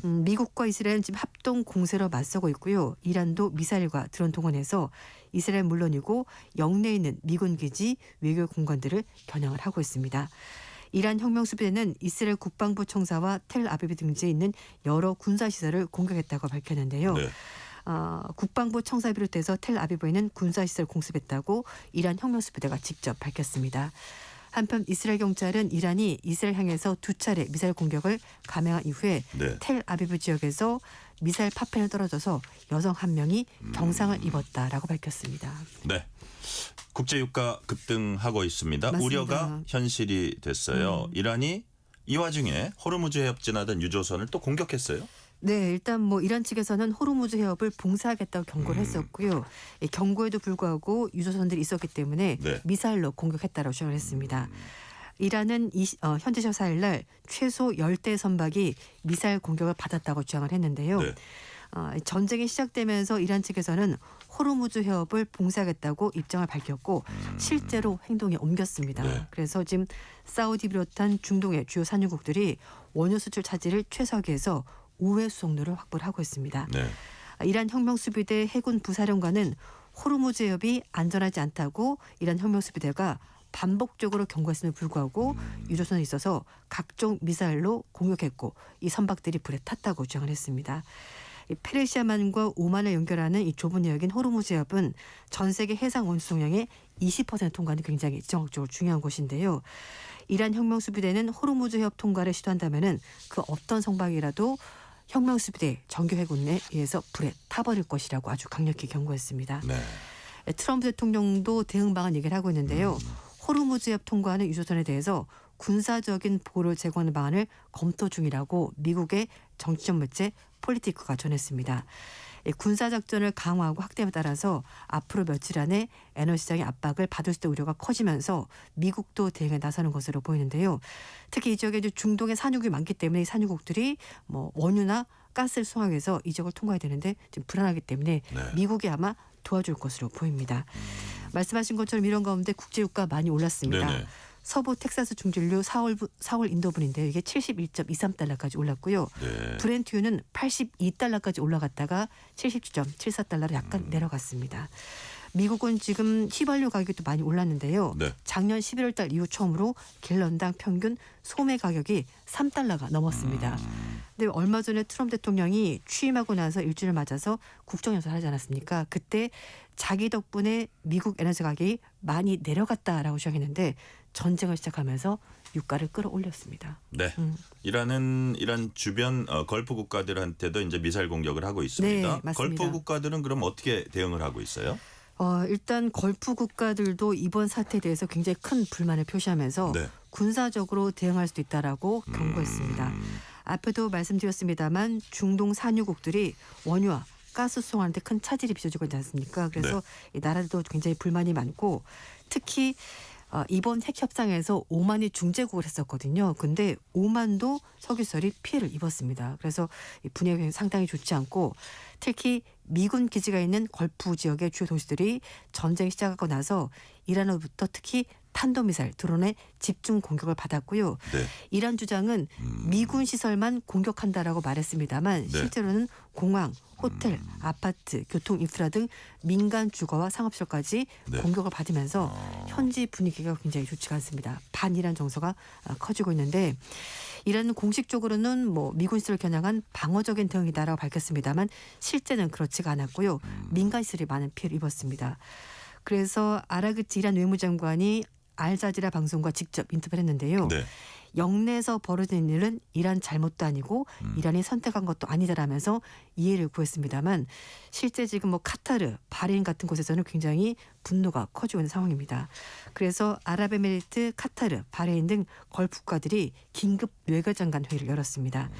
미국과 이스라엘은 지금 합동 공세로 맞서고 있고요. 이란도 미사일과 드론 동원해서 이스라엘 물론이고 영내에 있는 미군 기지, 외교 공간들을 겨냥을 하고 있습니다. 이란 혁명수비대는 이스라엘 국방부 청사와 텔아비브 등지에 있는 여러 군사시설을 공격했다고 밝혔는데요. 네. 국방부 청사 비롯해서 텔아비브에는 군사시설 공습했다고 이란 혁명수비대가 직접 밝혔습니다. 한편 이스라엘 경찰은 이란이 이스라엘 향해서 2차례 미사일 공격을 감행한 이후에 네. 텔아비브 지역에서 미사일 파편이 떨어져서 여성 1명이 경상을 입었다라고 밝혔습니다. 네. 국제 유가 급등하고 있습니다. 맞습니다. 우려가 현실이 됐어요. 이란이 이 와중에 호르무즈 해협 지나던 유조선을 또 공격했어요. 네, 일단 뭐 이란 측에서는 호르무즈 해협을 봉쇄하겠다고 경고를 했었고요. 이 경고에도 불구하고 유조선들이 있었기 때문에 네. 미사일로 공격했다고 주장을 했습니다. 이란은 현지 시각 4일 날 최소 10대 선박이 미사일 공격을 받았다고 주장을 했는데요. 네. 전쟁이 시작되면서 이란 측에서는 호르무즈 해협을 봉쇄하겠다고 입장을 밝혔고 실제로 행동에 옮겼습니다. 네. 그래서 지금 사우디 비롯한 중동의 주요 산유국들이 원유 수출 차질을 최소화해서 우회 수송로를 확보를 하고 있습니다. 네. 이란 혁명수비대 해군 부사령관은 호르무즈 해협이 안전하지 않다고 이란 혁명수비대가 반복적으로 경고했음에도 불구하고 유조선에 있어서 각종 미사일로 공격했고 이 선박들이 불에 탔다고 주장을 했습니다. 이 페르시아만과 오만을 연결하는 이 좁은 지역인 호르무즈 해협은 전 세계 해상 원유 수송량의 20% 통과는 굉장히 지정학적으로 중요한 곳인데요. 이란 혁명수비대는 호르무즈 해협 통과를 시도한다면은 그 어떤 선박이라도 혁명수비대 정규 해군에 의해서 불에 타버릴 것이라고 아주 강력히 경고했습니다. 네. 트럼프 대통령도 대응 방안 얘기를 하고 있는데요. 호르무즈 해협 통과하는 유조선에 대해서 군사적인 보호를 제공하는 방안을 검토 중이라고 미국의 정치적 매체 폴리티크가 전했습니다. 군사작전을 강화하고 확대에 따라서 앞으로 며칠 안에 에너지 시장의 압박을 받을 수 있는 우려가 커지면서 미국도 대응에 나서는 것으로 보이는데요. 특히 이 지역에 중동의 산유국이 많기 때문에 이 산유국들이 뭐 원유나 가스를 수송하기 위해서 이 지역을 통과해야 되는데 지금 불안하기 때문에 미국이 아마 도와줄 것으로 보입니다. 말씀하신 것처럼 이런 가운데 국제유가 많이 올랐습니다. 네네. 서부 텍사스 중진류 4월 인도분인데요. 이게 71.23달러까지 올랐고요. 네. 브렌트유는 82달러까지 올라갔다가 70.74달러로 약간 내려갔습니다. 미국은 지금 휘발유 가격이 또 많이 올랐는데요. 네. 작년 11월 달 이후 처음으로 갤런당 평균 소매 가격이 3달러가 넘었습니다. 근데 얼마 전에 트럼프 대통령이 취임하고 나서 일주일 맞아서 국정연설을 하지 않았습니까? 그때 자기 덕분에 미국 에너지 가격이 많이 내려갔다라고 주장했는데 전쟁을 시작하면서 유가를 끌어올렸습니다. 네. 이란은 이란 주변 걸프 국가들한테도 이제 미사일 공격을 하고 있습니다. 네, 맞습니다. 걸프 국가들은 그럼 어떻게 대응을 하고 있어요? 일단 걸프 국가들도 이번 사태에 대해서 굉장히 큰 불만을 표시하면서 네. 군사적으로 대응할 수도 있다라고 경고했습니다. 앞에도 말씀드렸습니다만 중동 산유국들이 원유와 가스 수송하는데 큰 차질이 빚어지고 있지 않습니까? 그래서 이 나라들도 굉장히 불만이 많고 특히 이번 핵 협상에서 오만이 중재국을 했었거든요. 근데 오만도 석유설이 피해를 입었습니다. 그래서 이 분위기가 상당히 좋지 않고 특히 미군 기지가 있는 걸프 지역의 주요 도시들이 전쟁이 시작하고 나서 이란으로부터 특히 탄도미사일, 드론의 집중 공격을 받았고요. 네. 이란 주장은 미군 시설만 공격한다라고 말했습니다만 실제로는 공항, 호텔, 아파트, 교통 인프라 등 민간 주거와 상업시설까지 공격을 받으면서 현지 분위기가 굉장히 좋지가 않습니다. 반이란 정서가 커지고 있는데 이란은 공식적으로는 뭐 미군 시설을 겨냥한 방어적인 대응이다라고 밝혔습니다만 실제는 그렇지가 않았고요. 민간 시설이 많은 피해를 입었습니다. 그래서 아라그치 이란 외무장관이 알자지라 방송과 직접 인터뷰를 했는데요. 네. 영내에서 벌어진 일은 이란 잘못도 아니고 이란이 선택한 것도 아니다라면서 이해를 구했습니다만 실제 지금 뭐 카타르, 바레인 같은 곳에서는 굉장히 분노가 커지고 있는 상황입니다. 그래서 아랍에미리트, 카타르, 바레인 등 걸프 국가들이 긴급 외교장관 회의를 열었습니다.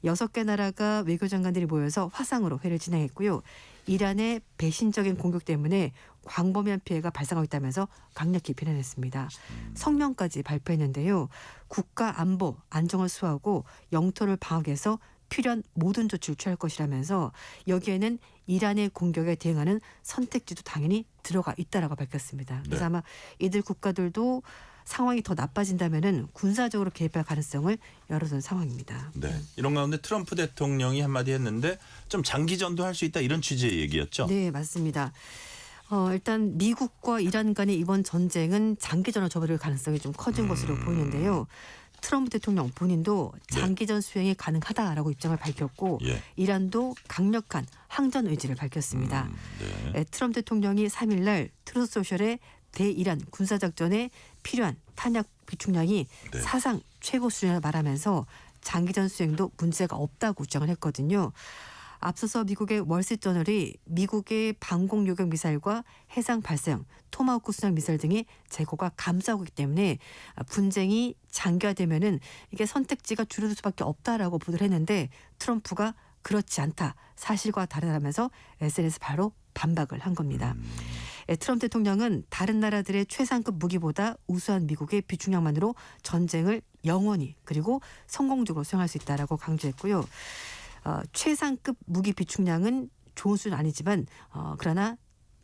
6개 나라가 외교장관들이 모여서 화상으로 회의를 진행했고요. 이란의 배신적인 공격 때문에 광범위한 피해가 발생하고 있다면서 강력히 비난했습니다. 성명까지 발표했는데요. 국가 안보, 안정을 수호하고 영토를 방어해서 필요한 모든 조치를 취할 것이라면서 여기에는 이란의 공격에 대응하는 선택지도 당연히 들어가 있다라고 밝혔습니다. 그래서 아마 이들 국가들도 상황이 더 나빠진다면은 군사적으로 개입할 가능성을 열어둔 상황입니다. 네. 이런 가운데 트럼프 대통령이 한마디 했는데 좀 장기전도 할 수 있다 이런 취지의 얘기였죠. 네, 맞습니다. 일단 미국과 이란 간의 이번 전쟁은 장기전으로 접어들 가능성이 좀 커진 것으로 보이는데요. 트럼프 대통령 본인도 장기전 수행이 가능하다라고 입장을 밝혔고 예. 이란도 강력한 항전 의지를 밝혔습니다. 트럼프 대통령이 3일 날 트루스 소셜에 대이란 군사작전에 필요한 탄약 비축량이 사상 최고 수준을 말하면서 장기전 수행도 문제가 없다고 주장을 했거든요. 앞서서 미국의 월스트리트저널이 미국의 방공 요격 미사일과 해상 발사형 토마호크 순항 미사일 등의 재고가 감소하고 있기 때문에 분쟁이 장기화되면은 이게 선택지가 줄어들 수밖에 없다라고 보도를 했는데 트럼프가 그렇지 않다, 사실과 다르다면서 SNS 바로 반박을 한 겁니다. 트럼프 대통령은 다른 나라들의 최상급 무기보다 우수한 미국의 비축량만으로 전쟁을 영원히 그리고 성공적으로 수행할 수 있다라고 강조했고요. 최상급 무기 비축량은 좋은 수는 아니지만 그러나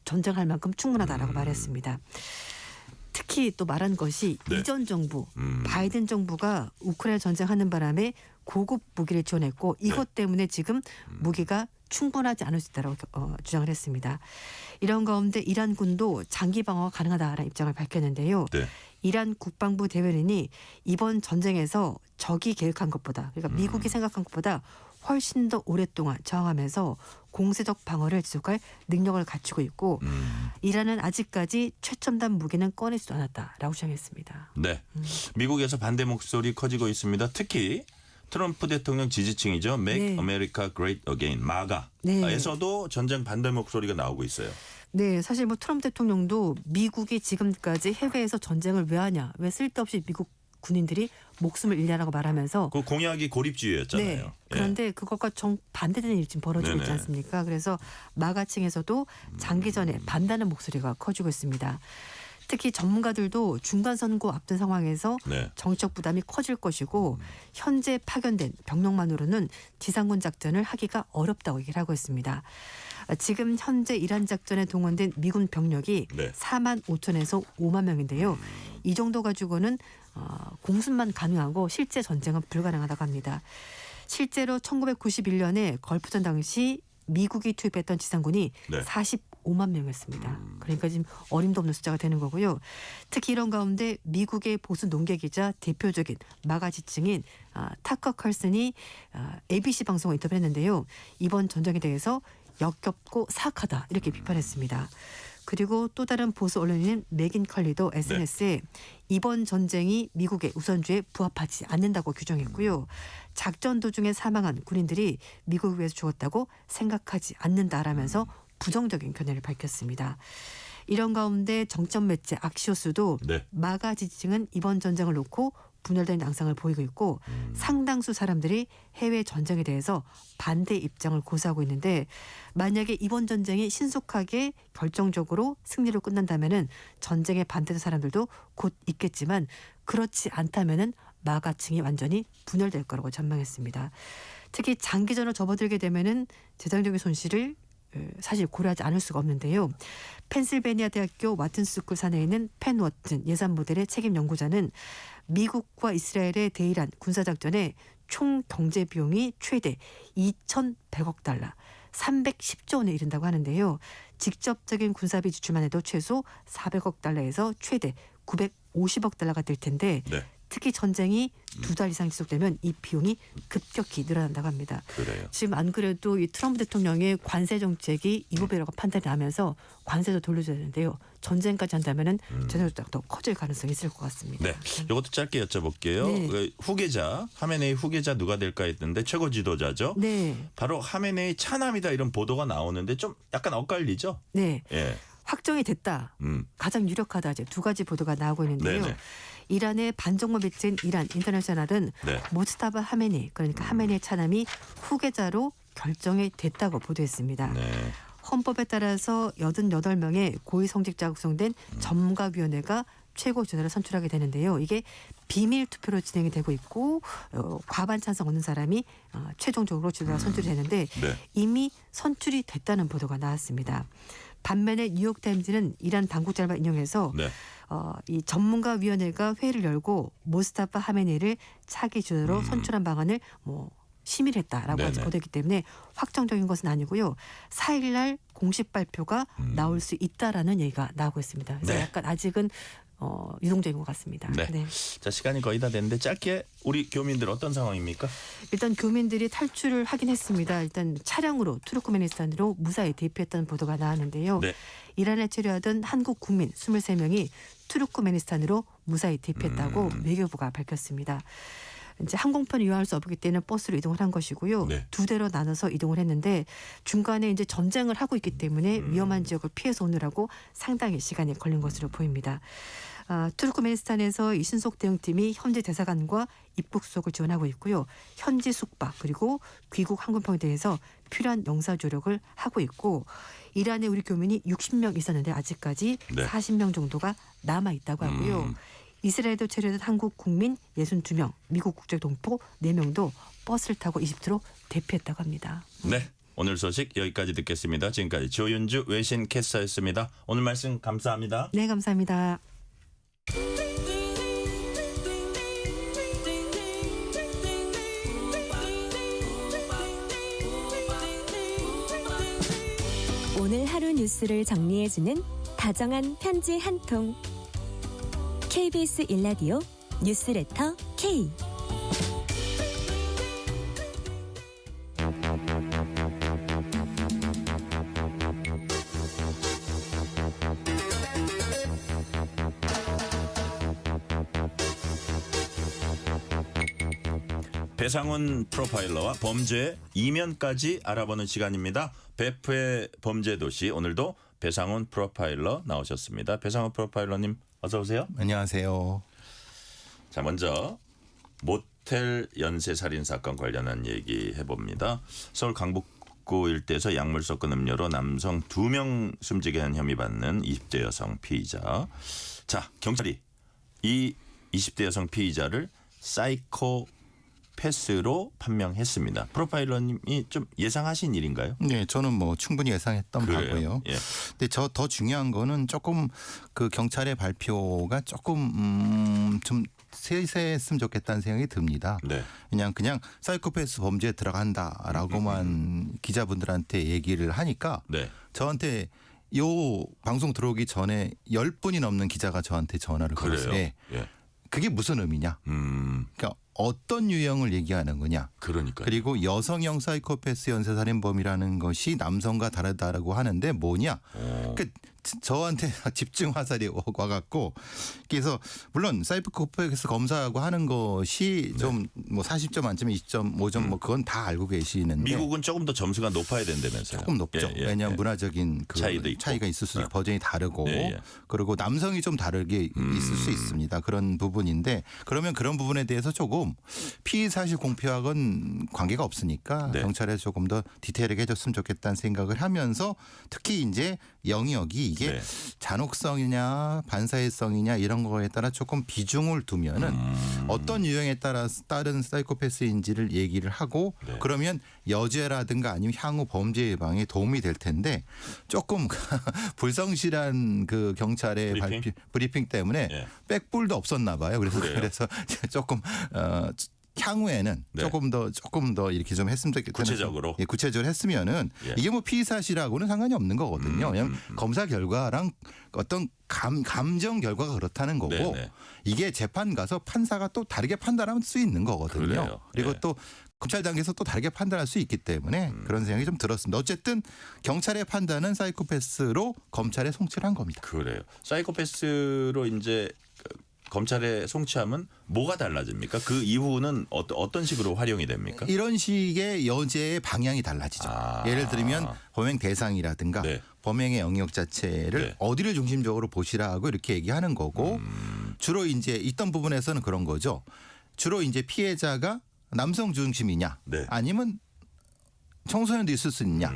전쟁할 만큼 충분하다라고 말했습니다. 특히 또 말한 것이 이전 정부 바이든 정부가 우크라이나 전쟁하는 바람에 고급 무기를 지원했고 이것 때문에 지금 무기가 충분하지 않을 수 있다고 주장을 했습니다. 이런 가운데 이란군도 장기 방어가 가능하다라는 입장을 밝혔는데요. 이란 국방부 대변인이 이번 전쟁에서 적이 계획한 것보다 그러니까 미국이 생각한 것보다 훨씬 더 오랫동안 저항하면서 공세적 방어를 지속할 능력을 갖추고 있고 이란은 아직까지 최첨단 무기는 꺼내지도 않았다라고 주장했습니다. 네, 미국에서 반대 목소리 커지고 있습니다. 특히 트럼프 대통령 지지층이죠. Make America Great Again, 마가에서도 전쟁 반대 목소리가 나오고 있어요. 네, 사실 뭐 트럼프 대통령도 미국이 지금까지 해외에서 전쟁을 왜 하냐, 왜 쓸데없이 미국 군인들이 목숨을 잃냐라고 말하면서 그 공약이 고립주의였잖아요. 네, 그런데 그것과 정반대되는 일이 지금 벌어지고 있지 않습니까? 그래서 마가층에서도 장기전에 반대하는 목소리가 커지고 있습니다. 특히 전문가들도 중간 선거 앞둔 상황에서 정치적 부담이 커질 것이고 현재 파견된 병력만으로는 지상군 작전을 하기가 어렵다고 얘기를 하고 있습니다. 지금 현재 이란 작전에 동원된 미군 병력이 4만 5천에서 5만 명인데요. 이 정도 가지고는 공습만 가능하고 실제 전쟁은 불가능하다고 합니다. 실제로 1991년에 걸프전 당시 미국이 투입했던 지상군이 45만 명이었습니다. 그러니까 지금 어림도 없는 숫자가 되는 거고요. 특히 이런 가운데 미국의 보수 농계기자 대표적인 마가 지층인 타커 칼슨이 ABC 방송과 인터뷰를 했는데요. 이번 전쟁에 대해서 역겹고 사악하다 이렇게 비판했습니다. 그리고 또 다른 보수 언론인 맥인 컬리도 SNS에 이번 전쟁이 미국의 우선주의에 부합하지 않는다고 규정했고요. 작전 도중에 사망한 군인들이 미국을 위해서 죽었다고 생각하지 않는다라면서 부정적인 견해를 밝혔습니다. 이런 가운데 정점 매체 악시오스도 마가 지지층은 이번 전쟁을 놓고 분열된 양상을 보이고 있고 상당수 사람들이 해외 전쟁에 대해서 반대 입장을 고수하고 있는데 만약에 이번 전쟁이 신속하게 결정적으로 승리로 끝난다면은 전쟁에 반대하는 사람들도 곧 있겠지만 그렇지 않다면은 마가층이 완전히 분열될 거라고 전망했습니다. 특히 장기전으로 접어들게 되면은 재정적인 손실을 사실 고려하지 않을 수가 없는데요. 펜실베니아 대학교 와튼스쿨 산하에 있는 펜 워튼 예산 모델의 책임 연구자는 미국과 이스라엘의 대이란 군사작전에 총 경제 비용이 최대 2,100억 달러, 310조 원에 이른다고 하는데요. 직접적인 군사비 지출만 해도 최소 400억 달러에서 최대 950억 달러가 될 텐데 특히 전쟁이 2달 이상 지속되면 이 비용이 급격히 늘어난다고 합니다. 지금 안 그래도 이 트럼프 대통령의 관세 정책이 이보배라고 판단이 나면서 관세도 돌려줘야 되는데요. 전쟁까지 한다면은 전쟁도 더 커질 가능성이 있을 것 같습니다. 네, 이것도 짧게 여쭤볼게요. 그 후계자 하메네이 후계자 누가 될까 했는데 최고 지도자죠. 바로 하메네이 차남이다 이런 보도가 나오는데 좀 약간 엇갈리죠. 네. 확정이 됐다. 가장 유력하다. 이제 두 가지 보도가 나오고 있는데요. 이란의 반정부 매체인 이란 인터내셔널은 모스타바 하메니 그러니까 하메니의 차남이 후계자로 결정이 됐다고 보도했습니다. 헌법에 따라서 88명의 고위 성직자가 구성된 전문가위원회가 최고 지도자를 선출하게 되는데요. 이게 비밀 투표로 진행이 되고 있고 과반 찬성 얻는 사람이 최종적으로 지도자가 선출이 되는데 이미 선출이 됐다는 보도가 나왔습니다. 반면에 뉴욕타임즈는 이란 당국자를 인용해서 이 전문가위원회가 회의를 열고 모스타파 하메네이를 차기 지도자로 선출한 방안을 심의를 했다라고 보도했기 때문에 확정적인 것은 아니고요. 4일 날 공식 발표가 나올 수 있다라는 얘기가 나오고 있습니다. 그래서 네. 약간 아직은 유동적인 것 같습니다. 네. 자, 시간이 거의 다 됐는데 짧게 우리 교민들 어떤 상황입니까? 일단 교민들이 탈출을 하긴 했습니다. 일단 차량으로 투르크메니스탄으로 무사히 대피했다는 보도가 나왔는데요. 네. 이란에 체류하던 한국 국민 23명이 투르크메니스탄으로 무사히 대피했다고 외교부가 밝혔습니다. 이제 항공편을 이용할 수 없기 때문에 버스로 이동을 한 것이고요. 네. 두 대로 나눠서 이동을 했는데 중간에 이제 전쟁을 하고 있기 때문에 위험한 지역을 피해서 오느라고 상당히 시간이 걸린 것으로 보입니다. 투르크메니스탄에서 이 신속 대응팀이 현지 대사관과 입국 수속을 지원하고 있고요. 현지 숙박 그리고 귀국 항공편에 대해서 필요한 영사 조력을 하고 있고 이란에 우리 교민이 60명 있었는데 아직까지 네. 40명 정도가 남아 있다고 하고요. 이스라엘도 체류된 한국 국민 62명, 미국 국적동포 4명도 버스를 타고 이집트로 대피했다고 합니다. 네. 오늘 소식 여기까지 듣겠습니다. 지금까지 조윤주 외신 캐스터였습니다. 오늘 말씀 감사합니다. 네, 감사합니다. 오늘 하루 뉴스를 정리해주는 다정한 편지 한 통. KBS 일라디오 뉴스레터 K. 배상훈 프로파일러와 범죄의 이면까지 알아보는 시간입니다. 베프의 범죄도시 오늘도 배상훈 프로파일러 나오셨습니다. 배상훈 프로파일러님 어서 오세요. 안녕하세요. 자, 먼저 모텔 연쇄살인 사건 관련한 얘기 해봅니다. 서울 강북구 일대에서 약물 섞은 음료로 남성 2명 숨지게 한 혐의 받는 20대 여성 피의자. 자, 경찰이 이 20대 여성 피의자를 사이코패스로 판명했습니다. 프로파일러님이 좀 예상하신 일인가요? 네, 저는 뭐 충분히 예상했던 그래요? 바고요. 예. 근데 저 더 중요한 거는 조금 그 경찰의 발표가 조금 좀 세세했으면 좋겠다는 생각이 듭니다. 네. 그냥 사이코패스 범죄에 들어간다라고만 기자분들한테 얘기를 하니까 네. 저한테 요 방송 들어오기 전에 10분이 넘는 기자가 저한테 전화를 걸었어요. 그래요? 예. 그게 무슨 의미냐? 그러니까 어떤 유형을 얘기하는 거냐? 그러니까. 그리고 여성형 사이코패스 연쇄살인범이라는 것이 남성과 다르다라고 하는데 뭐냐? 그러니까 저한테 집중 화살이 와갖고 그래서 물론 사이코패스 검사하고 하는 것이 좀 뭐 40점 만점에 20.5점 뭐 그건 다 알고 계시는데 미국은 조금 더 점수가 높아야 된다면서요. 조금 높죠. 예, 예, 왜냐하면 예. 문화적인 그 차이도 있고. 차이가 있을 수 있고 버전이 다르고 예, 예. 그리고 남성이 좀 다르게 있을 수 있습니다. 그런 부분인데 그러면 그런 부분에 대해서 조금 피의 사실 공표하고는 관계가 없으니까 네. 경찰에 조금 더 디테일하게 해줬으면 좋겠다는 생각을 하면서 특히 이제 영역이 이게 네. 잔혹성이냐 반사회성이냐 이런 거에 따라 조금 비중을 두면은 어떤 유형에 따라서 다른 사이코패스인지를 얘기를 하고 네. 그러면 여죄라든가 아니면 향후 범죄 예방에 도움이 될 텐데 조금 불성실한 그 경찰의 브리핑 때문에 예. 백불도 없었나 봐요. 그래서 그래요? 조금 향후에는 네. 조금 더 이렇게 좀 했으면 좋겠다. 구체적으로? 예, 구체적으로 했으면은 예. 이게 뭐 피의 사실하고는 상관이 없는 거거든요. 왜냐하면 검사 결과랑 어떤 감정 결과가 그렇다는 거고 네, 네. 이게 재판 가서 판사가 또 다르게 판단할 수 있는 거거든요. 그래요. 그리고 예. 또 검찰 단계에서 또 다르게 판단할 수 있기 때문에 그런 생각이 좀 들었습니다. 어쨌든 경찰의 판단은 사이코패스로 검찰에 송치를 한 겁니다. 그래요. 사이코패스로 이제 검찰에 송치하면 뭐가 달라집니까? 그 이후는 어떤 식으로 활용이 됩니까? 이런 식의 여죄의 방향이 달라지죠. 예를 들면 범행 대상이라든가 네. 범행의 영역 자체를 네. 어디를 중심적으로 보시라고 이렇게 얘기하는 거고 주로 이제 있던 부분에서는 그런 거죠. 주로 이제 피해자가 남성 중심이냐 네. 아니면 청소년도 있을 수 있냐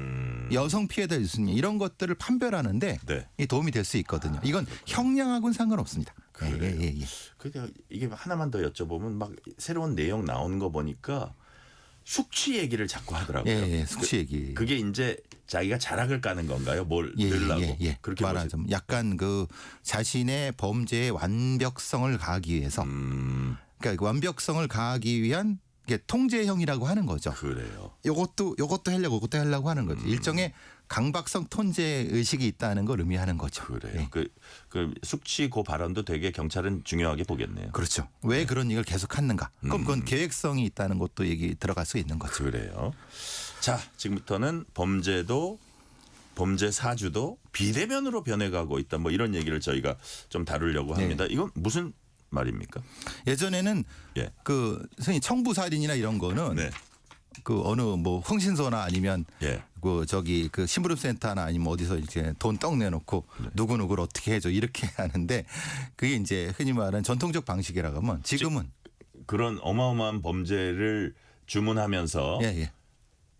여성 피해자 있을 수 있냐 이런 것들을 판별하는데 네. 이 도움이 될 수 있거든요. 이건 형량하고는 상관없습니다. 그래요. 예. 근데 이게 하나만 더 여쭤보면 막 새로운 내용 나오는 거 보니까 숙취 얘기를 자꾸 하더라고요. 예, 숙취 얘기. 그게 이제 자기가 자락을 까는 건가요? 뭘 늘라고? 그렇게 말하자면 약간 그 자신의 범죄의 완벽성을 가하기 위해서 그러니까 그 완벽성을 가하기 위한 통제형이라고 하는 거죠. 그래요. 요것도 하려고 하는 거죠. 일종의 강박성 통제 의식이 있다는 걸 의미하는 거죠. 그래요. 예. 그 숙취고 발언도 되게 경찰은 중요하게 보겠네요. 그렇죠. 왜 그런 일을 계속하는가? 그럼 그건 계획성이 있다는 것도 얘기 들어갈 수 있는 거죠. 그래요. 자, 지금부터는 범죄도 범죄 사주도 비대면으로 변해가고 있다. 뭐 이런 얘기를 저희가 좀 다루려고 합니다. 이건 무슨 말입니까? 예전에는 예. 그 선생님 청부살인이나 이런 거는 네. 그 어느 뭐 흥신소나 아니면 예. 그 저기 그 심부름센터나 아니면 어디서 이렇게 돈 떡 내놓고 누구누구를 어떻게 해줘 이렇게 하는데 그게 이제 흔히 말하는 전통적 방식이라고 하면 지금은 그런 어마어마한 범죄를 주문하면서 예, 예.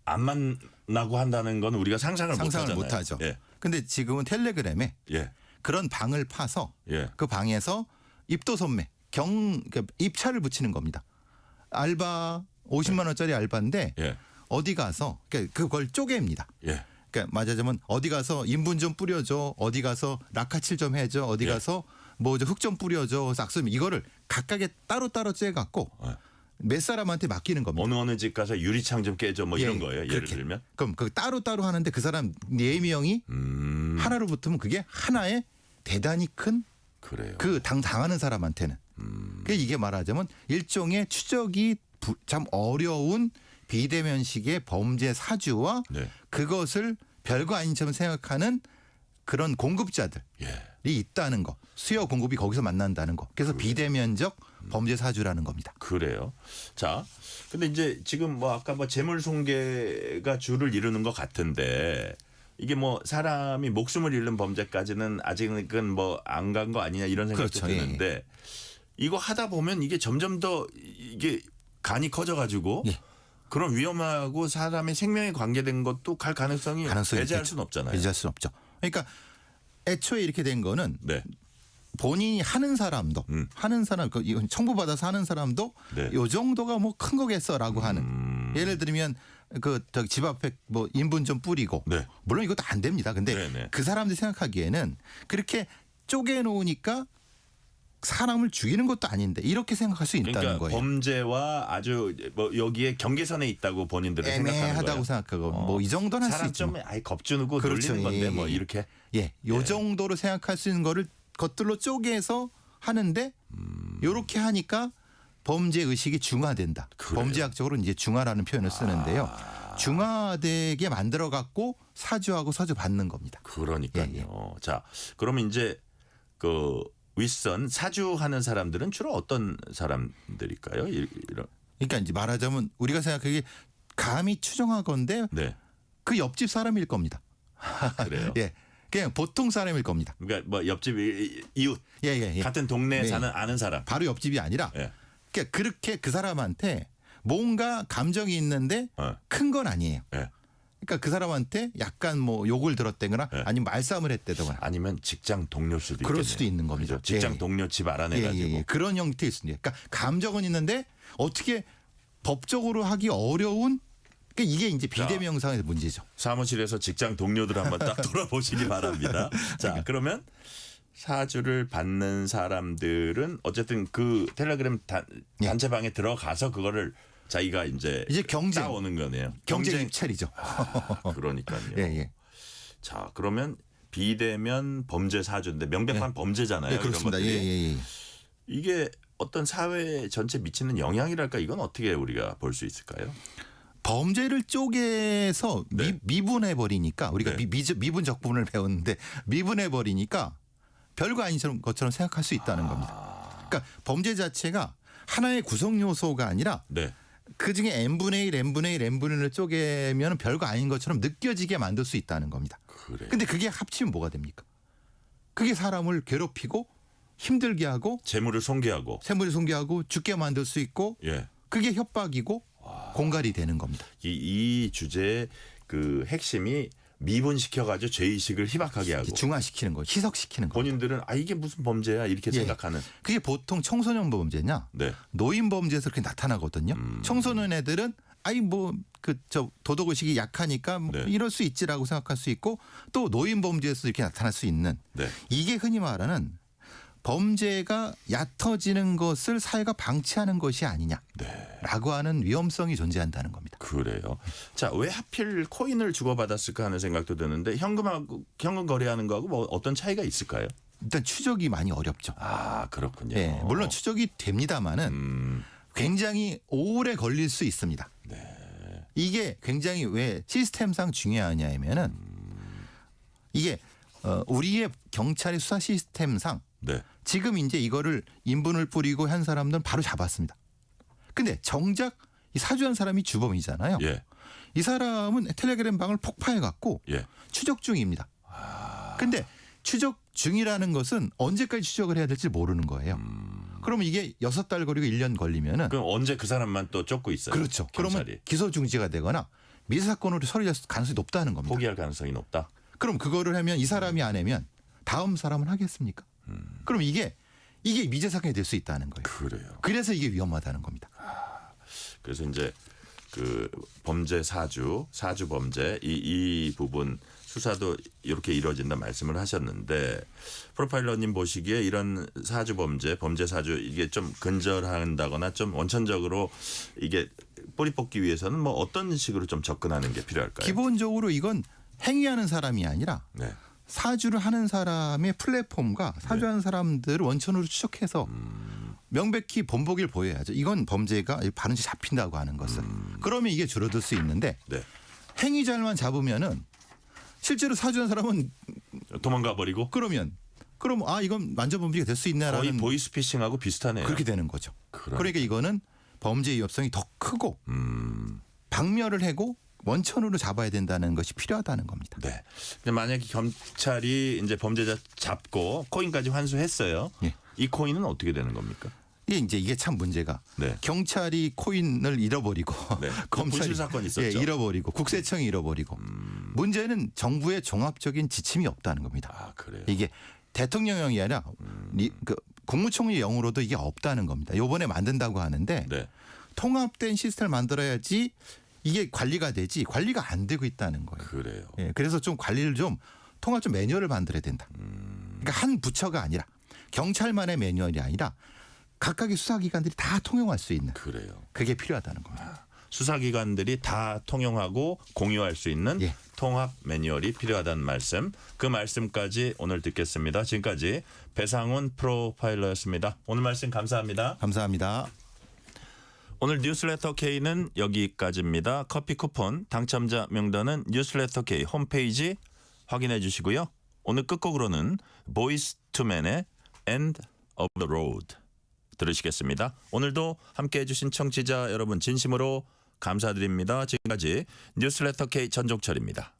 안 만나고 한다는 건 우리가 상상을 상상을 못 못 하죠. 예. 근데 지금은 텔레그램에 예. 그런 방을 파서 예. 그 방에서 입도선매 그러니까 입찰을 붙이는 겁니다. 알바 50만 원짜리 알바인데 예. 어디 가서 그러니까 그걸 쪼개입니다. 예. 그러니까 말하자면 어디 가서 인분 좀 뿌려줘, 어디 가서 라카칠 좀 해줘, 어디 예. 가서 뭐 흙 좀 뿌려줘, 싹쓸이 이거를 각각에 따로따로 쬐갖고 몇 사람한테 맡기는 겁니다. 어느 집 가서 유리창 좀 깨줘 뭐 이런 예, 거예요. 예를 그렇게. 들면. 그럼 그 따로따로 하는데 그 사람 4명이 하나로 붙으면 그게 하나의 대단히 큰 그래요. 그 당하는 사람한테는 그 이게 말하자면 일종의 추적이 참 어려운 비대면식의 범죄 사주와 네. 그것을 별거 아닌처럼 생각하는 그런 공급자들이 예. 있다는 거. 수요 공급이 거기서 만난다는 거. 그래서 비대면적 범죄 사주라는 겁니다. 그래요. 자, 근데 이제 지금 뭐 아까 뭐 재물 손괴가 주를 이루는 것 같은데 이게 뭐 사람이 목숨을 잃는 범죄까지는 아직은 뭐 안 간 거 아니냐 이런 생각도 그렇죠. 드는데 이거 하다 보면 이게 점점 더 이게 간이 커져가지고 예. 그런 위험하고 사람의 생명에 관계된 것도 갈 가능성이 배제할 있겠죠. 수는 없잖아요. 배제할 수는 없죠. 그러니까 애초에 이렇게 된 거는 네. 본인이 하는 사람도 하는 사람 이건 청부받아서 하는 사람도 네. 요 정도가 뭐 큰 거겠어라고 하는 예를 들면 그 집 앞에 뭐 인분 좀 뿌리고 네. 물론 이것도 안 됩니다. 근데 네네. 그 사람들이 생각하기에는 그렇게 쪼개 놓으니까 사람을 죽이는 것도 아닌데 이렇게 생각할 수 있다는 그러니까 거예요. 범죄와 아주 뭐 여기에 경계선에 있다고 본인들은 생각하는 거예요. 애매하다고 생각하고 뭐 이 정도는 할 수 사람 있죠. 좀 아예 겁주고 그렇죠. 놀리는 건데 예, 뭐 예. 이렇게 예, 요 정도로 생각할 수 있는 거를 것들로 쪼개서 하는데 요렇게 하니까 범죄 의식이 중화된다. 그래요. 범죄학적으로 이제 중화라는 표현을 쓰는데요. 중화되게 만들어 갖고 사주하고 사주 받는 겁니다. 그러니까요. 예, 예. 자, 그러면 이제 그 윗선 사주하는 사람들은 주로 어떤 사람들일까요? 이런. 그러니까 이제 말하자면 우리가 생각하기에 감히 추정하건대 네. 그 옆집 사람일 겁니다. 그래요. 예. 그냥 보통 사람일 겁니다. 그러니까 뭐 옆집 이웃 예, 예, 예. 같은 동네에 네. 사는 아는 사람. 바로 옆집이 아니라 예. 그러니까 그렇게 그 사람한테 뭔가 감정이 있는데 큰 건 아니에요. 예. 그러니까 그 사람한테 약간 뭐 욕을 들었다거나 아니면 말싸움을 했다거나 아니면 직장 동료일 수도 있겠네요. 그럴 수도 있는 겁니다. 그죠? 직장 예. 동료 집 예, 알아내가지고. 예, 예. 그런 형태일 수도 있어요. 그러니까 감정은 있는데 어떻게 법적으로 하기 어려운 그러니까 이게 이제 비대명상의 문제죠. 사무실에서 직장 동료들 한번 딱 돌아보시기 바랍니다. 자, 그러면 사주를 받는 사람들은 어쨌든 그 텔레그램 단체방에 들어가서 그거를 자기가 이제 경쟁 따오는 거네요. 경쟁 입찰이죠. 그러니까요. 예, 예. 자, 그러면 비대면 범죄 사주인데 명백한 범죄잖아요. 네, 그렇습니다. 이런 예, 것들이. 예, 예. 이게 어떤 사회 전체 미치는 영향이랄까 이건 어떻게 우리가 볼 수 있을까요? 범죄를 쪼개서 미분해 버리니까 우리가 미분 적분을 배웠는데 미분해 버리니까 별거 아닌 것처럼 생각할 수 있다는 겁니다. 그러니까 범죄 자체가 하나의 구성 요소가 아니라 그 중에 n분의 1, n분의 1, n분의 1을 쪼개면 별거 아닌 것처럼 느껴지게 만들 수 있다는 겁니다. 근데 그게 합치면 뭐가 됩니까? 그게 사람을 괴롭히고 힘들게 하고 재물을 손괴하고 죽게 만들 수 있고 그게 협박이고 공갈이 되는 겁니다. 이 주제의 그 핵심이 미분시켜가지고 죄의식을 희박하게 하고 중화시키는 거, 희석시키는 거. 본인들은 이게 무슨 범죄야 이렇게 생각하는. 그게 보통 청소년 범죄냐, 노인 범죄에서 그렇게 나타나거든요. 청소년 애들은 도덕의식이 약하니까 이럴 수 있지라고 생각할 수 있고 또 노인 범죄에서 이렇게 나타날 수 있는 이게 흔히 말하는 범죄가 얕아지는 것을 사회가 방치하는 것이 아니냐라고 하는 위험성이 존재한다는 겁니다. 그래요. 자, 왜 하필 코인을 주고받았을까 하는 생각도 드는데 현금 거래하는 거하고 뭐 어떤 차이가 있을까요? 일단 추적이 많이 어렵죠. 아, 그렇군요. 네, 물론 추적이 됩니다만은 굉장히 오래 걸릴 수 있습니다. 네. 이게 굉장히 왜 시스템상 중요하냐면은 이게 우리의 경찰의 수사 시스템상 네. 지금 이제 이거를 인분을 뿌리고 한 사람들은 바로 잡았습니다. 근데 정작 이 사주한 사람이 주범이잖아요. 예. 이 사람은 텔레그램 방을 폭파해 갖고 예. 추적 중입니다. 근데 추적 중이라는 것은 언제까지 추적을 해야 될지 모르는 거예요. 그러면 이게 6달 걸리고 1년 걸리면은 그럼 언제 그 사람만 또 쫓고 있어요? 그렇죠. 경찰이. 그러면 기소 중지가 되거나 미수 사건으로 처리될 가능성이 높다는 겁니다. 포기할 가능성이 높다. 그럼 그거를 하면 이 사람이 안 하면 다음 사람은 하겠습니까? 그럼 이게 미제 사건이 될 수 있다는 거예요. 그래요. 그래서 이게 위험하다는 겁니다. 그래서 이제 그 범죄 사주 범죄 이 부분 수사도 이렇게 이루어진다 말씀을 하셨는데 프로파일러님 보시기에 이런 사주 범죄 사주 이게 좀 근절한다거나 좀 원천적으로 이게 뿌리 뽑기 위해서는 뭐 어떤 식으로 좀 접근하는 게 필요할까요? 기본적으로 이건 행위하는 사람이 아니라 네. 사주를 하는 사람의 플랫폼과 사주하는 사람들을 원천으로 추적해서 명백히 본보기를 보여야죠. 이건 범죄가 바른지 잡힌다고 하는 것은. 그러면 이게 줄어들 수 있는데 네. 행위자만 잡으면은 실제로 사주한 사람은 도망가 버리고 그럼 이건 완전 범죄가 될 수 있나라는 거의 보이스피싱하고 비슷하네요. 그렇게 되는 거죠. 그러니까 이거는 범죄 위협성이 더 크고 박멸을 하고 원천으로 잡아야 된다는 것이 필요하다는 겁니다. 네. 근데 만약에 경찰이 이제 범죄자 잡고 코인까지 환수했어요. 예. 이 코인은 어떻게 되는 겁니까? 이게 참 문제가 네. 경찰이 코인을 잃어버리고 네. 검찰이 분실 사건 있었죠. 잃어버리고 국세청이 잃어버리고 문제는 정부의 종합적인 지침이 없다는 겁니다. 아, 그래요. 이게 대통령령이 아니라 그 국무총리령으로도 이게 없다는 겁니다. 요번에 만든다고 하는데 네. 통합된 시스템을 만들어야지 이게 관리가 되지 관리가 안 되고 있다는 거예요. 그래요. 예, 그래서 좀 관리를 좀 통합 좀 매뉴얼을 만들어야 된다. 그러니까 한 부처가 아니라 경찰만의 매뉴얼이 아니라 각각의 수사기관들이 다 통용할 수 있는 그래요. 그게 필요하다는 겁니다. 수사기관들이 다 통용하고 공유할 수 있는 예. 통합 매뉴얼이 필요하다는 말씀. 그 말씀까지 오늘 듣겠습니다. 지금까지 배상훈 프로파일러였습니다. 오늘 말씀 감사합니다. 감사합니다. 오늘 뉴스레터 K는 여기까지입니다. 커피 쿠폰 당첨자 명단은 뉴스레터 K 홈페이지 확인해 주시고요. 오늘 끝곡으로는 보이스 투맨의 End of the Road 들으시겠습니다. 오늘도 함께해 주신 청취자 여러분 진심으로 감사드립니다. 지금까지 뉴스레터 K 전종철입니다.